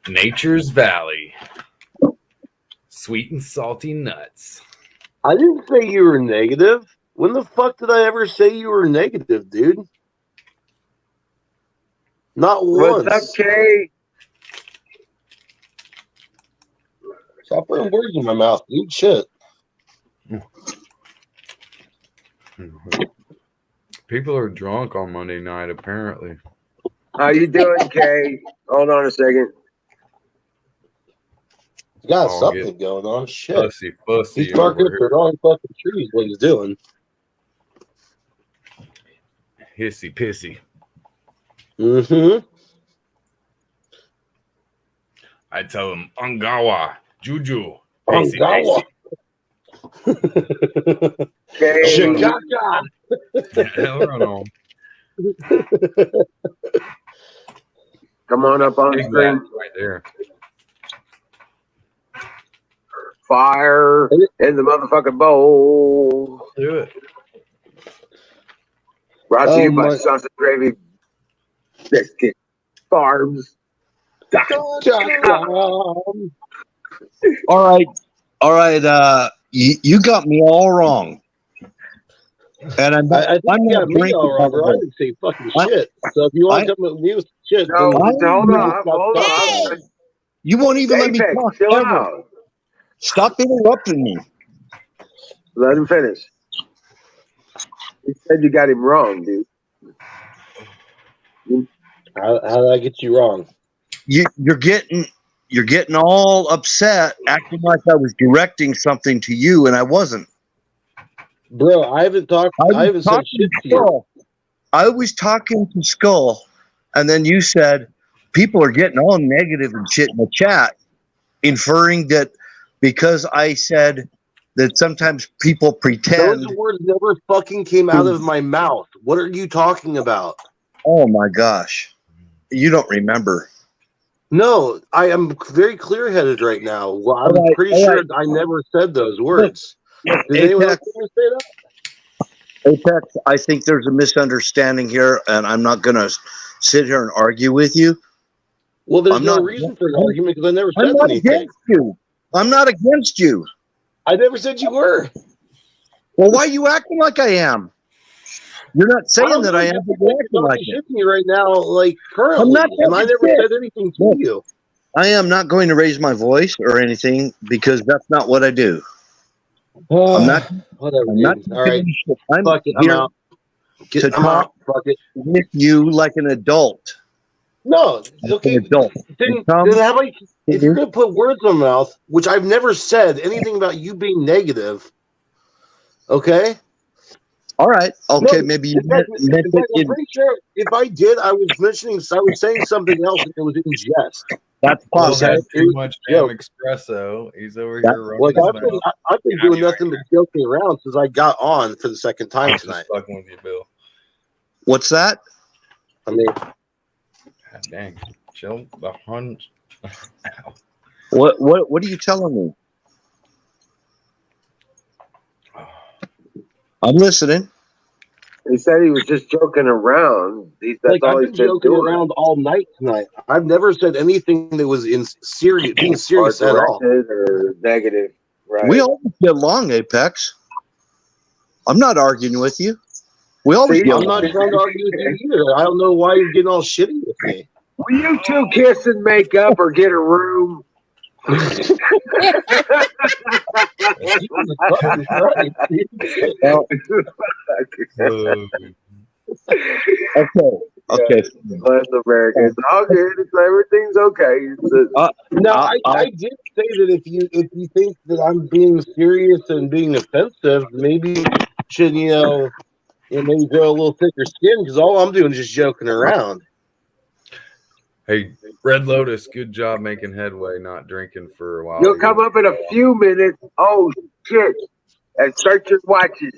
Nature's Valley. Sweet and salty nuts. I didn't say you were negative. When the fuck did I ever say you were negative, dude? Not once. What's up, Kay? Stop putting words in my mouth, dude. Shit. People are drunk on Monday night, apparently. How you doing, Kay? Hold on a second. You got Oh, something going on. Shit. Pussy. He's barking over up the wrong fucking trees. What he's doing? here. Hissy pissy. Mm-hmm. I tell him, Angawa, Juju. Angawa. Kay, Chicago. Hell run on. come on up on the Big screen. bat right there. Fire in the motherfucking bowl. Do it. Brought to Oh, you by my- Sausage Gravy Biscuit Farms. All right. You got me all wrong. And I'm I think I'm you not got me drinking all wrong, all bro. of I it. didn't say fucking I- shit. So if you want I- to come with me with shit, No, then hold I- on, hold on. You won't even let me Apex, talk. chill Ever. out. Stop interrupting me. Let him finish. He said you got him wrong, dude. how did I get you wrong? You're getting all upset, acting like I was directing something to you, and I wasn't. Bro, I haven't talked. I haven't said shit to you. Skull. I was talking to Skull, and then you said people are getting all negative and shit in the chat, inferring that because I said that sometimes people pretend. Those words never fucking came out of my mouth. What are you talking about? Oh my gosh, you don't remember. No, I am very clear-headed right now. Well, I'm All right, pretty all sure right. I never said those words. Did anyone else Apex, say that? Apex, I think there's a misunderstanding here, and I'm not going to sit here and argue with you. Well, there's I'm no not- reason for an argument because I never I'm said not anything. against you. I'm not against you. I never said you were. Well, why are you acting like I am? You're not saying that I am, but you're acting like it. Shit to me right now, like currently, I'm not and I never talking said anything to Look. you. I am not going to raise my voice or anything because that's not what I do. I'm not. Whatever, I'm not. dude. All right, I'm fuck it. I'm here out. to I'm talk out. Fuck it. with you like an adult. No, Like okay. an adult. Then Come- how about if you're gonna put words in my mouth, which I've never said anything about you being negative? Okay. All right. Okay. No, maybe you in fact, meant in fact, it I'm pretty sure if I did, I was saying something else and it was in jest. That's Well, possible. had It too was much a damn joke. Oh, espresso. He's over That- here running Like his I've mouth. been doing nothing but joking around since I got on for the second I'm time just tonight. fucking with you, Bill. What's that? I mean, God dang. Chill the hunt. What are you telling me? I'm listening. He said he was just joking around. That's like all I've he's been been joking doing. around all night tonight. I've never said anything that was being Or serious at all. directed or negative. Right. We always get along, Apex. I'm not arguing with you. We always See, get I'm along. not trying to argue with you either. I don't know why you're getting all shitty with me. Will you two kiss and make up or get a room? Jesus fucking Christ, dude. Well, okay. Bless America. It's all good. Everything's okay. No, I- I did say that if you think that I'm being serious and being offensive, maybe you should maybe grow a little thicker skin because all I'm doing is just joking around. Hey, Red Lotus, good job making headway, not drinking for a while. You'll come up in a few minutes. Oh, shit. And start your watches.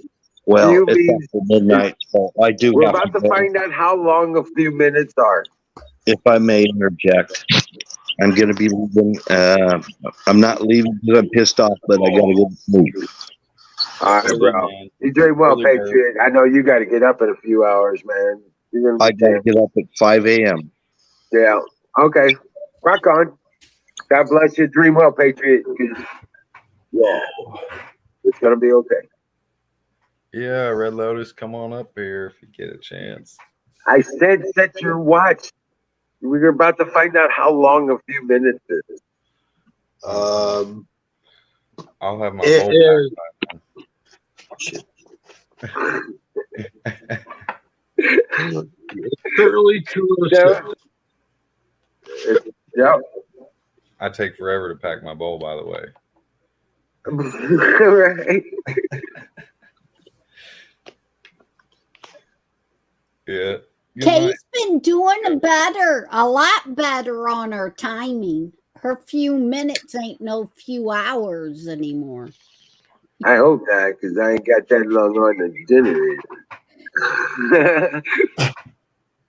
Well, You it's mean- after midnight, so I do We're have about to go. find out how long a few minutes are. If I may interject, I'm going to be leaving. I'm not leaving because I'm pissed off, but I got to go to sleep. All right, Early, bro. man. You drink well, Early bird. Patriot. I know you got to get up in a few hours, man. You're gonna I be gotta get up at 5 a.m. Yeah. Okay. Rock on. God bless you. Dream well, Patriot. 'Cause, yeah, it's gonna be okay. Yeah, Red Lotus, come on up here if you get a chance. I said set your watch. We're about to find out how long a few minutes is. Um, I'll have my it bowl is back. certainly 206. Yeah. I take forever to pack my bowl, by the way. Right. Yeah. Good night. Kay's been doing better, a lot better on her timing. Her few minutes ain't no few hours anymore. I hope not, because I ain't got that long on the generator.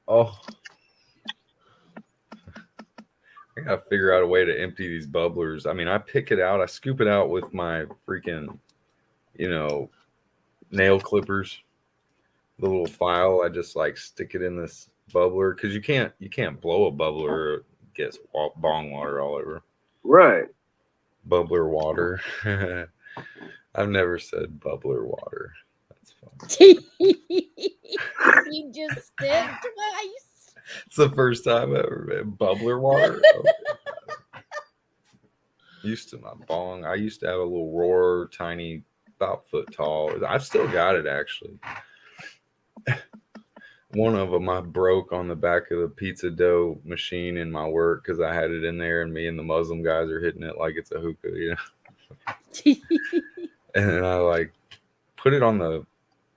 Oh. I gotta figure out a way to empty these bubblers. I mean, I pick it out, I scoop it out with my freaking, nail clippers. The little file, I just like stick it in this bubbler because you can't blow a bubbler, or it gets bong water all over. Right. Bubbler water. I've never said bubbler water. That's funny. You just did twice. It's the first time I've ever been bubbler water. Okay. Used to my bong. I used to have a little roar, tiny, about foot tall. I've still got it actually. One of them I broke on the back of the pizza dough machine in my work because I had it in there, and me and the Muslim guys are hitting it like it's a hookah, And then I like put it on the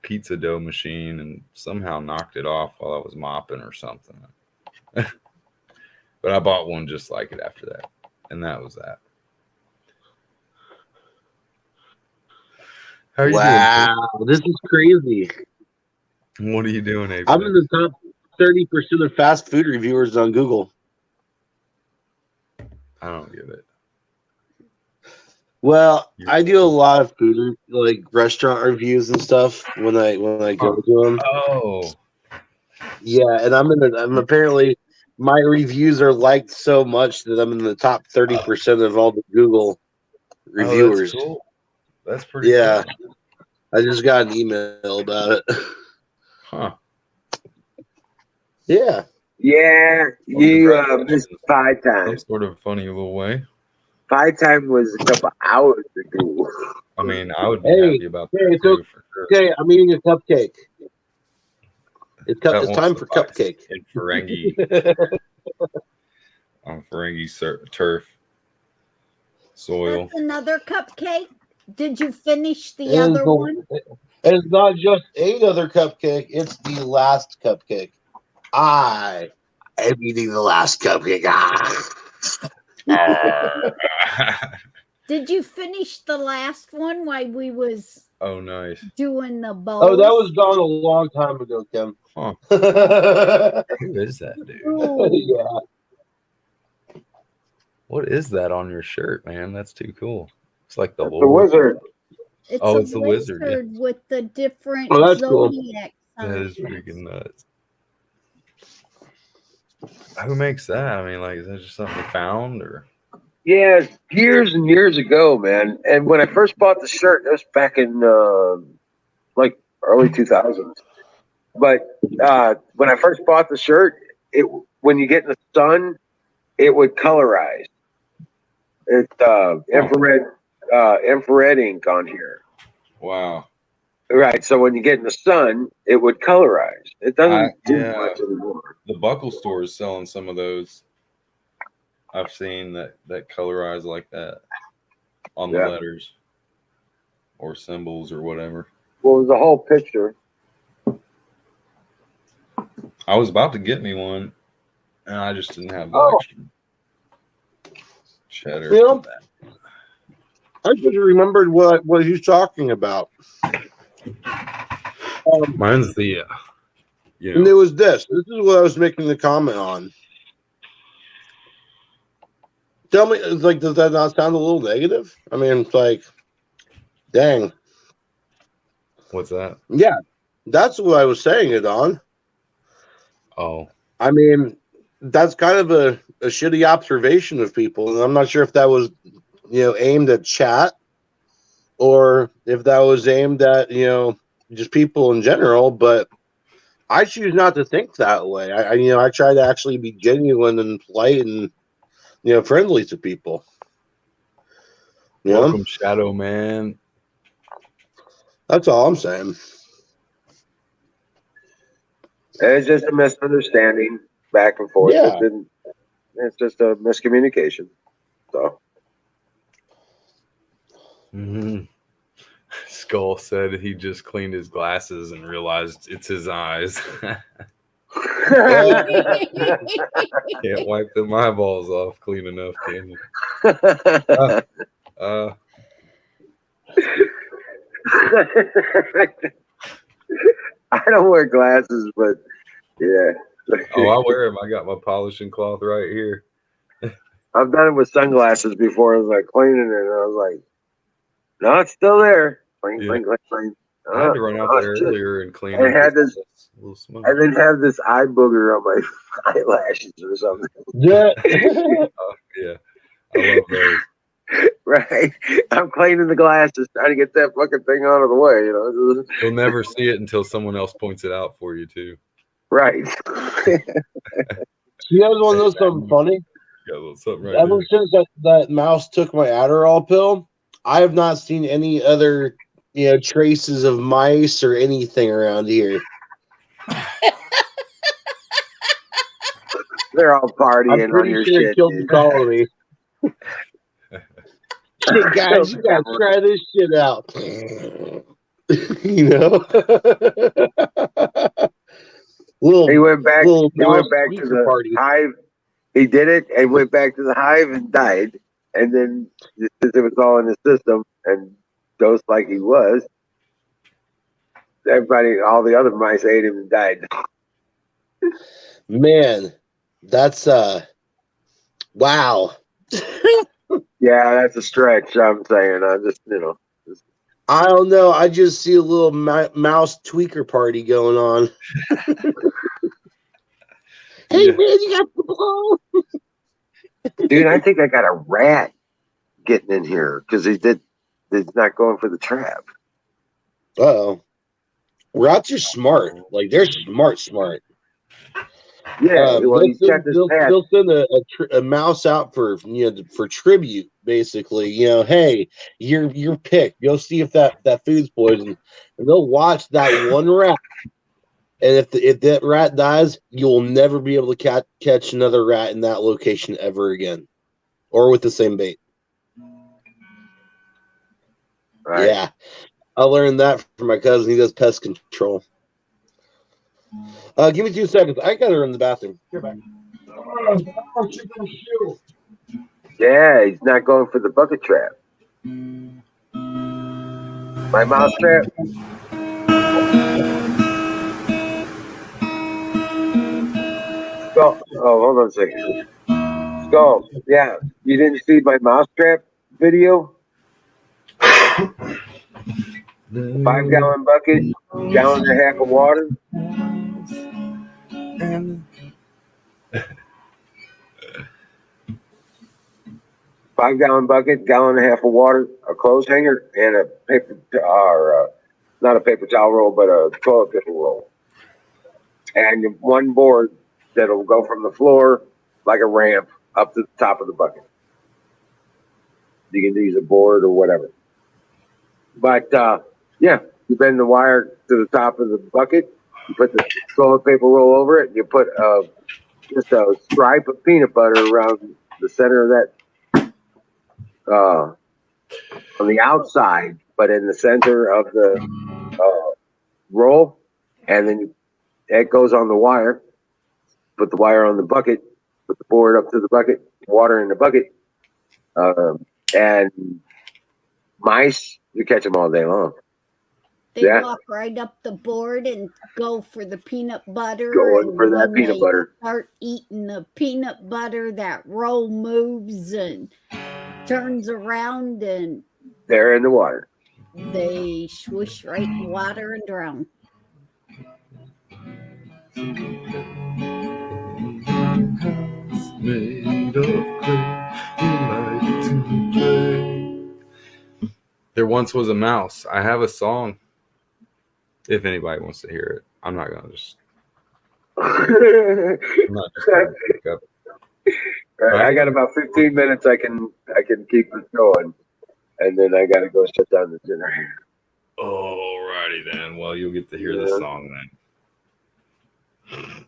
pizza dough machine and somehow knocked it off while I was mopping or something. But I bought one just like it after that, and that was that. How are you Wow, this is crazy. doing? What are you doing, Abe? I'm in the top 30% of fast food reviewers on Google. I don't get it. Well, I do a lot of food, like restaurant reviews and stuff when I go to them. Oh, Yeah, and I'm apparently my reviews are liked so much that I'm in the top 30% of all the Google reviewers. That's cool. That's pretty Yeah, cool. I just got an email about it. Huh. Yeah. Yeah, Well, you congratulations. missed Pie Some Time. sort of funny little way. Pie Time was a couple hours ago. I mean, I would be Hey, happy about hey, that it's too, for sure. Okay, I'm eating a cupcake. It's That it's won't time for suffice cupcake. in Ferengi on Ferengi turf soil. That's another cupcake. Did you finish the And other one? it's not just another cupcake, it's the last cupcake. I am eating the last cupcake. Did you finish the last one while we was Oh, nice. doing the bowls? Oh, that was gone a long time ago, Kim. Huh. Yeah. Who is that dude? Ooh, What is that on your shirt, man? That's too cool. It's like the The Lord. wizard. it's Oh, a it's the wizard, yeah. with the different Oh, that's cool. zodiac That is signs. freaking nuts. Who makes that? I mean, like, is that just something you found, or? Yeah, years and years ago, man. And when I first bought the shirt, it was back in like early 2000s. But when I first bought the shirt, when you get in the sun, it would colorize. It's infrared ink on here. Wow. Right. So when you get in the sun, it would colorize. It doesn't do Yeah. much anymore. The Buckle store is selling some of those. I've seen that colorize like that on the Yeah. letters or symbols or whatever. Well, it was a whole picture. I was about to get me one, and I just didn't have the Oh. extra cheddar. Yeah. for that. I just remembered what he's talking about. Mine's the, And it was this. This is what I was making the comment on. Tell me, it's like, does that not sound a little negative? I mean, it's like, dang. What's that? Yeah, that's what I was saying, Don. Oh, I mean, that's kind of a shitty observation of people, and I'm not sure if that was, aimed at chat or if that was aimed at, just people in general. But I choose not to think that way. I try to actually be genuine and polite and, friendly to people. welcome, Shadow Man. That's all I'm saying. It's just a misunderstanding back and forth. Yeah. It's just a miscommunication. So Skull said he just cleaned his glasses and realized it's his eyes. Can't wipe them eyeballs off clean enough, can you? I don't wear glasses, but yeah. Oh, I wear them. I got my polishing cloth right here. I've done it with sunglasses before. I was like cleaning it, and I was like, no, it's still there. Clean, Yeah. clean, clean, clean. I had to run out there shit. earlier and clean I them. had this, a little smoke. I didn't have this eye booger on my eyelashes or something. Yeah. Yeah, I love those. Right? I'm cleaning the glasses, trying to get that fucking thing out of the way. You'll never see it until someone else points it out for you, too. Right. You guys want to know something funny? Got a little something right Ever there. since that mouse took my Adderall pill, I have not seen any other, traces of mice or anything around here. They're all partying I'm pretty on your sure shit, it killed the dude. colony. Shit, guys, you gotta try this shit out. He went back. little He went mouse back to tweaker the party. hive. He did it and went back to the hive and died. And then since it was all in his system and dosed like he was, everybody, all the other mice ate him and died. Man, that's wow. Yeah, that's a stretch. I'm saying. I just, I don't know. I just see a little mouse tweaker party going on. Hey, Yeah. man, you got the blow. dude, I think I got a rat getting in here because he's not going for the trap. Uh-oh. Rats are smart. Like, they're smart. Yeah, well, he's got this pad. They'll send a mouse out for for tribute, basically. Hey, you're picked. Go see if that food's poisoned, and they'll watch that one rat. And if that rat dies, you'll never be able to catch another rat in that location ever again, or with the same bait. Right. Yeah, I learned that from my cousin. He does pest control. Give me 2 seconds. I gotta run to the bathroom. You're back. Yeah, he's not going for the bucket trap. My mouse trap. Skull. Oh, hold on a second. Skull. Yeah, you didn't see my mouse trap video? 5-gallon bucket, gallon and a half of water. Five-gallon bucket, gallon and a half of water, a clothes hanger, and a paper, or not a paper towel roll, but a toilet paper roll, and one board that'll go from the floor like a ramp up to the top of the bucket. You can use a board or whatever. But yeah, you bend the wire to the top of the bucket. You put the toilet paper roll over it. And you put just a stripe of peanut butter around the center of that. On the outside, but in the center of the roll, and then it goes on the wire. Put the wire on the bucket, put the board up to the bucket, water in the bucket, and mice, you catch them all day long. They walk right up the board and go for the peanut butter. Going and for that when peanut they butter. Start eating the peanut butter. That roll moves and turns around, and They're in the water. they swoosh right in the water and drown. Made of clay, he liked to play. There once was a mouse. I have a song. If anybody wants to hear it, I'm not gonna just. I'm not just gonna pick up. I got about 15 minutes. I can keep it going, and then I got to go shut down the generator. Alrighty then. Well, you'll get to hear the song then,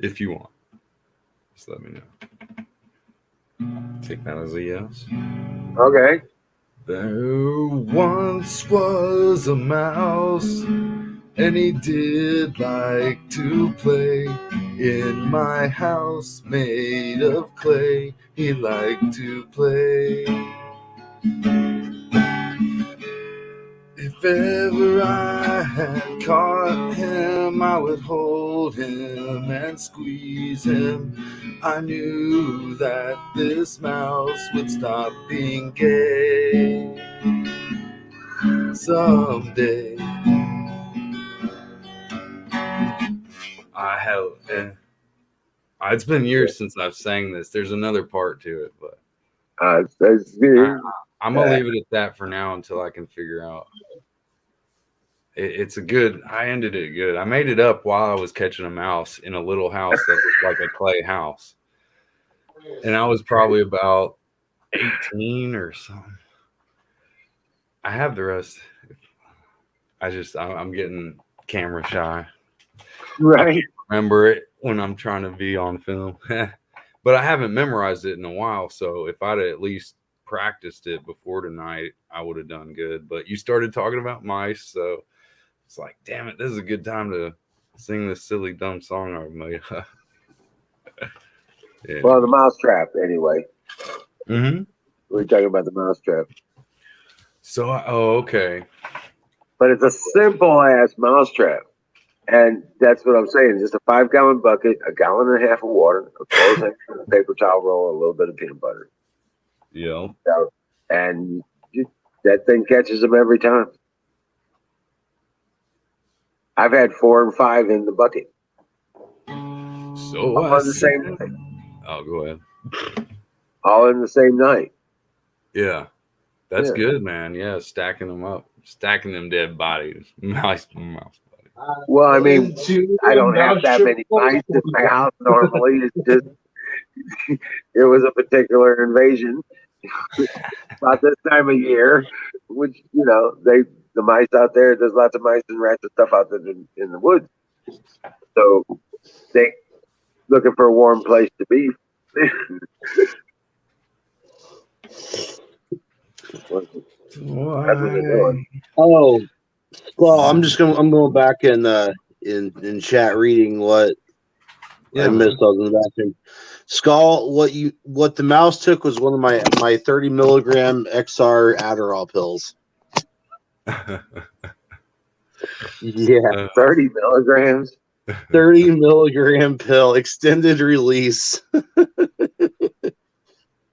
if you want. Just let me know. Take that as a yes. Okay. There once was a mouse, and he did like to play in my house made of clay. He liked to play. If ever I had caught him, I would hold him and squeeze him. I knew that this mouse would stop being gay someday. I have. It's been years since I've sang this. There's another part to it, but I'm gonna leave it at that for now until I can figure out. It's a good. I ended it good. I made it up while I was catching a mouse in a little house that was like a clay house, and I was probably about 18 or something. I have the rest. I'm getting camera shy. Right. Remember it when I'm trying to be on film, but I haven't memorized it in a while. So if I'd at least practiced it before tonight, I would have done good. But you started talking about mice, so it's like, damn it, this is a good time to sing this silly dumb song I've made. Yeah. Well, the mousetrap, anyway. Mm-hmm. We're talking about the mousetrap. So, okay. But it's a simple ass mousetrap. And that's what I'm saying. Just a 5-gallon bucket, a gallon and a half of water, a clothes hanger, a paper towel roll, a little bit of peanut butter. Yeah. And that thing catches them every time. I've had 4 and 5 in the bucket. So all on the same night. Oh, go ahead. All in the same night. Yeah. That's good, man. Yeah, stacking them up. Stacking them dead bodies. Mouse bodies. Well, I mean, I don't have that many mice in my house normally. It's just, it was a particular invasion about this time of year, which, the mice out there's lots of mice and rats and stuff out there in the woods. So they looking for a warm place to be. That's what they're doing. Oh, well, I'm going back in chat reading what I missed. I was in the bathroom. Skull, what the mouse took was one of my 30 milligram XR Adderall pills. Yeah, 30 milligrams. 30 milligram pill, extended release.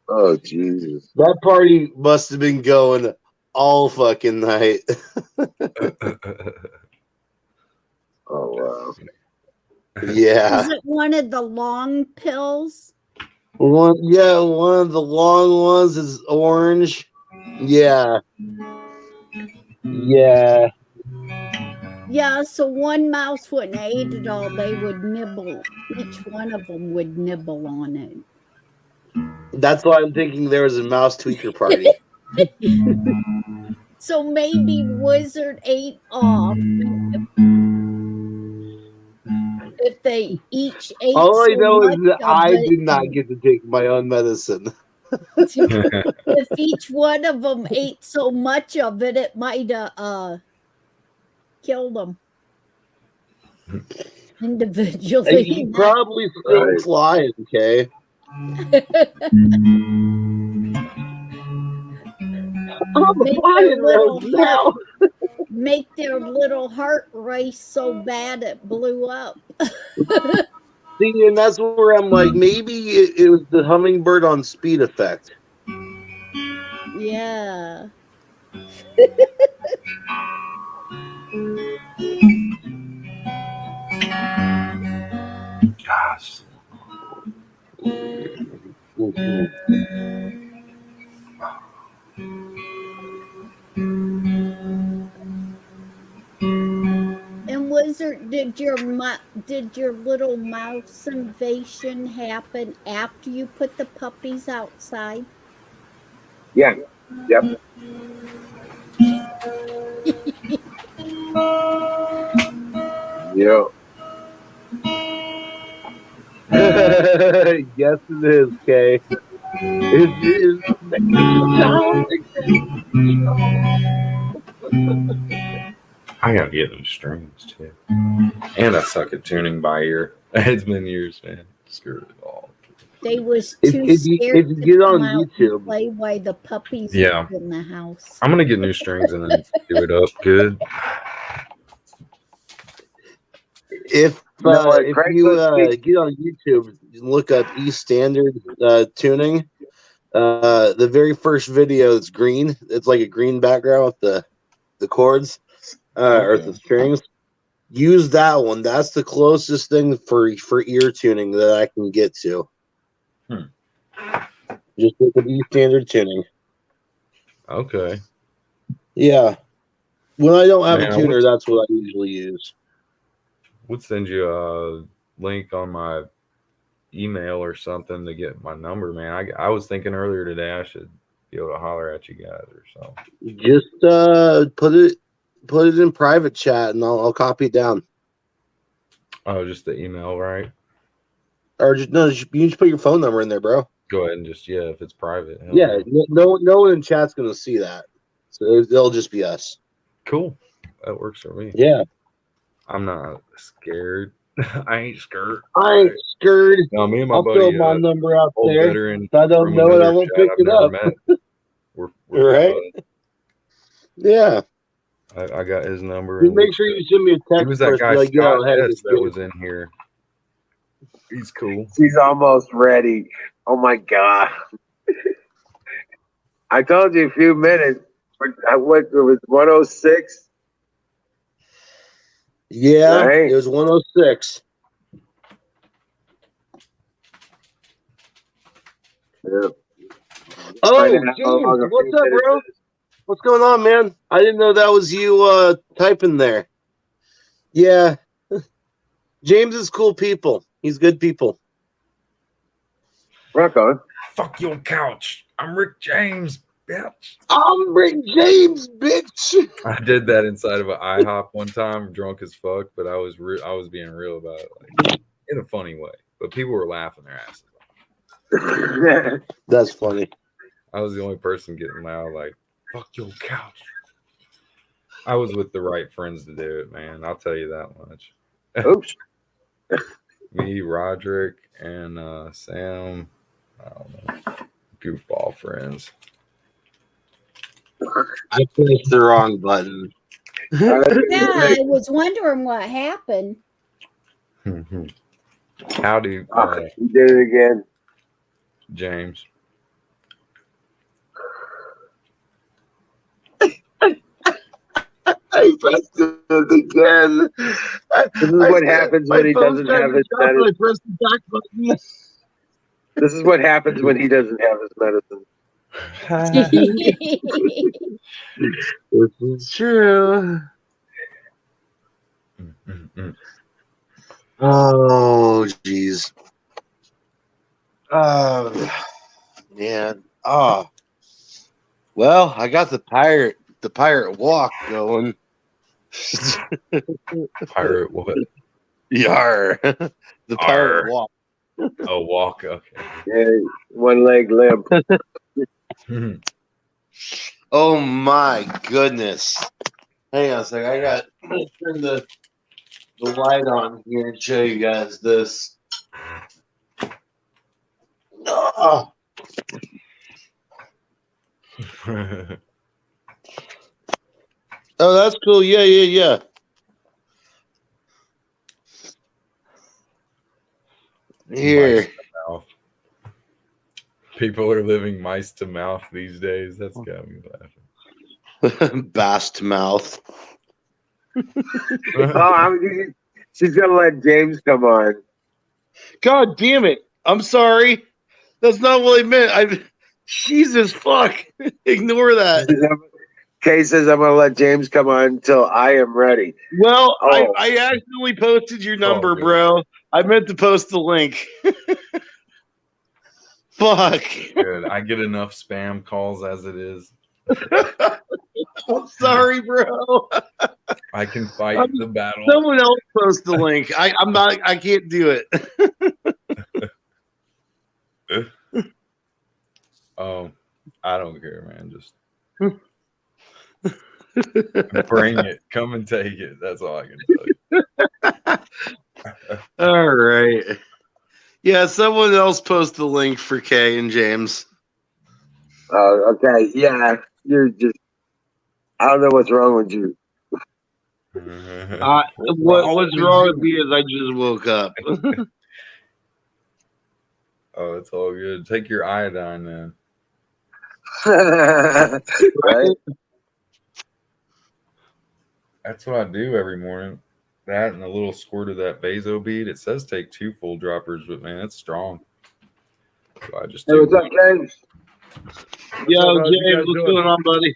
Oh Jesus! That party must have been going all fucking night. Oh wow! Yeah. Is it one of the long pills? One of the long ones is orange. Yeah. Yeah. Yeah, so one mouse wouldn't eat it all. They would nibble. Each one of them would nibble on it. That's why I'm thinking there was a mouse tweaker party. So maybe Wizard ate off. If they each ate All I know is that I it, did not get to take my own medicine. If each one of them ate so much of it, it might have killed them individually. He probably still flying, okay? Make their little heart race so bad it blew up. See, and that's where I'm like, maybe it was the hummingbird on speed effect. Yeah. Gosh. Mhm. And Wizard, did your little mouse invasion happen after you put the puppies outside? Yeah. Yep. Yeah. Yes, it is, Kay. It is Mexico. I gotta get them strings too. And I suck at tuning by ear. It's been years, man. Screw it all. They was If, too if you scared if you to get come on out and YouTube, play while the puppies Yeah. was in the house. I'm gonna get new strings and then do it up good. if No, if you Craigslist speaks. get on YouTube, you look up E Standard tuning. The very first video is green. It's like a green background with the chords or the strings. Use that one. That's the closest thing for ear tuning that I can get to. Just look at E Standard tuning. Okay. Yeah. When I don't have Man, a I tuner, would, that's what I usually use. would send you a link on my email or something to get my number, man. I was thinking earlier today I should be able to holler at you guys or something. Just put it in private chat and I'll copy it down. Oh, just the email, right? Or just no, you just put your phone number in there, bro. Go ahead and just if it's private. Hell Yeah, yeah. no one in chat's gonna see that, so they'll just be us. Cool. That works for me. Yeah, I'm not scared. I ain't scared. I ain't scared. No, me and my I'll throw buddy, my number out old there. veteran If I don't from know it, I another won't chat pick I've it never up. met. We're Right? good buds. Yeah. I got his number, You and make sure you send me a he text was that first. Be guy like, Scott yo, hey, S just that was in here. He's cool. She's almost ready. Oh my god! I told you a few minutes. But I went. It was 106. yeah, Right. it was 106. Yeah. Oh, Find out how James, long a what's few up, minutes bro? is. What's going on, man? I didn't know that was you typing there. Yeah. James is cool people. He's good people. Rock on. Fuck your couch. I'm Rick James, bitch. I'm Rick James, bitch. I did that inside of an IHOP one time, drunk as fuck, but I was being real about it, like in a funny way. But people were laughing their asses off. That's funny. I was the only person getting loud, like "fuck your couch." I was with the right friends to do it, man. I'll tell you that much. Oops. Me, Roderick, and Sam. I don't know, goofball friends. I pressed the wrong button. Yeah, I was wondering what happened. Howdy, You did it again. James. I pressed it again. This is what happens when he doesn't have his medicine. I pressed the back button. This is what happens when he doesn't have his medicine. This is true. Oh, jeez. Man. Oh. Well, I got the pirate walk going. Pirate what? Yar. The pirate Arr. walk. Oh, walk. Okay. Yeah, one leg limp. Oh my goodness. Hang on a second. I'm gonna turn the light on here and show you guys this. Oh. Oh, that's cool. Yeah. Here. Mice to mouth. People are living mice to mouth these days. That's got me laughing. Bast mouth. She's gonna let James come on. God damn it! I'm sorry. That's not what I meant. Jesus fuck. Ignore that. Kay says I'm gonna let James come on until I am ready. Well, Oh. I accidentally posted your all number, good. bro. I meant to post the link. Fuck. Good. I get enough spam calls as it is. I'm sorry, bro. I can fight the battle. Someone else post the link. I'm not. I can't do it. Oh, I don't care, man. Just bring it. Come and take it. That's all I can tell you. All right. Yeah, someone else post the link for Kay and James. Okay. Yeah, you're just. I don't know what's wrong with you. What's wrong with me is I just woke up. Oh, it's all good. Take your iodine then. Right? That's what I do every morning. That and a little squirt of that Vaso bead. It says take 2 full droppers, but man, it's strong. So I just Hey, do what's up, James? Yo, How's you James, guys what's doing? going on, buddy?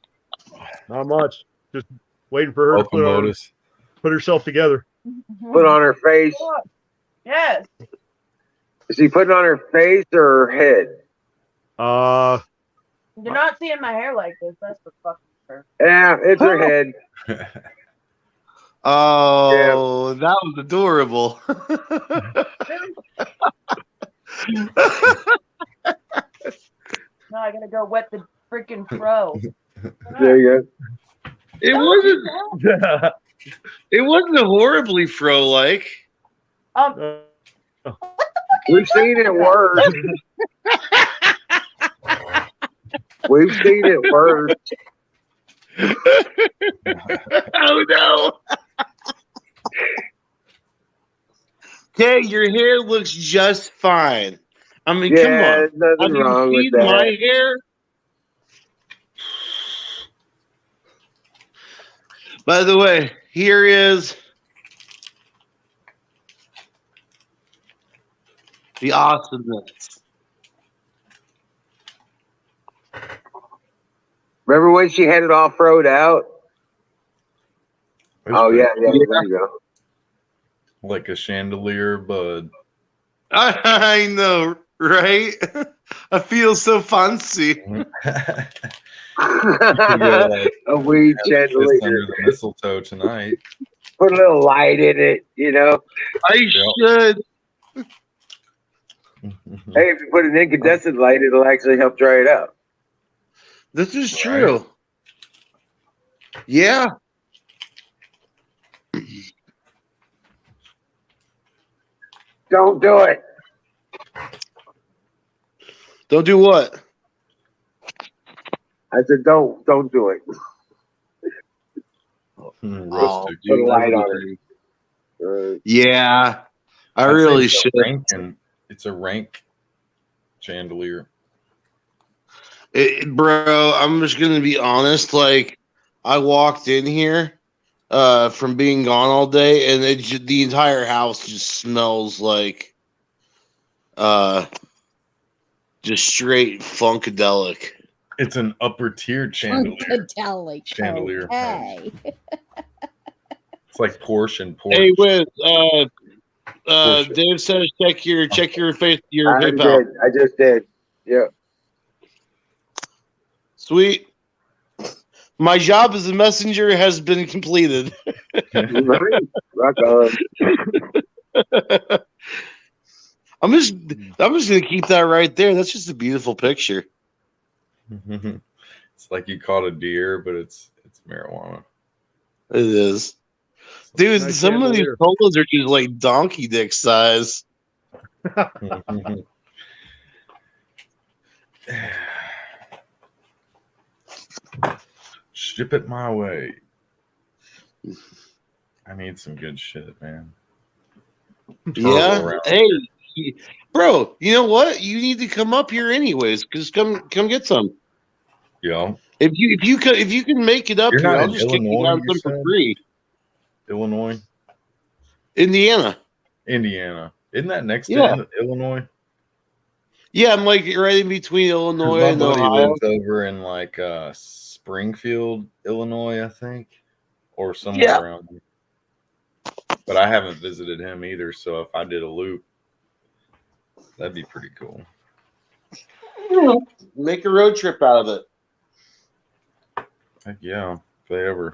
Not much. Just waiting for her welcome, to Lotus. put herself together. Put on her face. Yes. Is she putting on her face or her head? You're not seeing my hair like this. That's for fucking sure. Yeah, it's her head. Oh, that was adorable. Now I gotta go wet the freaking fro. There you go. It wasn't horribly fro-like. We've seen it worse. We've seen it worse. Oh no. Okay, your hair looks just fine. I mean, come on. Nothing Have wrong you with seen that. my hair? By the way, here is the awesomeness. Remember when she had it all froed out? Oh yeah, there you go. Like a chandelier bud. I know, right? I feel so fancy. A weed chandelier. Under the mistletoe tonight. Put a little light in it, you know. I should. Hey, if you put an incandescent light, it'll actually help dry it out. This is true. Yeah. Don't do it. Don't do what? I said, don't do it. Roasted. Put a light on it. Yeah, I I'd say really it's a should. It's a rank chandelier. Bro, I'm just gonna be honest. Like, I walked in here from being gone all day, and the entire house just smells like just straight funkadelic. It's an upper tier chandelier. Funkadelic. Chandelier. Okay. It's like Porsche and Porsche. Hey, Wiz, Bullshit. Dave says check your face your I already PayPal. did. I just did. Yeah. Sweet. My job as a messenger has been completed. Rock on. I'm just gonna keep that right there. That's just a beautiful picture. It's like you caught a deer, but it's marijuana. It is. Dude, Nice some of these chandelier. polos are just like donkey dick size. Ship it my way. I need some good shit, man. Yeah. around Hey, bro, you know what? You need to come up here anyways. Just come get some. Yo, If you can make it up You're here, not I'll in just kick you Illinois, down you some for said? free. Illinois, Indiana. Indiana. Isn't that next Yeah. to Illinois? Yeah, I'm like right in between Because Illinois my and buddy Ohio. lives over in like Springfield, Illinois, I think, or somewhere Yeah. around there. But I haven't visited him either. So if I did a loop, that'd be pretty cool. Make a road trip out of it. Heck yeah, if they ever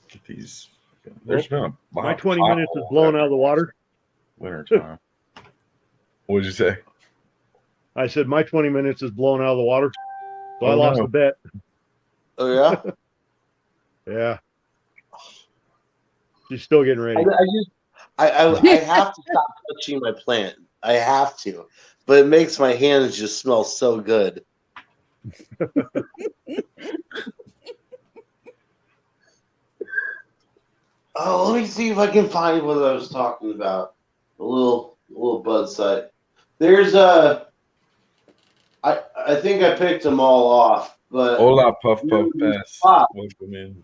get these. There's been a My 20 minutes is blown out of the water. Winter time. What did you say? I said my 20 minutes is blown out of the water. So I Oh, lost no. the bet. Oh yeah. Yeah. She's still getting ready. I have to stop touching my plant. I have to, but it makes my hands just smell so good. Oh, let me see if I can find what I was talking about. A little bud site. There's I think I picked them all off, but Hola, puff puff pass. Welcome in.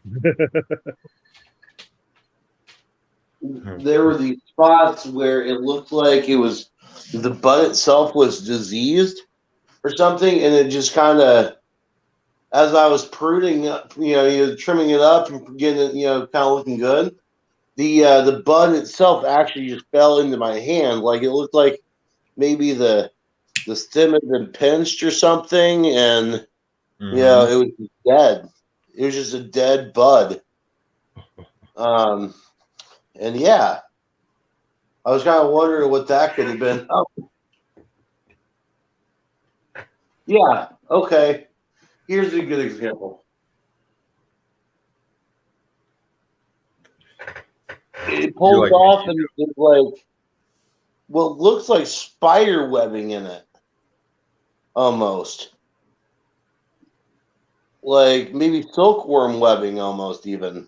there were these spots where it looked like it was the bud itself was diseased or something, and it just kind of, as I was pruning, trimming it up and getting it, kind of looking good. The bud itself actually just fell into my hand, like it looked like maybe the stem had been pinched or something, and it was just dead. It was just a dead bud. And yeah, I was kind of wondering what that could have been. Oh, yeah. Okay. Here's a good example. It pulls off and it's like what looks like spider webbing in it. Almost. Like maybe silkworm webbing almost even.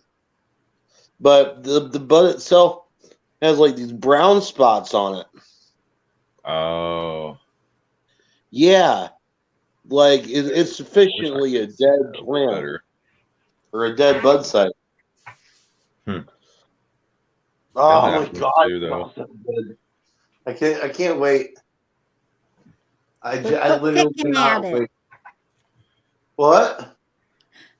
But the bud itself has like these brown spots on it. Oh. Yeah. Like it's sufficiently a dead plant better. or a dead bud site. Oh my god! Too, though. I can't wait. I literally cannot wait. What?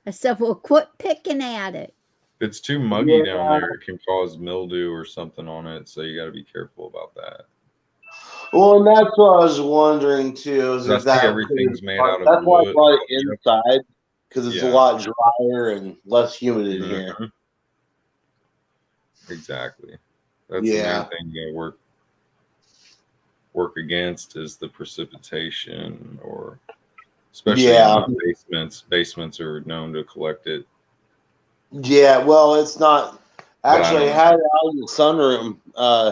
I said, well, quit picking at it. If it's too muggy down there, it can cause mildew or something on it. So you got to be careful about that. Well, and that's what I was wondering too. Is that everything's made out of that's why wood. I brought it inside because it's a lot drier and less humid in here. Exactly. That's the main thing you gotta work against is the precipitation, or especially in basements. Basements are known to collect it. Yeah, well, it's not. Actually, I had it out in the sunroom.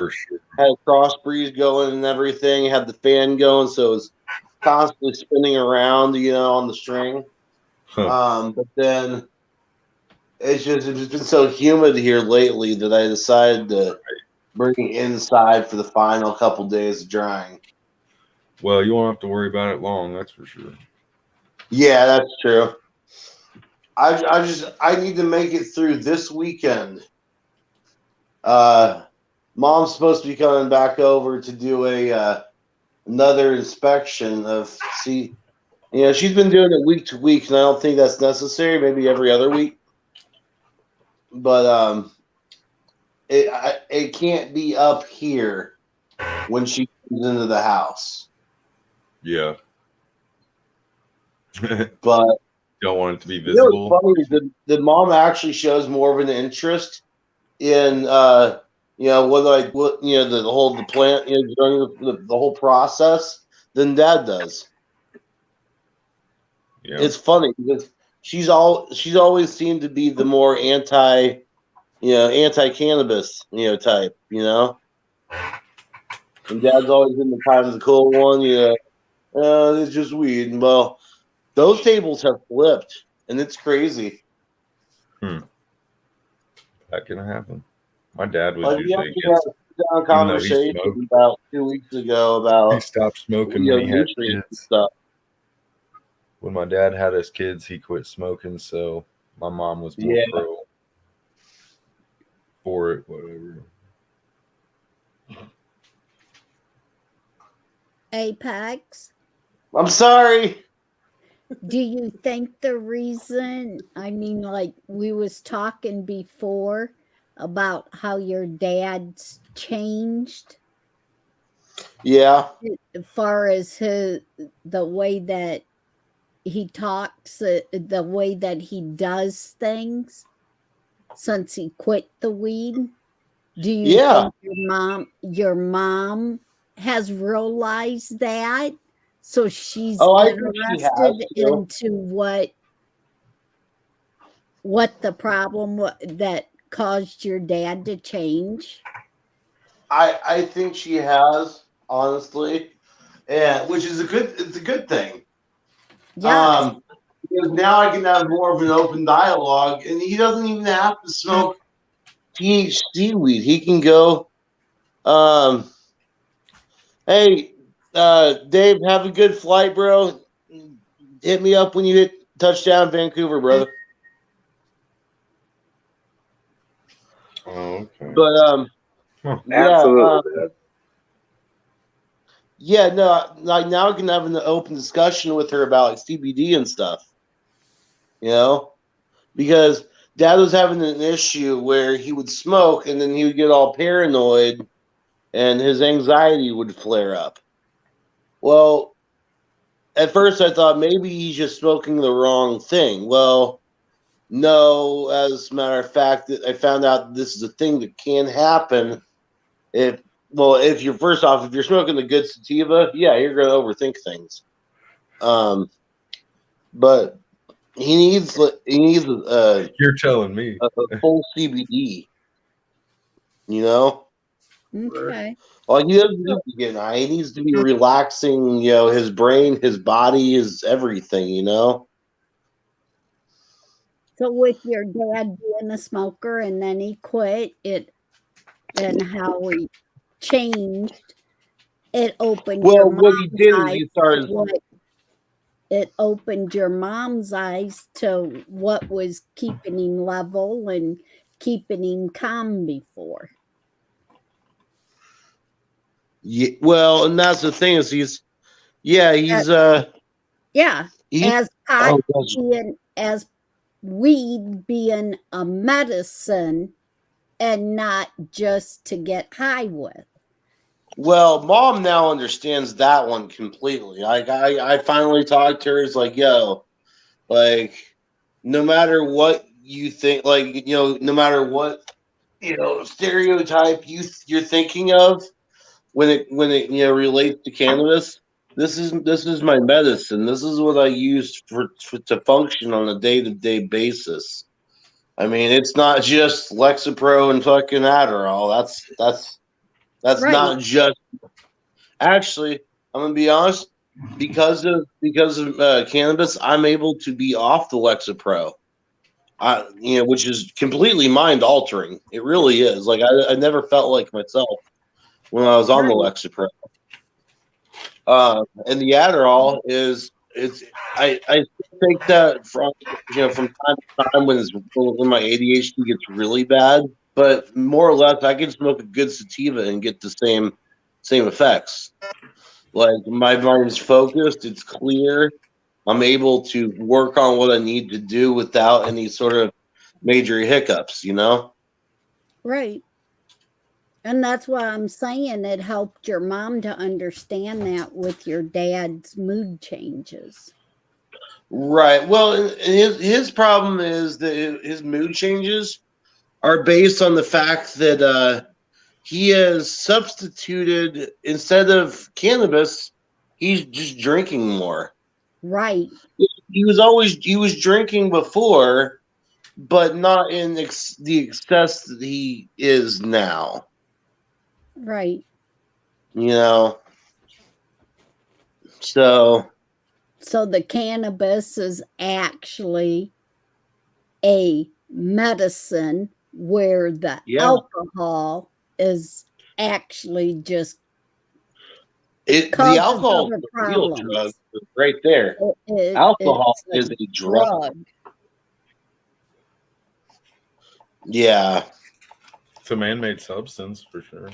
For sure. Had a cross breeze going and everything. Had the fan going, so it was constantly spinning around, on the string. But then it's just been so humid here lately that I decided to bring it inside for the final couple days of drying. Well, you won't have to worry about it long, that's for sure. Yeah, that's true. I need to make it through this weekend. Mom's supposed to be coming back over to do another inspection of she's been doing it week to week, and I don't think that's necessary. Maybe every other week, but it can't be up here when she comes into the house. Yeah. But don't want it to be visible. What's funny, the mom actually shows more of an interest in the plant, during the whole process than Dad does. Yeah. It's funny because she's always seemed to be the more anti-cannabis, type, and Dad's always been the kind of the cool one, it's just weed. And well, those tables have flipped, and it's crazy. That can happen. My dad was usually against down Even though he conversation smoked, about 2 weeks ago he about stopped smoking when he had nutrients and kids. stuff. When my dad had his kids, he quit smoking, so my mom was more Yeah. pro for it, whatever. Apex, I'm sorry. do you think the reason, I mean, like we was talking before about how your dad's changed Yeah. as far as the way that he talks, the way that he does things since he quit the weed? Do you Yeah. think your mom has realized that? So she's Oh, I think she has interested too. into what the problem that caused your dad to change? I think she has, honestly. Yeah, which is it's a good thing. Yes. Because now I can have more of an open dialogue, and he doesn't even have to smoke THC weed. He can go, um, hey, Dave, have a good flight, bro. Hit me up when you hit touchdown Vancouver, brother. Oh, okay. But yeah, Absolutely. yeah, no, like now I can have an open discussion with her about like CBD and stuff. You know, because Dad was having an issue where he would smoke and then he would get all paranoid and his anxiety would flare up. Well, at first I thought maybe he's just smoking the wrong thing. Well, no, as a matter of fact, I found out this is a thing that can happen if you're first off, if you're smoking the good sativa, yeah, you're gonna overthink things. But he needs You're telling me. a full CBD, you know? Okay. Like he doesn't need to get high. He needs to be relaxing, his brain, his body, his everything, So with your dad being a smoker and then he quit it and how he changed, it opened your Well, what he mom's did is eyes he to started. what it opened your mom's eyes to what was keeping him level and keeping him calm before. Yeah, well, and that's the thing is he's Yeah, he as pot oh gosh. as weed being a medicine and not just to get high with. Well, mom now understands that one completely. Like I finally talked to her. It's like, yo, like no matter what you think, like no matter what stereotype you're thinking of when it relates to cannabis. This is my medicine. This is what I use to function on a day-to-day basis. I mean, it's not just Lexapro and fucking Adderall. That's Right, not just. Actually, I'm gonna be honest. Because of cannabis, I'm able to be off the Lexapro. Which is completely mind altering. It really is. Like I never felt like myself when I was on the right, Lexapro. And the Adderall is I take that from time to time when my ADHD gets really bad, but more or less I can smoke a good sativa and get the same effects. Like my mind's focused, it's clear. I'm able to work on what I need to do without any sort of major hiccups. right. And that's why I'm saying it helped your mom to understand that with your dad's mood changes. Right. Well, and his problem is that his mood changes are based on the fact that he has substituted instead of cannabis, he's just drinking more. Right, He was drinking before, but not in the excess that he is now. right. You know, so So the cannabis is actually a medicine where the yeah, alcohol is actually just The causes alcohol other is a real drug problems. right there. Alcohol It's is a drug. Yeah. It's a man-made substance for sure.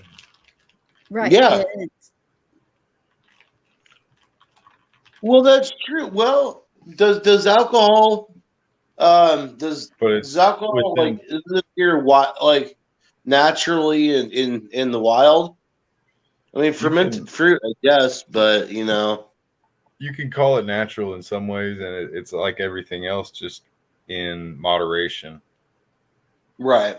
Right. Yeah. It's, Well, that's true. Well, does alcohol does But does it's alcohol within. like isn't it here like naturally in the wild? I mean, fermented fruit, I guess, but You can call it natural in some ways, and it's like everything else, just in moderation. right.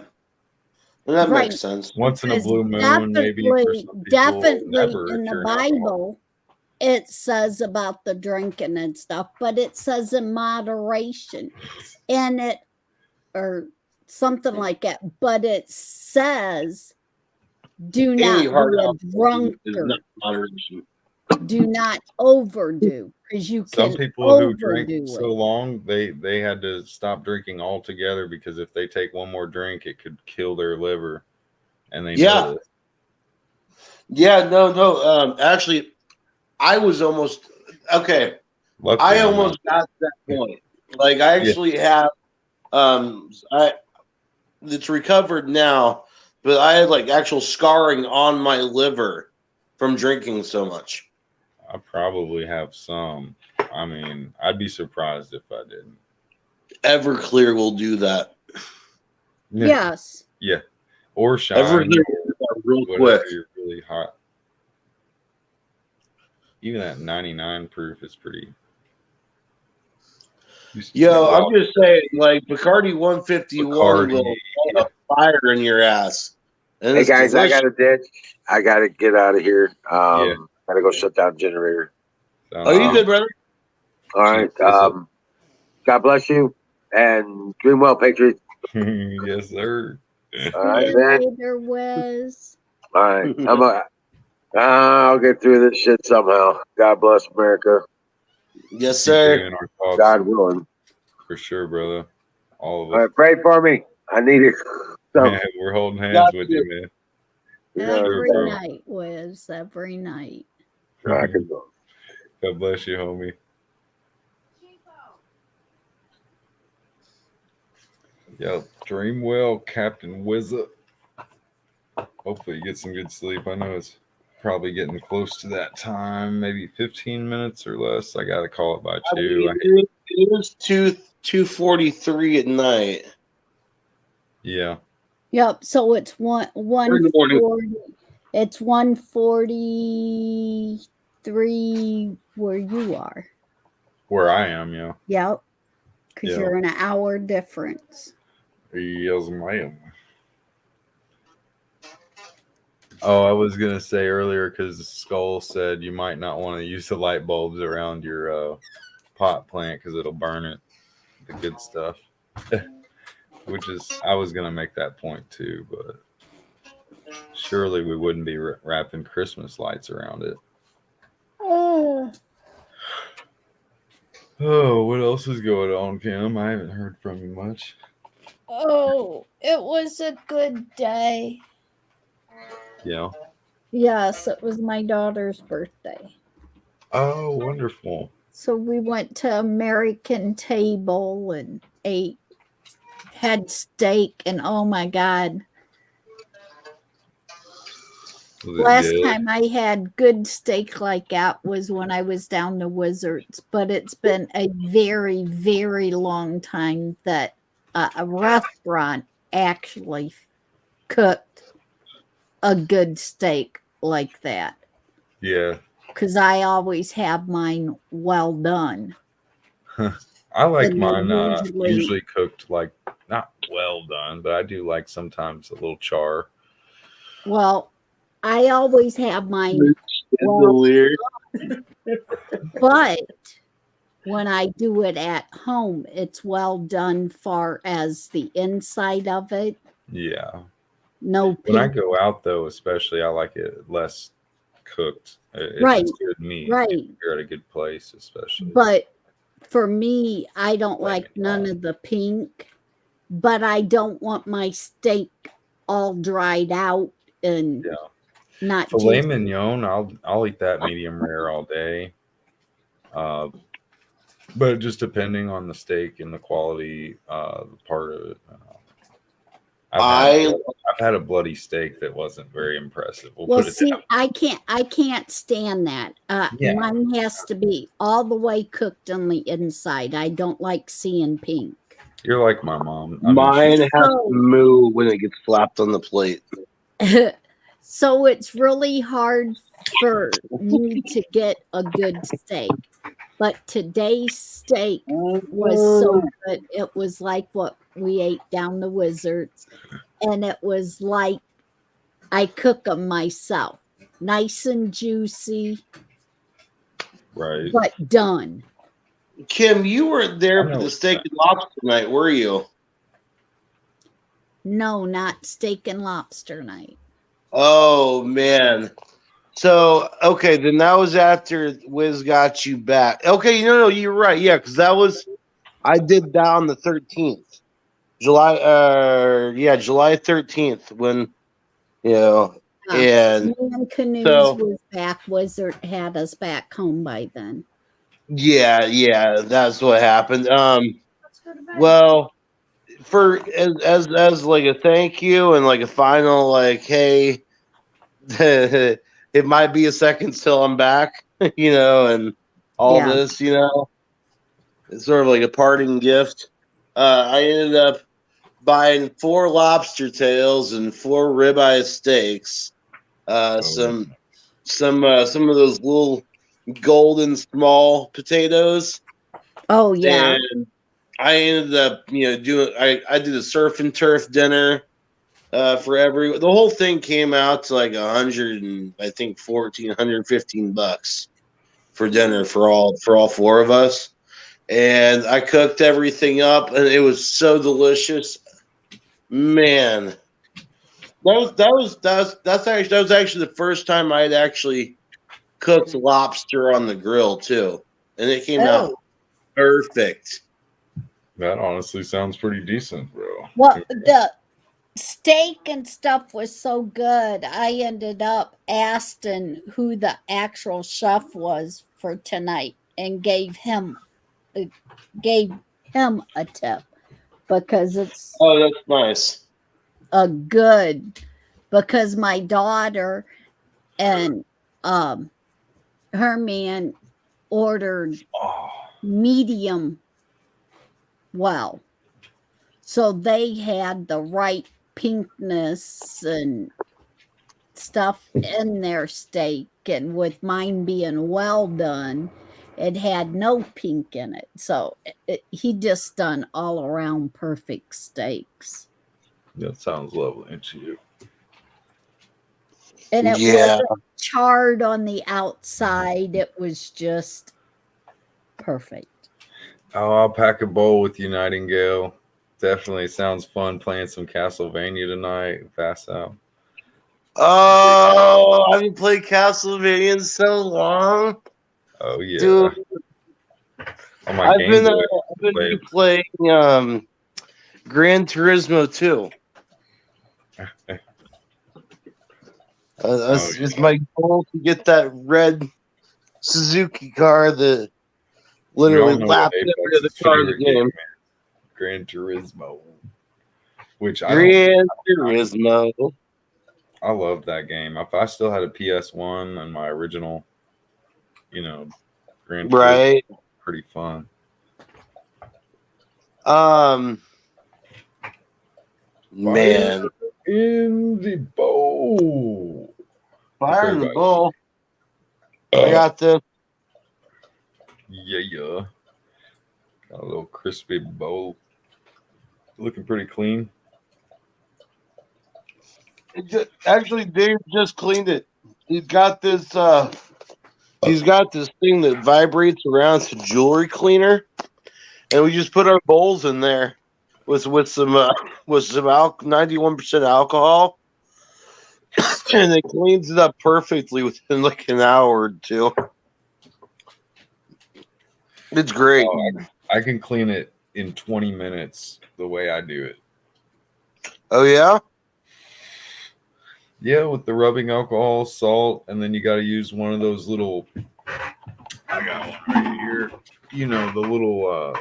And that right. makes sense. Once in a Because blue moon, maybe for some people, definitely never in if the you're an alcoholic. Bible, it says about the drinking and stuff, but it says in moderation, and it or something like that. But it says, "Do Any not hard be a alcohol is not drunkard. moderation. Do not overdo, because you Some can people who drink overdo so it." long, they had to stop drinking altogether because if they take one more drink, it could kill their liver, and they know Yeah. this. Yeah, no. Actually, I was almost okay. Luckily, I I'm almost not. got to that point. Like I Yeah. actually have I it's recovered now, but I had like actual scarring on my liver from drinking so much. I probably have some. I mean, I'd be surprised if I didn't. Everclear will do that. Yes. Yeah. Or Shine, Everclear will do that real whatever quick. you're really hot. Even at 99 proof is pretty. Yo, I'm just saying, like Bacardi 151 Bacardi, will light a fire in your ass. And Hey it's guys, I delicious. got to ditch. I got to get out of here. Yeah. Got to go shut down the generator. Are you good, brother? All right. God bless you and dream well, Patriots. Yes, sir. All right, See you man. later, Wes. All right. I'll get through this shit somehow. God bless America. Yes, Keep it sir. in our thoughts. God willing. For sure, brother. All of All us. right, pray for me. I need it. So, Yeah, we're holding hands with you, man. Every bro. night, Wes. Every night. I can go. God bless you, homie. Yep. Dream well, Captain Wizard. Hopefully you get some good sleep. I know it's probably getting close to that time, maybe 15 minutes or less. I gotta call it by 2. It was 2:43 at night. Yeah. Yep. So it's In the morning. 1:40. It's 1:43 where you are. Where I am, yeah. Yep. Because Yeah. you're an hour difference. Yes, ma'am. Oh, I was gonna say earlier because Skull said you might not want to use the light bulbs around your pot plant because it'll burn it, the good stuff. Which is, I was gonna make that point too, but surely we wouldn't be wrapping Christmas lights around it. Oh, what else is going on, Kim? I haven't heard from you much. Oh, it was a good day. Yeah. Yes, it was my daughter's birthday. Oh, wonderful. So we went to American Table and had steak, and oh my God. Last time I had good steak like that was when I was down to Wizards, but it's been a very, very long time that a restaurant actually cooked a good steak like that. Yeah. Because I always have mine well done. I like And mine usually- usually cooked like not well done, but I do like sometimes a little char. Well, I always have mine but when I do it at home, it's well done far as the inside of it. Yeah. No When I pink. go out though, especially I like it less cooked. It's Right, just good meat. right. If you're at a good place, especially. But for me, I don't like none of the pink, but I don't want my steak all dried out and not Filet juicy. mignon, I'll eat that medium rare all day. But just depending on the steak and the quality, part of it. I I've had a bloody steak that wasn't very impressive. We'll Well, put it see, that I can't stand that. Yeah. Mine has to be all the way cooked on the inside. I don't like seeing pink. You're like my mom. mine has to So- move when it gets slapped on the plate. So it's really hard for me to get a good steak. But today's steak was so good. It was like what we ate down the Wizards. And it was like I cook them myself. Nice and juicy, right. but done. Kim, you weren't there I for know the steak and lobster night, were you? No, not steak and lobster night. Oh man. So okay, then that was after Wiz got you back. Okay, no, you're right. Yeah, because I did that on the 13th. July July 13th when and Me and Canoes so was back. Wizard had us back home by then. yeah, that's what happened. Let's go to bed. Well, for as like a thank you and like a final like, hey, it might be a second till I'm back, and all Yeah. this, it's sort of like a parting gift. I ended up buying 4 lobster tails and 4 ribeye steaks. Some of those little golden small potatoes. Oh yeah. And I ended up, doing. I did a surf and turf dinner for the whole thing came out to like 100 and I think 115 bucks for dinner for all 4 of us. And I cooked everything up, and it was so delicious, man. That was actually the first time I'd actually cooked lobster on the grill too, and it came out perfect. That honestly sounds pretty decent, bro. Well, the steak and stuff was so good. I ended up asking who the actual chef was for tonight and gave him a tip because it's Oh, that's nice. a good because my daughter and her man ordered Oh, medium well, so they had the right pinkness and stuff in their steak, and with mine being well done, it had no pink in it. So he just done all around perfect steaks. that sounds lovely to you. And it Yeah. wasn't charred on the outside. It was just perfect. Oh, I'll pack a bowl with you, Nightingale. Definitely sounds fun playing some Castlevania tonight. Pass out. Oh, I haven't played Castlevania in so long, Oh yeah. dude. On my I've Game been Boy. replaying Gran Turismo 2. It's my goal to get that red Suzuki car that literally We all know lapped what every other Apex's car in the favorite game. is. Gran Turismo. Which Gran Turismo. I love that game. If I still had a PS1 and my original, Gran Turismo, Right. pretty fun. Man. In the bowl. Fire in the bowl. I got this. Yeah. Got a little crispy bowl. Looking pretty clean. Actually, Dave just cleaned it. He's got this thing that vibrates around. It's a jewelry cleaner, and we just put our bowls in there with some 91% alcohol, and it cleans it up perfectly within like an hour or two. It's great. I can clean it in 20 minutes the way I do it. Oh yeah. Yeah, with the rubbing alcohol, salt, and then you got to use one of those little. I got one right here. You know, the little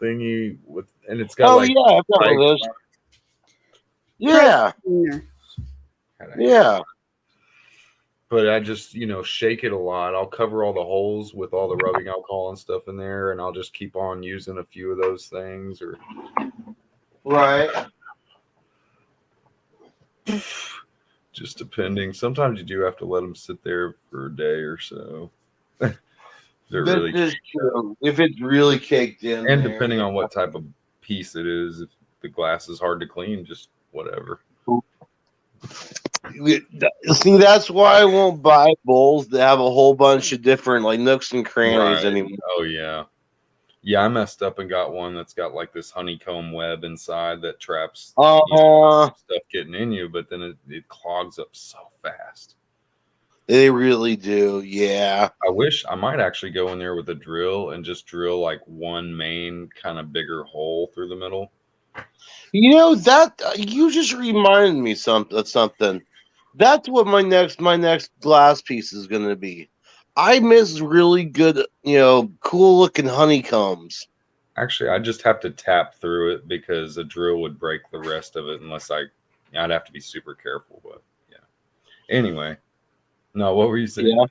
thingy with, and it's got Oh like yeah, I've got one of pipes those. on it. Yeah, Cleaner. yeah. But I just, shake it a lot. I'll cover all the holes with all the rubbing alcohol and stuff in there, and I'll just keep on using a few of those things, or Right. just depending. Sometimes you do have to let them sit there for a day or so. They're This really, is true. If it's really caked in and there. depending on what type of piece it is, if the glass is hard to clean, just whatever. See, that's why I won't buy bowls that have a whole bunch of different like nooks and crannies Right. anymore. Oh yeah. Yeah, I messed up and got one that's got like this honeycomb web inside that traps stuff getting in you, but then it clogs up so fast. They really do, yeah. I wish I might actually go in there with a drill and just drill like one main kind of bigger hole through the middle. You know that you just reminded me something. That's what my next glass piece is going to be. I miss really good, cool looking honeycombs. Actually, I just have to tap through it because a drill would break the rest of it unless I'd have to be super careful. But yeah. Anyway, no, what were you saying? Yeah.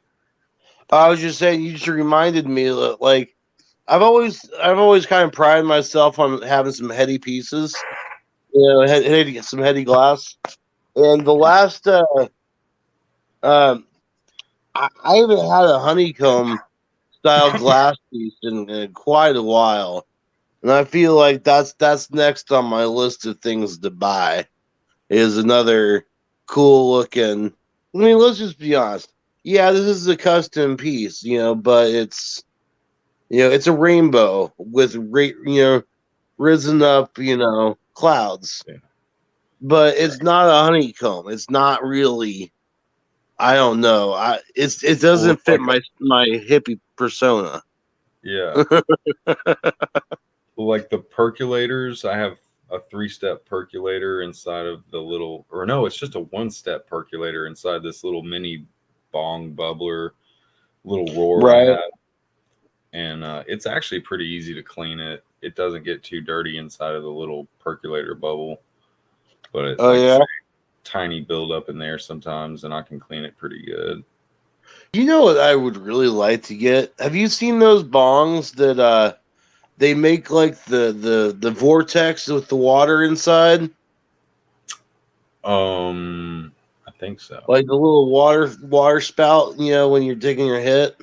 I was just saying, you just reminded me, like I've always kind of prided myself on having some heady pieces, some heady glass. And the last, I haven't had a honeycomb style glass piece in quite a while, and I feel like that's next on my list of things to buy. Is another cool looking. I mean, let's just be honest. Yeah, this is a custom piece, but it's a rainbow with risen up, clouds. Yeah. But it's not a honeycomb. It's not really. I don't know. It doesn't fit my hippie persona. Yeah. Like the percolators, I have a 3-step percolator inside of the little, or no, it's just a 1-step percolator inside this little mini bong bubbler, little roar I Right. have. And it's actually pretty easy to clean it. It doesn't get too dirty inside of the little percolator bubble, but it tiny buildup in there sometimes, and I can clean it pretty good. You know what I would really like to get? Have you seen those bongs that they make like the vortex with the water inside? I think so. Like the little water spout, when you're taking your hit.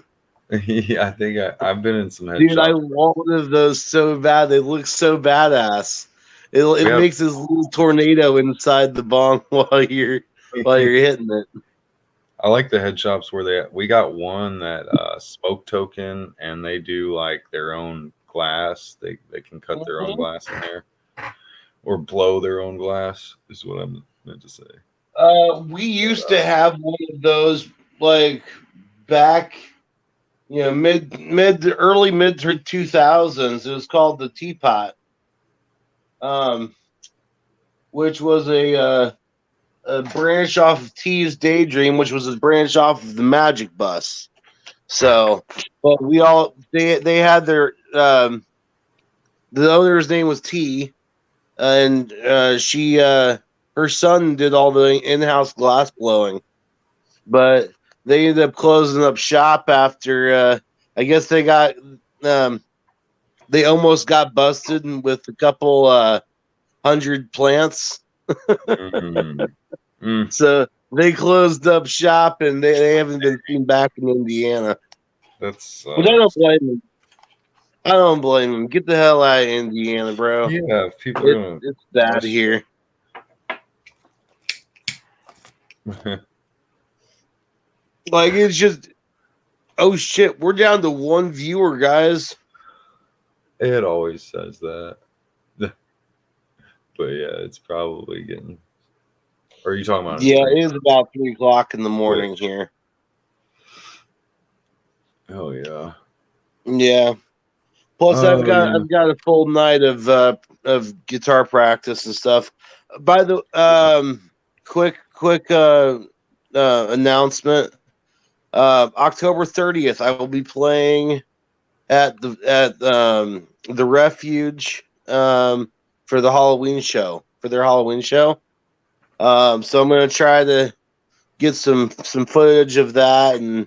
Yeah, I think I've been in some head Dude, I shops. want one of those so bad. They look so badass. It makes this little tornado inside the bong while you're hitting it. I like the head shops where we got one that Smoke Token, and they do like their own glass. They can cut their own glass in there, or blow their own glass. Is what I'm meant to say. We used to have one of those like back, mid 2000s. It was called the Teapot, which was a branch off of T's Daydream, which was a branch off of the Magic Bus. So, but they had their the owner's name was T, and she her son did all the in-house glass blowing, but they ended up closing up shop after I guess they almost got busted with a couple 100 plants. So they closed up shop, and they haven't been seen back in Indiana. That's But I don't blame them. I don't blame them. Get the hell out of Indiana, bro. Yeah, people are gonna. It's bad here. Like, it's just, oh shit, we're down to one viewer, guys. It always says that. But yeah, it's probably getting. Or are you talking about? Yeah, it is about 3 o'clock in the morning Twitch. here. Oh yeah. Yeah. Plus, I've got a full night of guitar practice and stuff. By the quick quick announcement. October 30th, I will be playing at the Refuge for the Halloween show, for their Halloween show. So I'm gonna try to get some footage of that and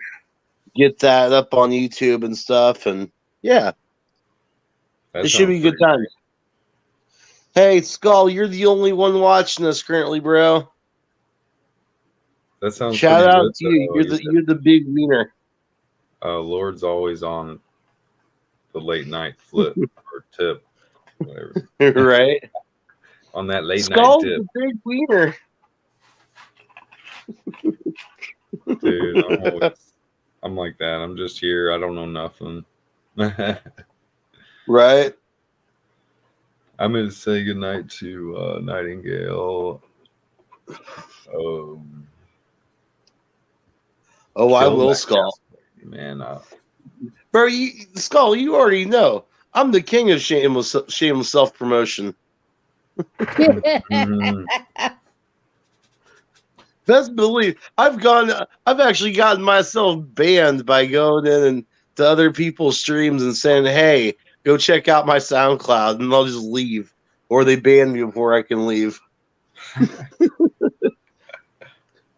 get that up on YouTube and stuff. And yeah, That it should be sounds a good pretty time. Hey, Skull, you're the only one watching us currently, bro. That sounds Shout pretty out good, to you. though. You're the big wiener. Lord's always on the late night flip or tip, whatever. Right? On that late night Skull's tip, the big wiener. dude. I'm like that. I'm just here. I don't know nothing. Right? I'm going to say goodnight to Nightingale. Oh, I Kill will, that Skull. gas lady, man. Bro, Skull, you already know. I'm the king of shameless self-promotion. Mhm. Best believe I've actually gotten myself banned by going in and to other people's streams and saying, hey, go check out my SoundCloud, and I'll just leave. Or they ban me before I can leave.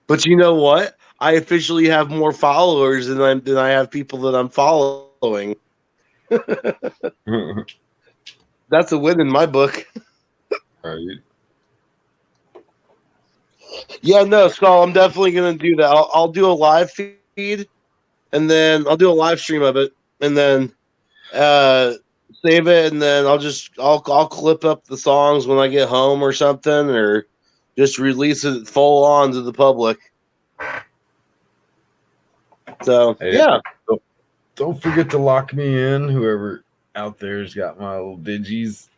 But you know what? I officially have more followers than I have people that I'm following. That's a win in my book. Right. Yeah, no, Skull, I'm definitely gonna do that. I'll do a live feed, and then I'll do a live stream of it, and then save it, and then I'll clip up the songs when I get home or something, or just release it full on to the public. So Hey, yeah, don't forget to lock me in. Whoever out there's got my little digis. oh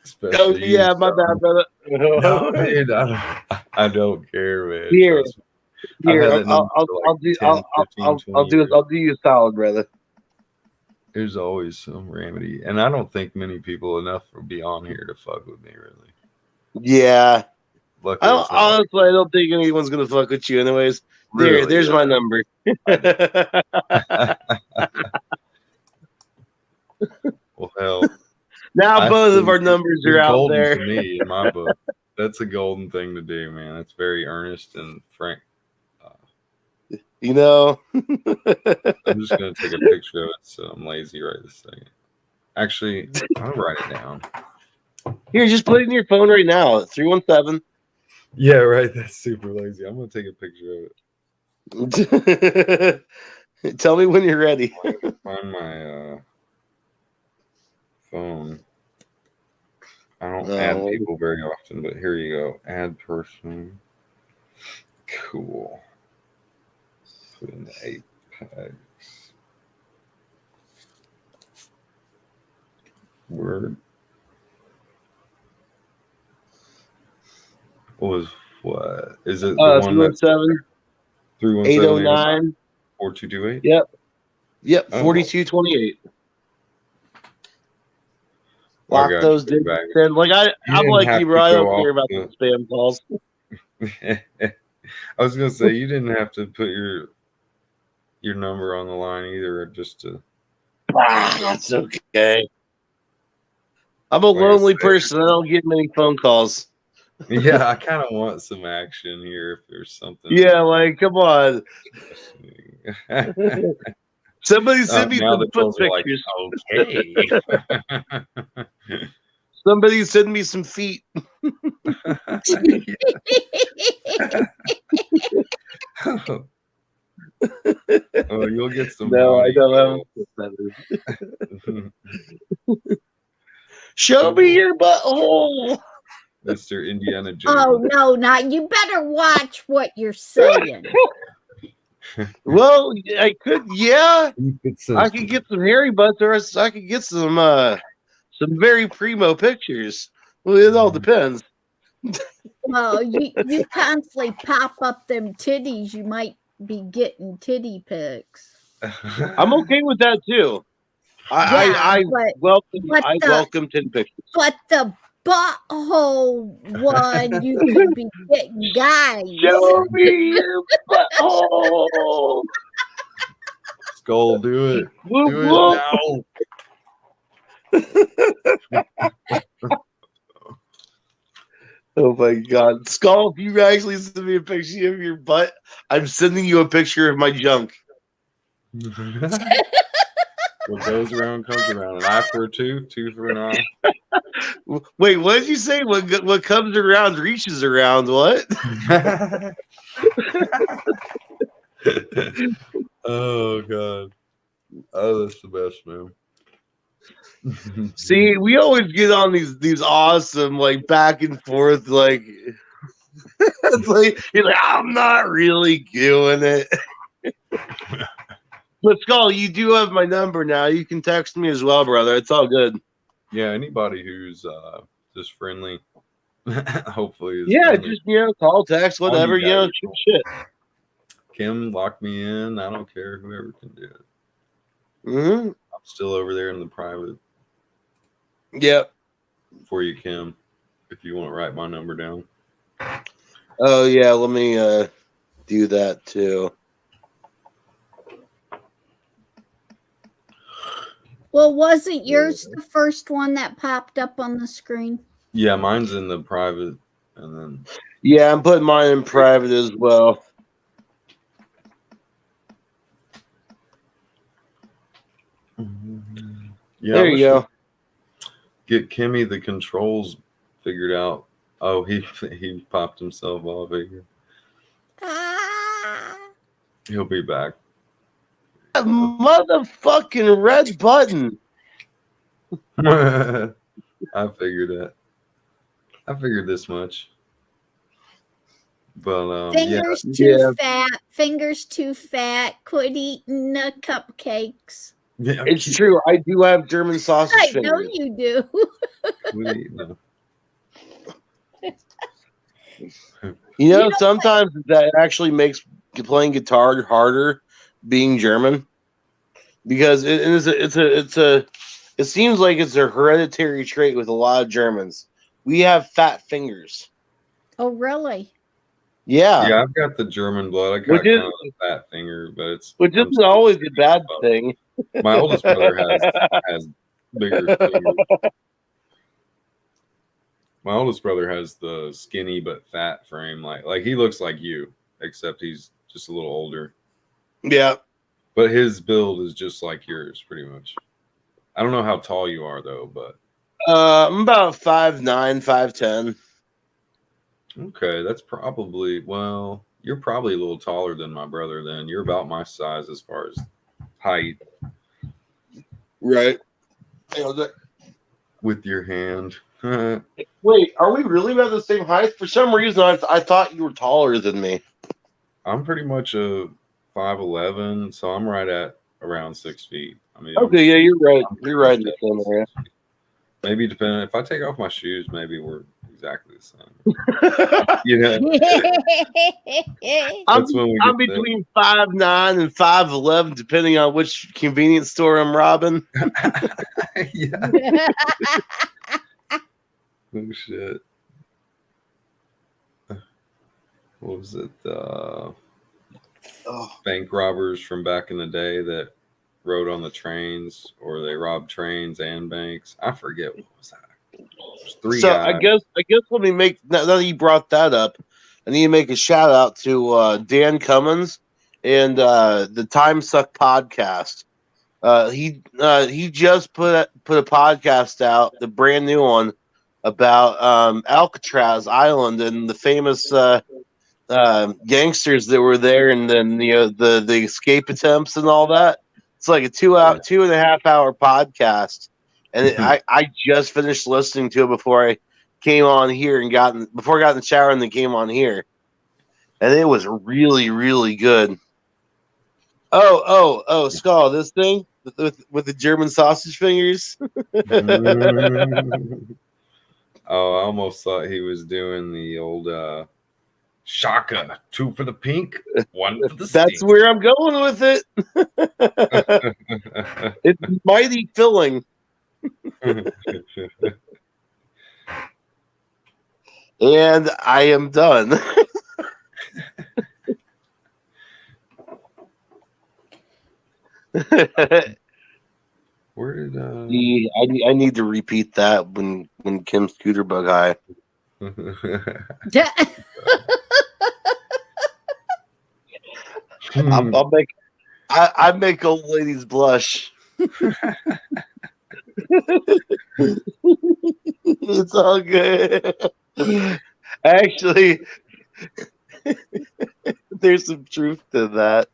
Especially you, yeah, my bad, brother. No, dude, I don't care, man. Here, Trust me. I've had that number for I'll like do 10, 15, 20 years. I'll do you a solid, brother. There's always some remedy. And I don't think many people enough will be on here to fuck with me, really. Yeah, Luckily, it's not honestly, I don't think anyone's gonna fuck with you, anyways. really, There's my number. Well, hell. Now both of think our numbers you're are out golden there. to me in my book. That's a golden thing to do, man. That's very earnest and frank. You know. I'm just gonna take a picture of it, so I'm lazy right this second. Actually, I'll write it down. Here, just put it in your phone right now. 317. Yeah, right. That's super lazy. I'm gonna take a picture of it. Tell me when you're ready. Find my phone. I don't No. add people very often, but here you go. Add person. Cool. Put in the Apex. Word. What is it? The one that's 317 809 4228? Yep. Oh. 4228. I Lock got those you, digits baby. in. Like I'm didn't like have you, to bro. I go don't care off about the- the spam calls. I was gonna say you didn't have to put your number on the line either, just to. That's okay. I'm a Like I lonely said. person. I don't get many phone calls. Yeah, I kind of want some action here. If there's something. Yeah, like come on. Somebody send me now some the foot trolls are like, pictures. okay. Somebody send me some feet. Oh, you'll get some. No, I naughty don't girls. know. Show me your butthole. Mr. Indiana Jones. Oh no, not you better watch what you're saying. Well, I could, yeah. I could get. get some hairy butts, or I could get some very primo pictures. Well, it all depends. Well, you constantly pop up them titties, you might be getting titty pics. I'm okay with that too. I but welcome titty pictures. But the butthole one you could be getting, guys. Show me your butthole. Skull, do it. Whoop, Do whoop. it now. Oh my God, Skull! If you actually send me a picture of your butt, I'm sending you a picture of my junk. What goes around comes around. An eye for a tooth, tooth for an eye. Wait, what did you say? What comes around reaches around? What? Oh God. Oh, that's the best, man. See, we always get on these awesome like back and forth like it's like you're like I'm not really doing it. But Skull, you do have my number now. You can text me as well, brother. It's all good. Yeah, anybody who's just friendly, hopefully is Yeah, friendly. just call, text, whatever. you guys. Shoot shit. Kim, lock me in. I don't care. Whoever can do it. Mm-hmm. I'm still over there in the private Yep. for you, Kim. If you want to write my number down. Oh yeah, let me do that too. Well, wasn't yours the first one that popped up on the screen? Yeah, mine's in the private, and then Yeah, I'm putting mine in private as well. yeah, There you go. Get Kimmy the controls figured out. Oh, he popped himself off here. Ah. He'll be back. That motherfucking red button. I figured that. I figured this much. But Fingers too fat. Fingers too fat. Quit eating the cupcakes. yeah, It's true. I do have German sausage I fingers. know you do. Sometimes that actually makes playing guitar harder being German because it seems like it's a hereditary trait with a lot of Germans. We have fat fingers. Oh, really? Yeah. Yeah, I've got the German blood. I got Which is- kind of a fat finger, but Which I'm isn't still always a skinny bad as fuck. thing. My oldest brother has bigger fingers. My oldest brother has the skinny but fat frame, like he looks like you, except he's just a little older. Yeah. But his build is just like yours, pretty much. I don't know how tall you are though, but I'm about 5'9", 5'10". okay, that's probably you're probably a little taller than my brother. Then you're about my size as far as height Right. with your hand. Wait, are we really about the same height? For some reason, I thought you were taller than me. I'm pretty much a 5'11", so I'm right at around 6 feet. I mean, Okay, yeah, you're right. I'm You're right in the definitely same area. 6 feet. Maybe depending if I take off my shoes, maybe we're exactly the same. Yeah, that's when we I'm get there. between 5'9" and 5'11", depending on which convenience store I'm robbing. Yeah. Oh shit. What was it? Bank robbers from back in the day that rode on the trains, or they robbed trains and banks. I forget what was that. There's three So guys. I guess let me make now that you brought that up, I need to make a shout out to Dan Cummins and the Time Suck podcast. He just put a podcast out, the brand new one about Alcatraz Island and the famous gangsters that were there, and then the escape attempts and all that. It's like a 2.5 hour podcast, and I just finished listening to it before I came on here and before I got in the shower and then came on here, and it was really, really good. Oh, Skull, this thing with the German sausage fingers. Oh, I almost thought he was doing the old Shaka, 2 for the pink, 1 for the That's steam. where I'm going with it. It's mighty filling. And I am done. Where did I need to repeat that when Kim Scooter Bug High. Yeah. I'll make I make old ladies blush. It's all good. Actually, there's some truth to that.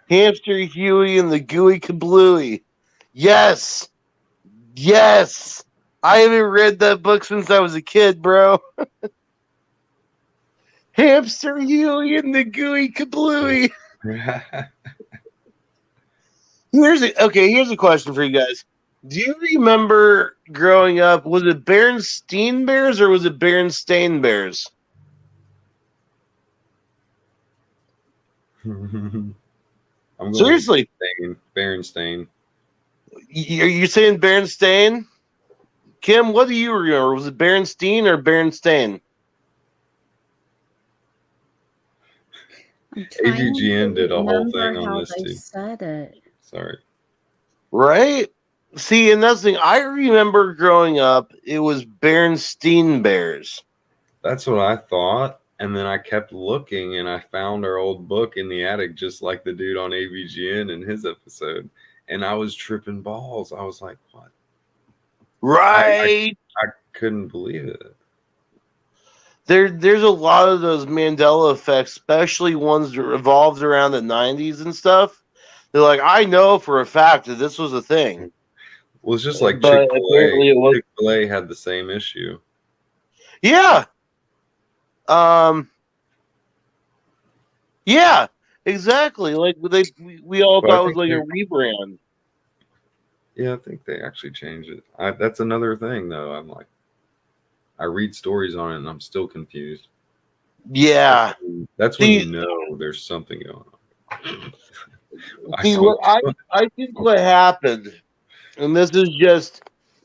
Hamster Huey and the Gooey Kablooey. Yes. Yes. I haven't read that book since I was a kid, bro. Hamster Huey and the Gooey Kablooey. Here's a question for you guys. Do you remember growing up, was it Berenstain Bears or was it Berenstain Bears? I'm going Seriously. Berenstain. Are you saying Berenstain? Kim, what do you remember? Was it Berenstain or Berenstain? AVGN did a whole thing on how this they too. said it. Sorry. Right? See, and that's the thing. I remember growing up, it was Berenstain Bears. That's what I thought. And then I kept looking and I found our old book in the attic, just like the dude on AVGN in his episode. And I was tripping balls. I was like, what? Right. I couldn't believe it. There's a lot of those Mandela effects, especially ones that revolved around the 90s and stuff. They're like, I know for a fact that this was a thing. Well, it's just like But Chick-fil-A. apparently it was. Chick-fil-A had the same issue. Yeah. Yeah, exactly. Like we all But I thought it was think like a rebrand. Yeah, I think they actually changed it. That's another thing, though. I'm like, I read stories on it and I'm still confused. Yeah. That's when you know there's something going on. See, I think what happened, and this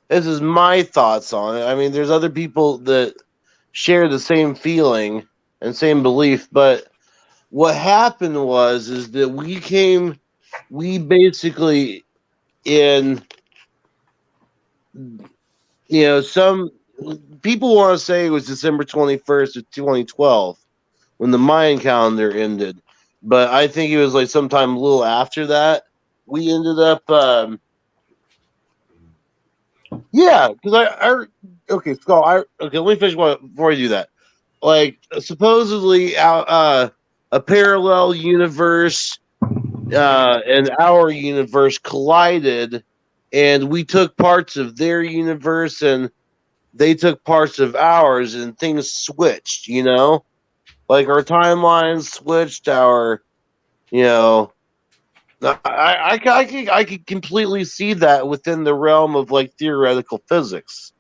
is my thoughts on it. I mean, there's other people that share the same feeling and same belief, but what happened is that we basically in, some people want to say it was December 21st of 2012 when the Mayan calendar ended, but I think it was like sometime a little after that. We ended up, because okay, Skull, okay, let me finish before I do that. Like, supposedly, a parallel universe and our universe collided, and we took parts of their universe and they took parts of ours, and things switched, like our timelines switched, I could completely see that within the realm of like theoretical physics.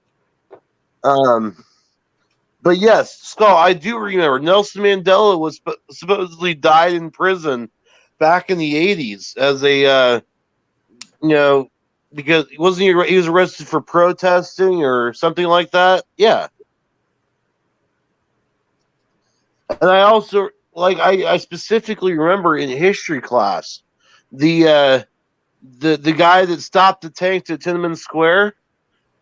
But yes, Skull, I do remember Nelson Mandela was supposedly died in prison back in the 80s as a because he was arrested for protesting or something like that. Yeah. And I also I specifically remember in history class the guy that stopped the tanks at Tiananmen Square.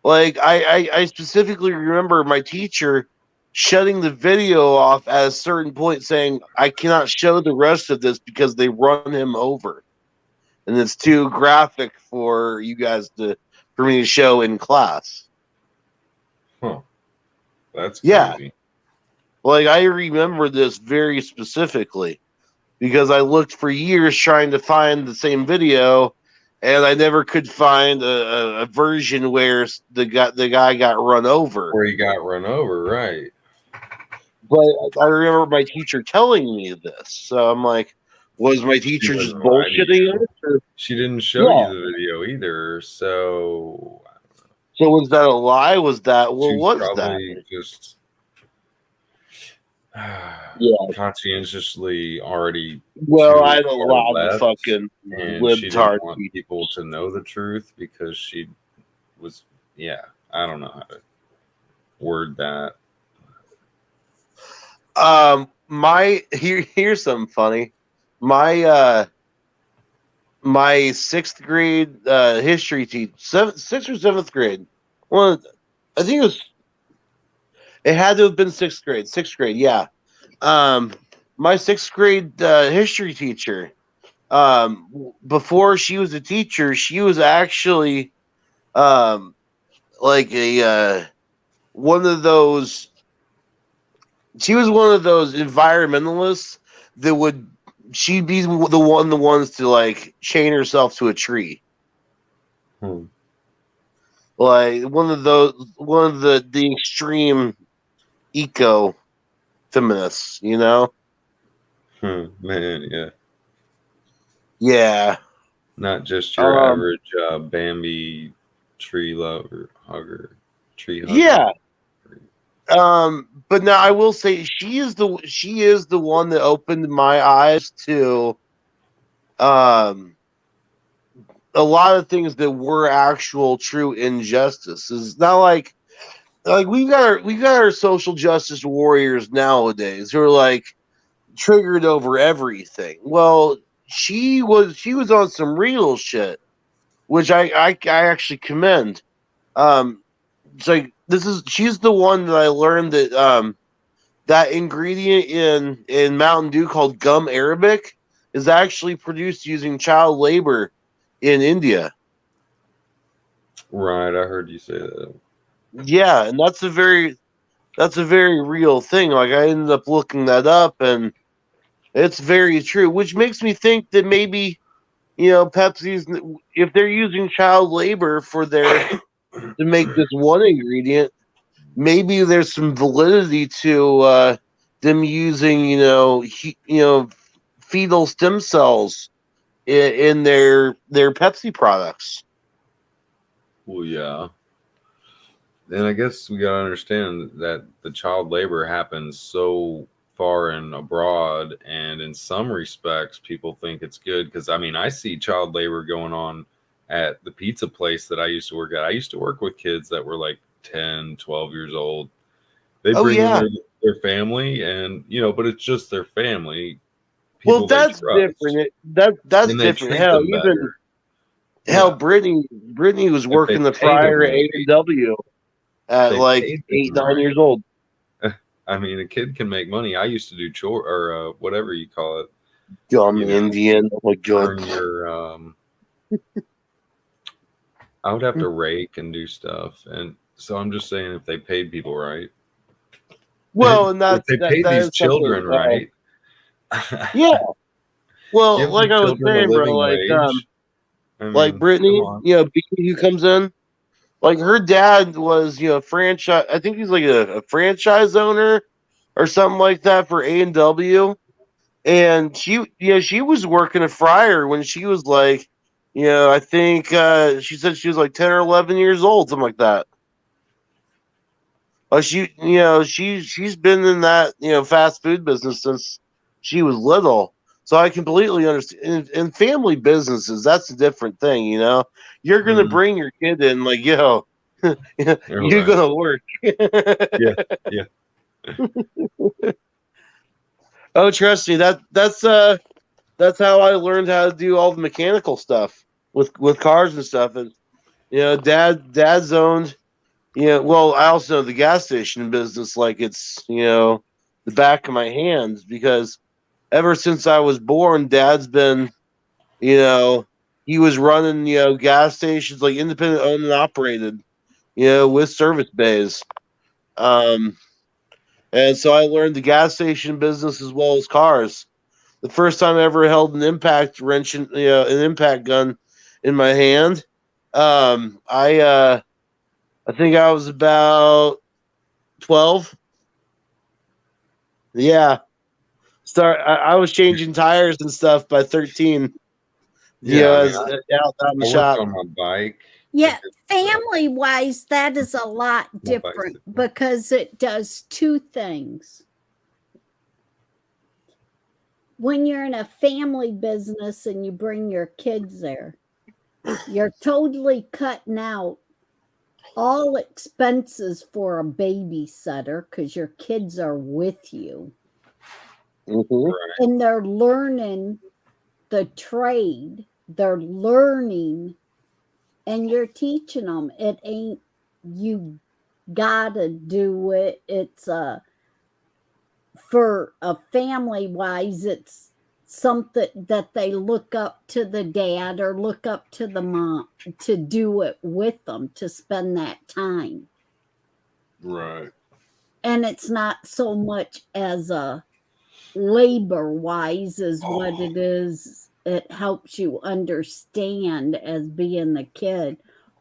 Like I specifically remember my teacher shutting the video off at a certain point, saying, "I cannot show the rest of this because they run him over, and it's too graphic for you guys for me to show in class." Huh. That's crazy. Yeah. Like, I remember this very specifically because I looked for years trying to find the same video, and I never could find a version where the guy got run over. Where he got run over, right. But I remember my teacher telling me this. So I'm like, was my teacher just bullshitting us? She didn't show you the video either, so... So was that a lie? Was that... Well, what was that? Just... conscientiously already. Well, I don't allow the fucking and she didn't libtard want people to know the truth because she was, yeah, I don't know how to word that. Here's something funny. My my sixth grade history teacher, sixth or seventh grade. Well, I think it had to have been sixth grade. Sixth grade, yeah. My sixth grade history teacher. Before she was a teacher, she was actually like a one of those. She was one of those environmentalists that would. She'd be the ones to like chain herself to a tree. Hmm. Like one of the extreme eco feminists, you know? Man, yeah. Yeah. Not just your average Bambi tree lover, hugger, tree hugger. Yeah. But now I will say she is the one that opened my eyes to a lot of things that were actual true injustice. It's not like we got our social justice warriors nowadays who are like triggered over everything. Well, she was on some real shit, which I actually commend. It's like she's the one that I learned that that ingredient in Mountain Dew called gum arabic is actually produced using child labor in India. Right, I heard you say that. Yeah, and that's a very real thing. Like I ended up looking that up, and it's very true. Which makes me think that maybe Pepsi's, if they're using child labor to make this one ingredient, maybe there's some validity to them using fetal stem cells in their Pepsi products. Well, yeah. And I guess we gotta understand that the child labor happens so far and abroad, and in some respects, people think it's good because I mean, I see child labor going on at the pizza place that I used to work at. I used to work with kids that were like 10, 12 years old. They Oh bring in yeah. their family, and but it's just their family, Well, people they that's trust, different. That's and they different. treat Hell, them even better. hell, Yeah, Brittany was if they working the paid them fryer at right, A&W if at they like paid them 8, 9 right. years old. I mean, a kid can make money. I used to do chore or whatever you call it. Dumb You know, Indian. Oh my god. earn your. I would have to rake and do stuff, and so I'm just saying, if they paid people right, Well, and if they paid that these is something. children right, Yeah. Well, give like these I was children a saying, bro, living wage. I like mean, come Brittany, on. Beanie who comes in, like her dad was, franchise. I think he's like a franchise owner or something like that for A&W. And she was working a fryer when she was like, I think she said she was like 10 or 11 years old, something like that. She's been in that fast food business since she was little. So I completely understand. In family businesses, that's a different thing. You're gonna Mm, bring your kid in, like, you're you're right. gonna work. Yeah, yeah. Oh, trust me, that's how I learned how to do all the mechanical stuff with cars and stuff. And dad's owned. Well, I also know the gas station business like it's the back of my hands, because ever since I was born, dad's been you know he was running gas stations, like independent owned and operated, with service bays. Um, and so I learned the gas station business as well as cars. The first time I ever held an impact wrench, an impact gun in my hand, I think I was about 12. Yeah, I was changing tires and stuff by 13. Yeah, I mean, As out in the I worked shop. on my bike. I Yeah, did stuff family wise, that is a lot on my different bicycle. because it does two things. When you're in a family business and you bring your kids there, you're totally cutting out all expenses for a babysitter because your kids are with you Mhm. and they're learning the trade. They're learning and you're teaching them. It ain't you gotta do it. It's for a family wise, it's something that they look up to the dad or look up to the mom to do it with them, to spend that time. Right. And it's not so much as a labor wise as what it is. It helps you understand as being the kid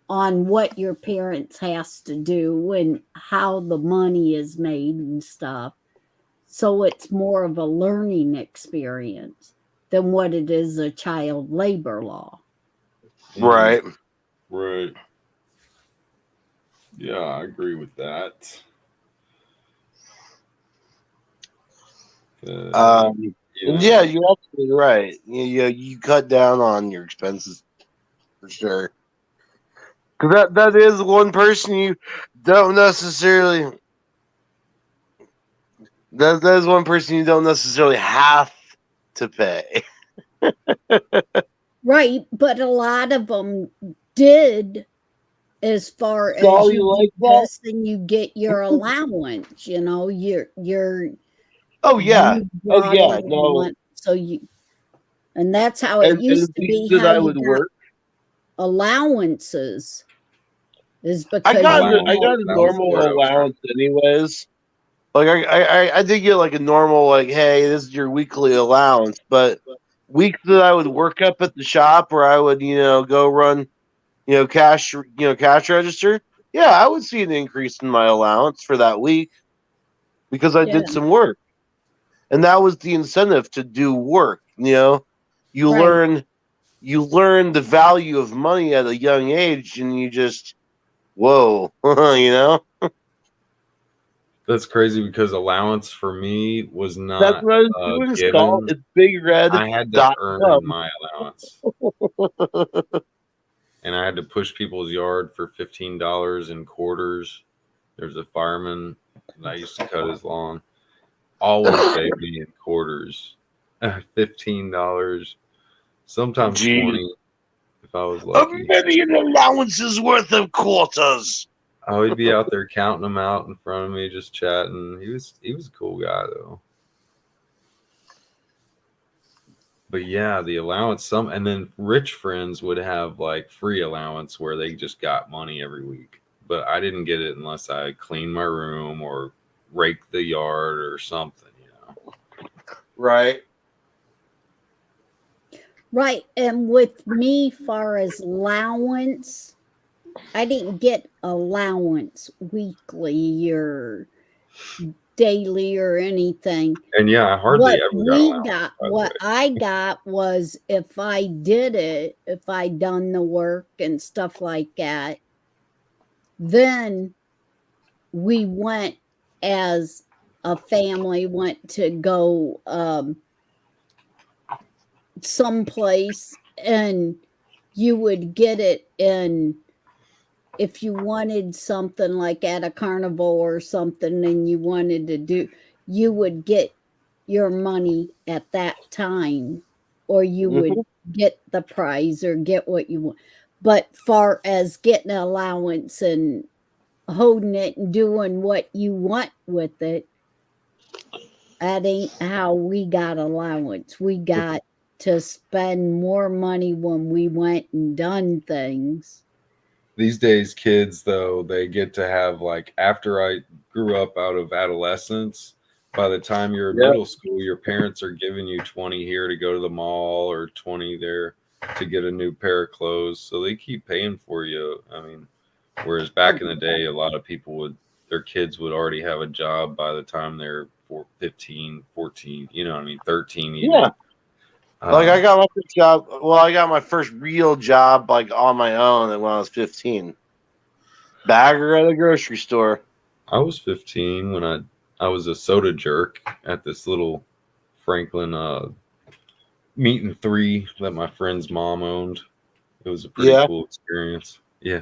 on what your parents has to do and how the money is made and stuff. So it's more of a learning experience than what it is a child labor law. Right. Right. Yeah, I agree with that. Yeah, you're absolutely right. You cut down on your expenses for sure. Because that is one person you don't necessarily. That is one person you don't necessarily have to pay. Right, but a lot of them did as far So as you you like do that? this and you get your allowance, you know, your Oh yeah. you Oh brought yeah. in No. so you and that's how it And used to weeks be that how I you would got work. allowances is I because got you I got worked. a That was the normal word I was trying. allowance anyways. Like I did get like a normal like, hey, this is your weekly allowance. But weeks that I would work up at the shop where I would go run cash register. Yeah, I would see an increase in my allowance for that week because I Yeah, did some work, and that was the incentive to do work. You right. learn the value of money at a young age, and you just whoa, you know. That's crazy because allowance for me was That's not what I was doing, Skull. given. It's I had to earn bigred.com. my allowance, and I had to push people's yard for $15 in quarters. There's a fireman that I used to cut his lawn. Always paid me in quarters, $15, sometimes Gee, 20 if I was a lucky. million allowances worth of quarters. Oh, he'd be out there counting them out in front of me, just chatting. He was a cool guy though. But yeah, the allowance and then rich friends would have like free allowance where they just got money every week. But I didn't get it unless I cleaned my room or raked the yard or something. Right. Right. And with me, far as allowance, I didn't get allowance weekly or daily or anything. And yeah, I hardly ever got allowance, by the way. What I got was if I did it, if I done the work and stuff like that, then we went as a family went to go someplace and you would get it in if you wanted something like at a carnival or something and you wanted to do you would get your money at that time or you would get the prize or get what you want, but far as getting an allowance and holding it and doing what you want with it, that ain't how we got allowance. We got to spend more money when we went and done things. These days, kids, though, they get to have like after I grew up out of adolescence, by the time you're in Yeah. middle school, your parents are giving you 20 here to go to the mall or 20 there to get a new pair of clothes. So they keep paying for you. I mean, whereas back in the day, a lot of people their kids would already have a job by the time they're 15, 14, 13 even. Yeah. Like I got my first job. Well, I got my first real job like on my own when I was 15. Bagger at a grocery store. I was 15 when I was a soda jerk at this little Franklin meat and three that my friend's mom owned. It was a pretty Yeah. cool experience. Yeah.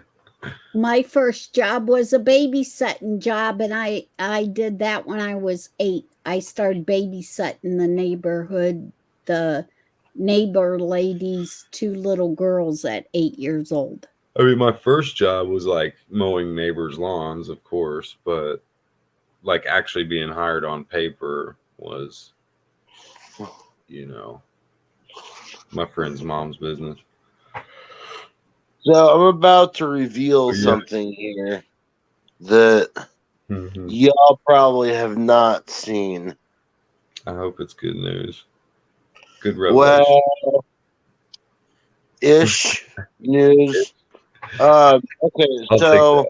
My first job was a babysitting job, and I did that when I was 8. I started babysitting the neighborhood, the neighbor ladies' 2 little girls at 8 years old. I mean, my first job was like mowing neighbors' lawns, of course, but like actually being hired on paper was, you know, my friend's mom's business. So I'm about to reveal Yeah. something here that Mhm. y'all probably have not seen. I hope it's good news. Good revelation. Well, ish news. Okay, I'll so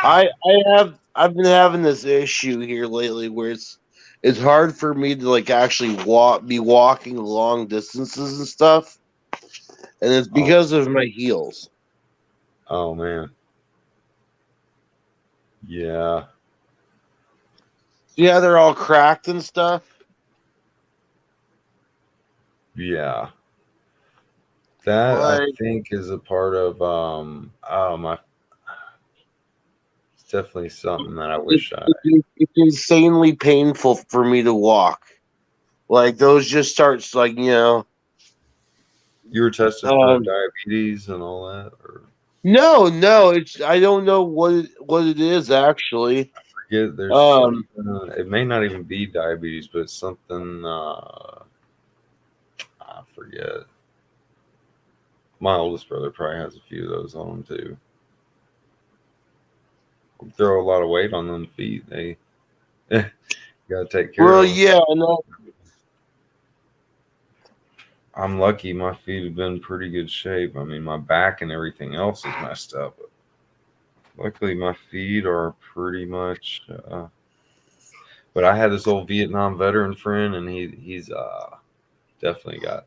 take I've been having this issue here lately where it's hard for me to like actually be walking long distances and stuff, and it's because of my heels. Oh man. Yeah. Yeah, they're all cracked and stuff. Yeah. That I Like, think is a part of oh my, it's definitely something that I wish I it's insanely painful for me to walk. Like those just starts like you were tested for um diabetes and all that, or no it's I don't know what it is actually. forget there's Um something, it may not even be diabetes, but it's something I forget. My oldest brother probably has a few of those on him too. Throw a lot of weight on them feet. They gotta take care well of them. yeah no I'm lucky my feet have been in pretty good shape. I mean, my back and everything else is messed up. But luckily, my feet are pretty much. But I had this old Vietnam veteran friend, and he's definitely got,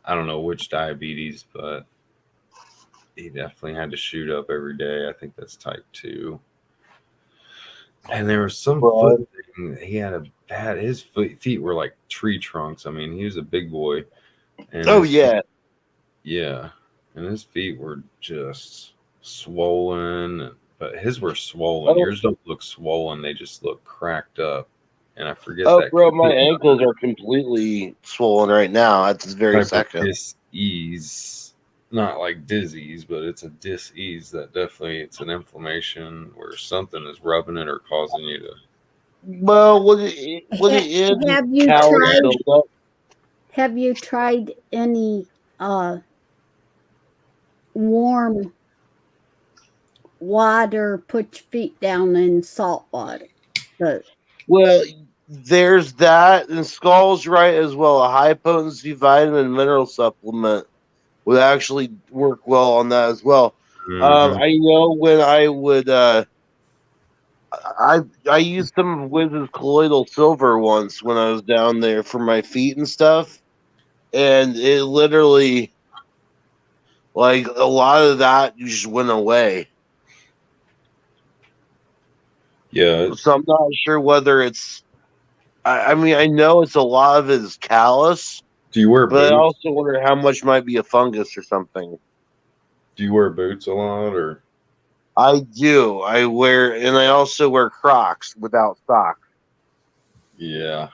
I don't know which diabetes, but he definitely had to shoot up every day. I think that's type 2. And there was some Right. foot thing. He had a bad. His feet were like tree trunks. I mean, he was a big boy, and oh his feet, yeah yeah, and his feet were just swollen. But his were swollen. oh, Yours don't look swollen; they just look cracked up. And I forget oh that bro my complete ankles are completely swollen right now at this very type of second. dis-ease. Not like disease, but it's a dis-ease that definitely it's an inflammation where something is rubbing it or causing you to. Well what it is Have you calorie tried buildup. have you tried any warm water, put your feet down in salt water? The Well, there's that, and Skull's right as well. A high potency vitamin mineral supplement would actually work well on that as well. Mhm. I know when I would, I used some of Wiz's colloidal silver once when I was down there for my feet and stuff, and it literally, like a lot of that just went away. Yeah, So I'm not sure whether it's. I mean, I know it's a lot of it is callus. do you wear But I boots? also wonder how much might be a fungus or something. Do you wear boots a lot, or I do. I wear, and I also wear Crocs without socks. yeah?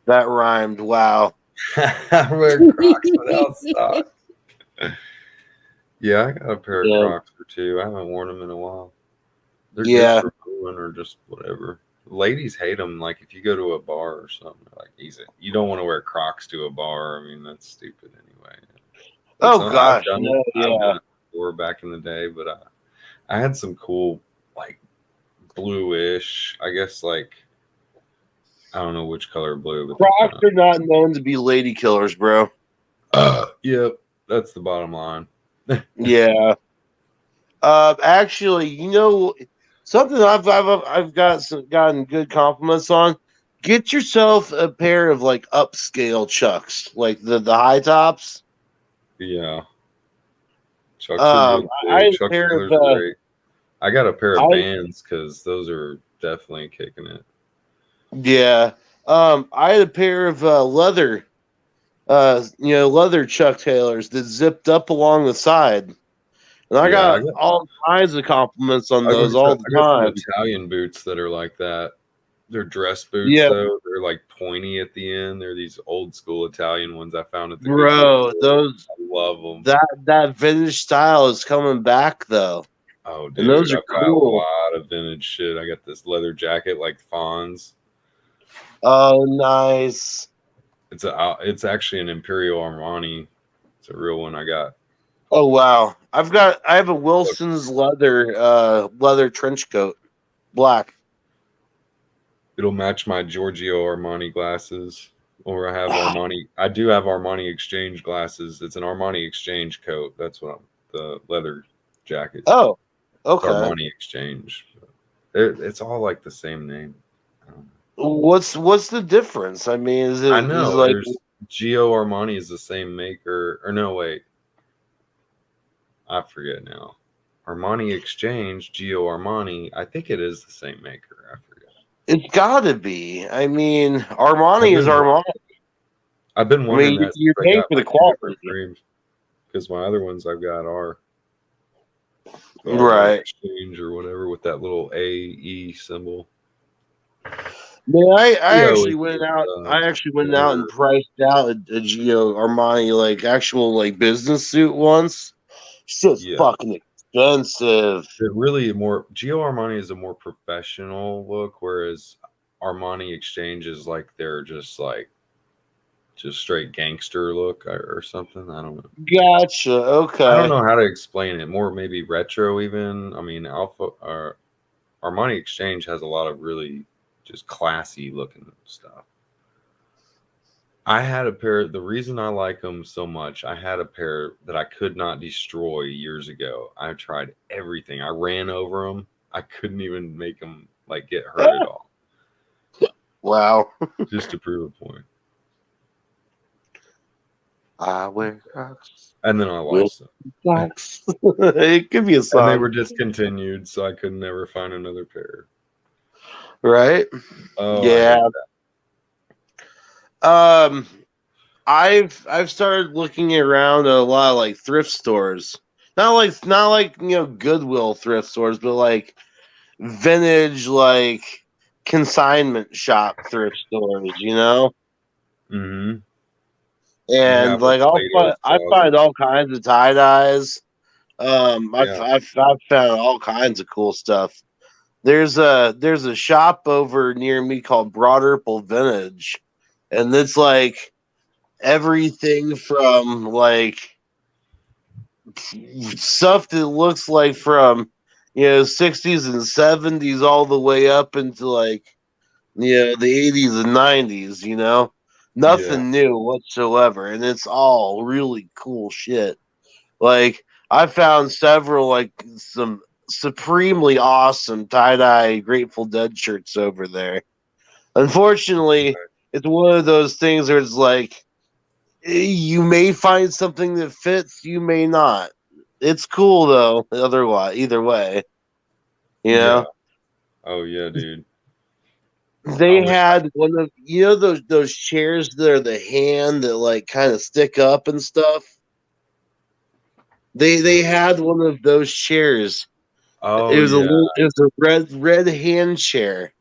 That rhymed. Wow. I wear Crocs without socks. Yeah, I got a pair of Yeah. Crocs or two. I haven't worn them in a while. They're good Yeah. for moving or just whatever. Ladies hate them. Like if you go to a bar or something, they're like easy. You don't want to wear Crocs to a bar. I mean, that's stupid anyway. But Oh some I've gosh. done it. No. I've Yeah. done it before back in the day. But I had some cool like bluish. I guess like I don't know which color blue, but they're kind Crocs are not known to be lady killers, bro. of. Yep, that's the bottom line. Yeah. Actually, something I've gotten good compliments on. Get yourself a pair of like upscale chucks, like the high tops. Yeah, Chucks are good I too. had a Chuck pair Taylor's of great. I got a pair of I Vans because those are definitely kicking it. Yeah. I had a pair of leather, leather Chuck Taylors that zipped up along the side, And I Yeah, got all kinds of compliments on those all the I got some time. Italian boots that are like that. They're dress boots Yeah, though. They're like pointy at the end. They're these old school Italian ones I found at the Goodwill bro, store. those I love them. that vintage style is coming back though, Oh, and dude, those are I've got a cool. lot of vintage shit. I got this leather jacket like Fonz. Oh, nice. It's actually an Imperial Armani. It's a real one I got. Oh wow, I have a Wilson's leather trench coat, black. It'll match my Giorgio Armani glasses. Or I have Armani. I do have Armani Exchange glasses. It's an Armani Exchange coat. That's what the leather jacket. Oh, It's okay. Armani Exchange. It's all like the same name. What's the difference? I mean, is I it know. like There's Gio Armani is the same maker. Or no, wait. I forget now. Armani Exchange, Gio Armani. I think it is the same maker. I forget. it's got to be? I mean, Armani is Armani. I've been I wondering mean, that. you're since I paying got for my the two quality, different frames. Because my other ones I've got are right? Exchange or whatever with that little AE symbol. Man, I Gio actually is went just, out. I actually went out and priced out a Gio Armani like actual like business suit once. Shit's Yeah. fucking expensive. It really more Gio Armani is a more professional look, whereas Armani Exchange is like they're just straight gangster look or something. I don't know. Gotcha. Okay. I don't know how to explain it. More maybe retro even. I mean, Armani Exchange has a lot of really just classy looking stuff. I had a pair. The reason I like them so much, I had a pair that I could not destroy years ago. I tried everything. I ran over them. I couldn't even make them like get hurt at all. Wow. Just to prove a point. I wear Crocs. And then I lost them. Crocs. It could be a song. And they were discontinued, so I could never find another pair. Right? Oh, yeah. I've started looking around at a lot of like thrift stores. Not like Goodwill thrift stores, but like vintage like consignment shop thrift stores, Mm-hmm. And like I find all kinds of tie dyes. I've found all kinds of cool stuff. There's a shop over near me called Broad Vintage, and it's like everything from like stuff that looks like from 60s and 70s all the way up into like the 80s and 90s, nothing new whatsoever, and it's all really cool shit. Like I found several like some supremely awesome tie-dye Grateful Dead shirts over there. Unfortunately, it's one of those things where it's like you may find something that fits, you may not. It's cool though, either way. Yeah. Oh yeah, dude. They had one of those chairs that are the hand that like kind of stick up and stuff. They had one of those chairs. Oh, it was a red hand chair,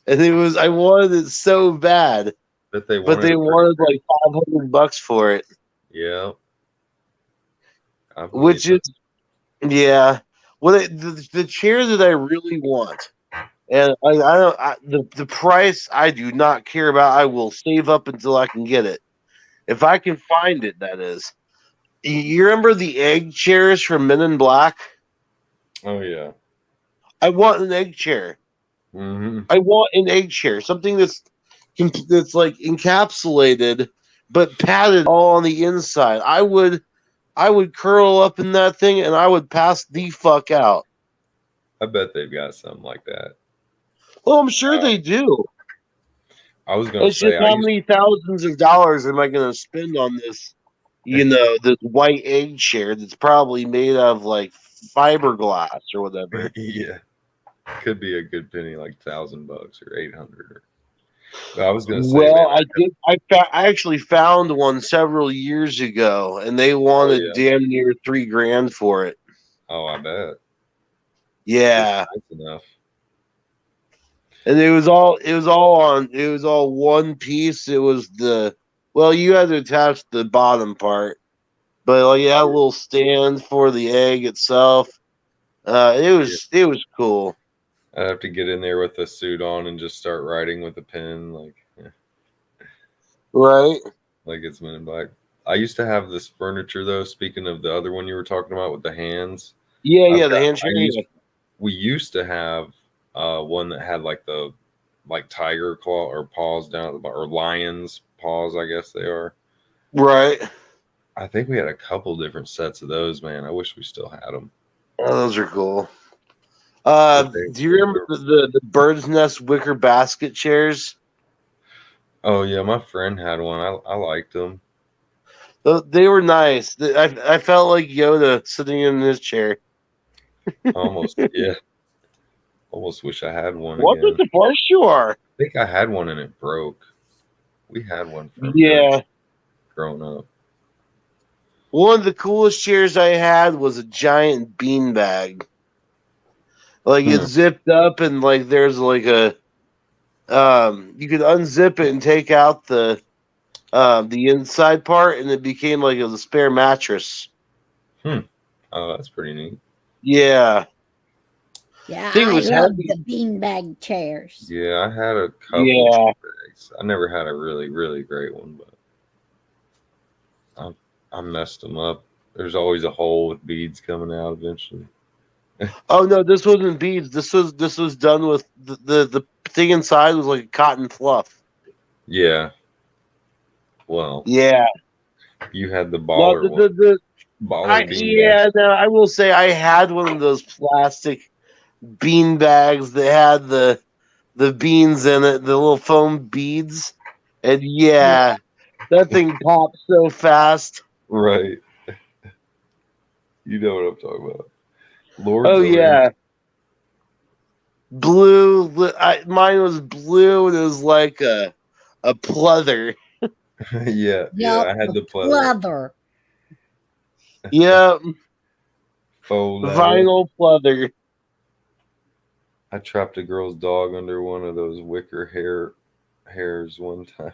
and I wanted it so bad, but they wanted like $500 for it. Yeah, which is well, the chair that I really want, and the price I do not care about. I will save up until I can get it, if I can find it. That is. You remember the egg chairs from Men in Black? Oh yeah. I want an egg chair. Mm-hmm. I want an egg chair, something that's like encapsulated but padded all on the inside. I would curl up in that thing and I would pass the fuck out. I bet they've got something like that. Well, I'm sure they do. I was going to say, just how many thousands of dollars am I going to spend on this? This white egg chair that's probably made of like fiberglass or whatever. Yeah, could be a good penny, like $1,000 or 800. But I was going to say, well, I actually found one several years ago, and they wanted damn near $3,000 for it. Oh, I bet. Yeah, Nice enough. and it was all one piece. It was you had to attach the bottom part, but like a little stand for the egg itself. It was cool. I'd have to get in there with the suit on and just start writing with a pen, Right? like it's Men in Black. I used to have this furniture though. Speaking of the other one you were talking about with the hands, Yeah, I've the got. hand chair. We used to have one that had like tiger claw or paws down at the bottom, or lion's paws, I guess they are. Right. I think we had a couple different sets of those, man. I wish we still had them. Oh, those are cool. But Do you remember the bird's nest wicker basket chairs? Oh yeah, my friend had one. I liked them. They were nice. I felt like Yoda sitting in his chair. Almost, yeah. Almost wish I had one What again. the horse you are? I think I had one and it broke. We had one for a Yeah. minute growing up. One of the coolest chairs I had was a giant beanbag. Like it zipped up and like there's like a you could unzip it and take out the inside part and it became like a spare mattress. Oh, that's pretty neat. Yeah. Yeah, Thing I was love heavy. the beanbag chairs. Yeah, I had a couple Yeah. of bags. I never had a really, really great one, but I messed them up. There's always a hole with beads coming out eventually. Oh no, this wasn't beads. This was done with the thing inside was like cotton fluff. Yeah. Well, Yeah. you had the No, baller one. Baller beanbag. no, I will say I had one of those plastic bean bags that had the beans in it, the little foam beads. And yeah, that thing popped so fast. Right. You know what I'm talking about. Lord's Oh orange. yeah. Blue mine was blue and it was like a pleather. Yeah, Yep, I had the pleather. leather. Yep. Faux leather. Vinyl pleather. I trapped a girl's dog under one of those wicker hairs one time.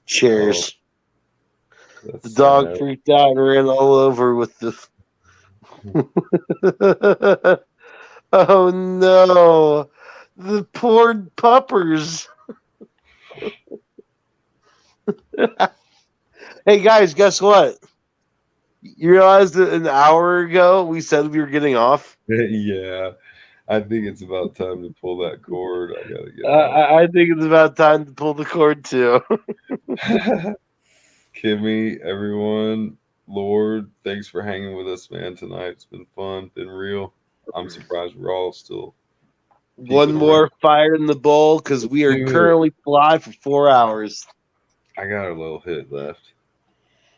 Cheers. Oh, The dog sad. freaked out and ran all over with the. Oh no, the poor puppers. Hey guys, guess what? You realize that an hour ago we said we were getting off? Yeah, I think it's about time to pull that cord. I gotta get out. I think it's about time to pull the cord too. Kimmy, everyone, Lord, thanks for hanging with us, man, tonight. It's been fun, been real. I'm surprised we're all still. One more fire in the bowl because we are currently fly for 4 hours. I got a little hit left.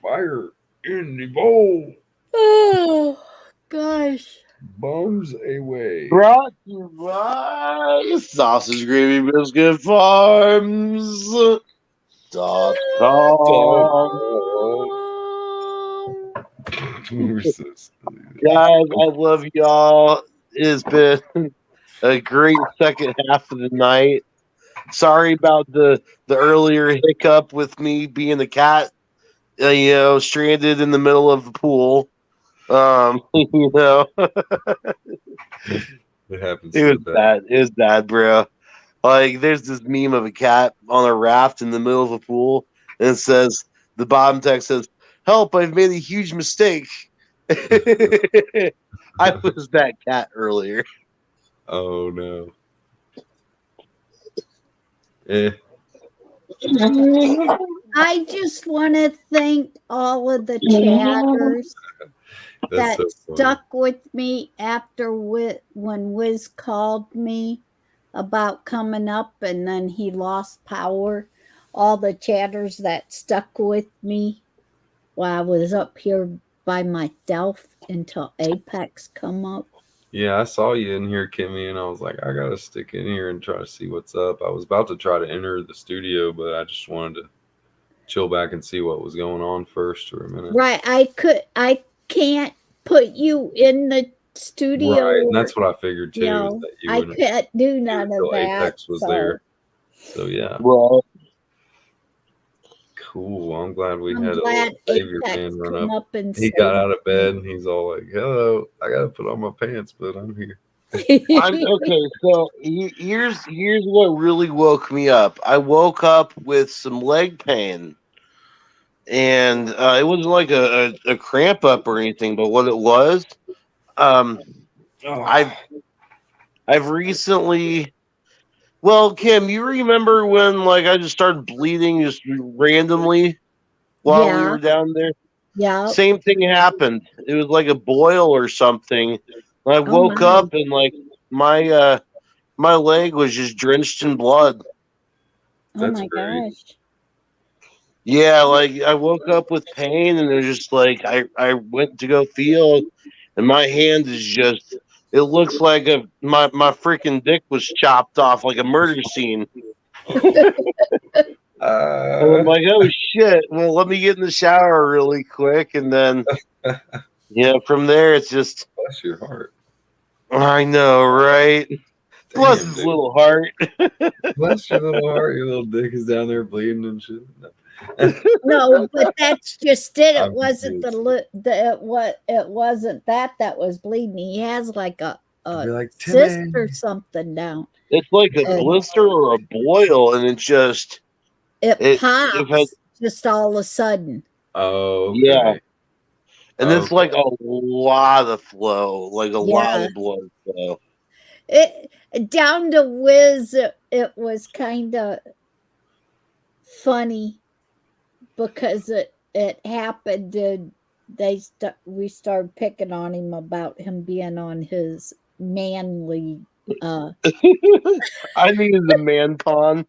Fire in the bowl. Oh, gosh. Bums away. Brought to you by Sausage Gravy Biscuit Farms. .com. Guys, I love y'all. It has been a great second half of the night. Sorry about the earlier hiccup with me being a cat, stranded in the middle of the pool. You know, It happens. it was bad. It was bad, bro. Like, there's this meme of a cat on a raft in the middle of a pool, and it says, the bottom text says, "Help! I've made a huge mistake." I was that cat earlier. Oh no. I just want to thank all of the chatters that so stuck with me after when Wiz called me about coming up and then he lost power. All the chatters that stuck with me while I was up here by myself until Apex come up. Yeah, I saw you in here, Kimmy, and I was like, I gotta stick in here and try to see what's up. I was about to try to enter the studio, but I just wanted to chill back and see what was going on first for a minute. Right. I can't put you in the studio. Right, and that's what I figured too. You Is know, that you I wouldn't can't do do it none of until that. Apex was So there. So yeah, Well, cool. I'm glad we I'm had a glad little Savior Apex fan run come up. up and He got out of bed and he's all like, "Hello, I gotta put on my pants, but I'm here." I'm okay. So here's what really woke me up. I woke up with some leg pain, and it wasn't like a cramp up or anything. But what it was, um, I've I've recently. Well, Kim, you remember when like I just started bleeding just randomly while we Yeah, were down there? yeah. Same thing happened. It was like a boil or something. I Oh woke my. up and like my leg was just drenched in blood. Oh That's my great. gosh. Yeah, like I woke up with pain and it was just like I went to go feel and my hand is just it looks like my freaking dick was chopped off like a murder scene. And I'm like, oh shit. Well, let me get in the shower really quick and then from there it's just Bless your heart. I know, right? Bless Damn, his dude. little heart. Bless your little heart. Your little dick is down there bleeding and shit. No, but that's just it. It I'm wasn't confused. it wasn't that was bleeding. He has like a I'd be like, cyst Timmy. or something down. It's like a And blister or a boil, and it just it it had pops just all of a sudden. Oh, yeah, okay. and it's Okay. like a lot of flow, like a lot Yeah. of blood flow. It down to whiz it was kind of funny because it happened and we started picking on him about him being on his manly I needed the man pond,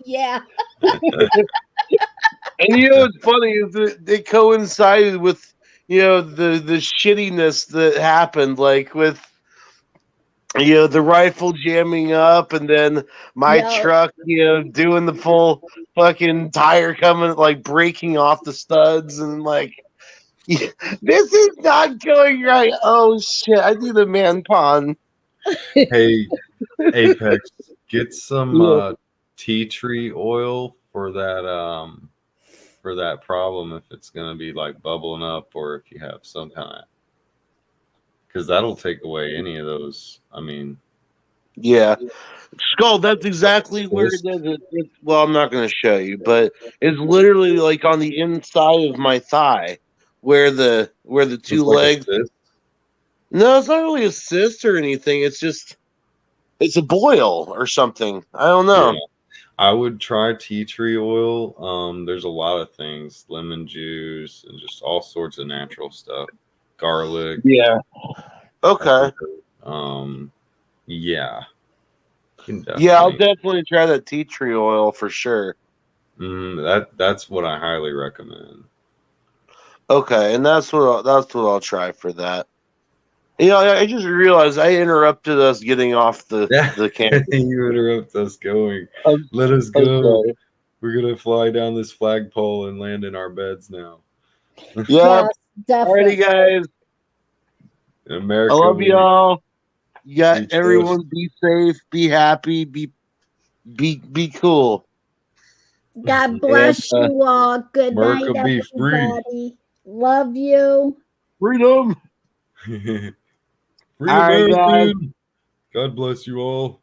yeah. and what's funny is that it coincided with the shittiness that happened, like with the rifle jamming up, and then my Yeah. truck, doing the full fucking tire coming, like breaking off the studs, and like, this is not going right. Oh shit! I do the man pond. Hey, Apex, get some Yeah. tea tree oil for that problem if it's gonna be like bubbling up or if you have some kind of because that'll take away any of those. I mean, Yeah, Skull. That's exactly where it cyst. does. Well, I'm not going to show you, but it's literally like on the inside of my thigh, where the two It's like a legs. cyst. No, it's not really a cyst or anything. It's a boil or something. I don't Yeah, know. I would try tea tree oil. There's a lot of things, lemon juice and just all sorts of natural stuff, garlic. Yeah. Okay. Yeah, you can Yeah, I'll definitely. definitely try that tea tree oil for sure. That's what I highly recommend. Okay, and that's what I'll try for that. I just realized I interrupted us getting off the Yeah, camera. you interrupt us going. I'm, Let us I'm go. sorry. We're gonna fly down this flagpole and land in our beds now. Yep. Yes, Alrighty, definitely. guys. In I America, love we y'all. You got trust. everyone. Be safe. Be happy. Be cool. God And bless you all. Good America night, be free. everybody. Love you. freedom. Free All right, guys. American. God bless you all.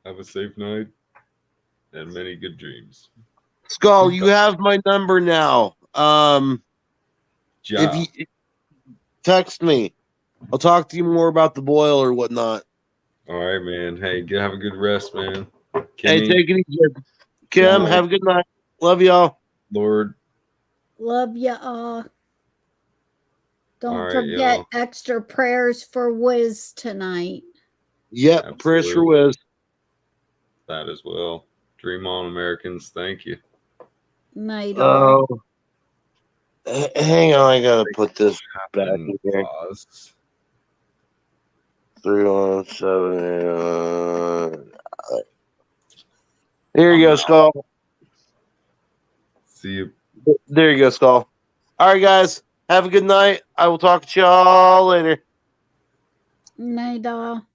Have a safe night and many good dreams. Skull, you have my number now. If Ja. you text me, I'll talk to you more about the boil or whatnot. All right, man. Hey, have a good rest, man. Hey, Kimmy, take it easy. Kim, John, have a good night. Love y'all. Lord. Love you all. Don't All right, forget y'all. extra prayers for Wiz tonight. Yep, prayers for Wiz. That as well. Dream on, Americans. Thank you. Night all. Oh, hang on. I gotta put this back in here. Pause. 317. Here you go, Skull. See you. There you go, Skull. All right, guys. Have a good night. I will talk to y'all later. Night all.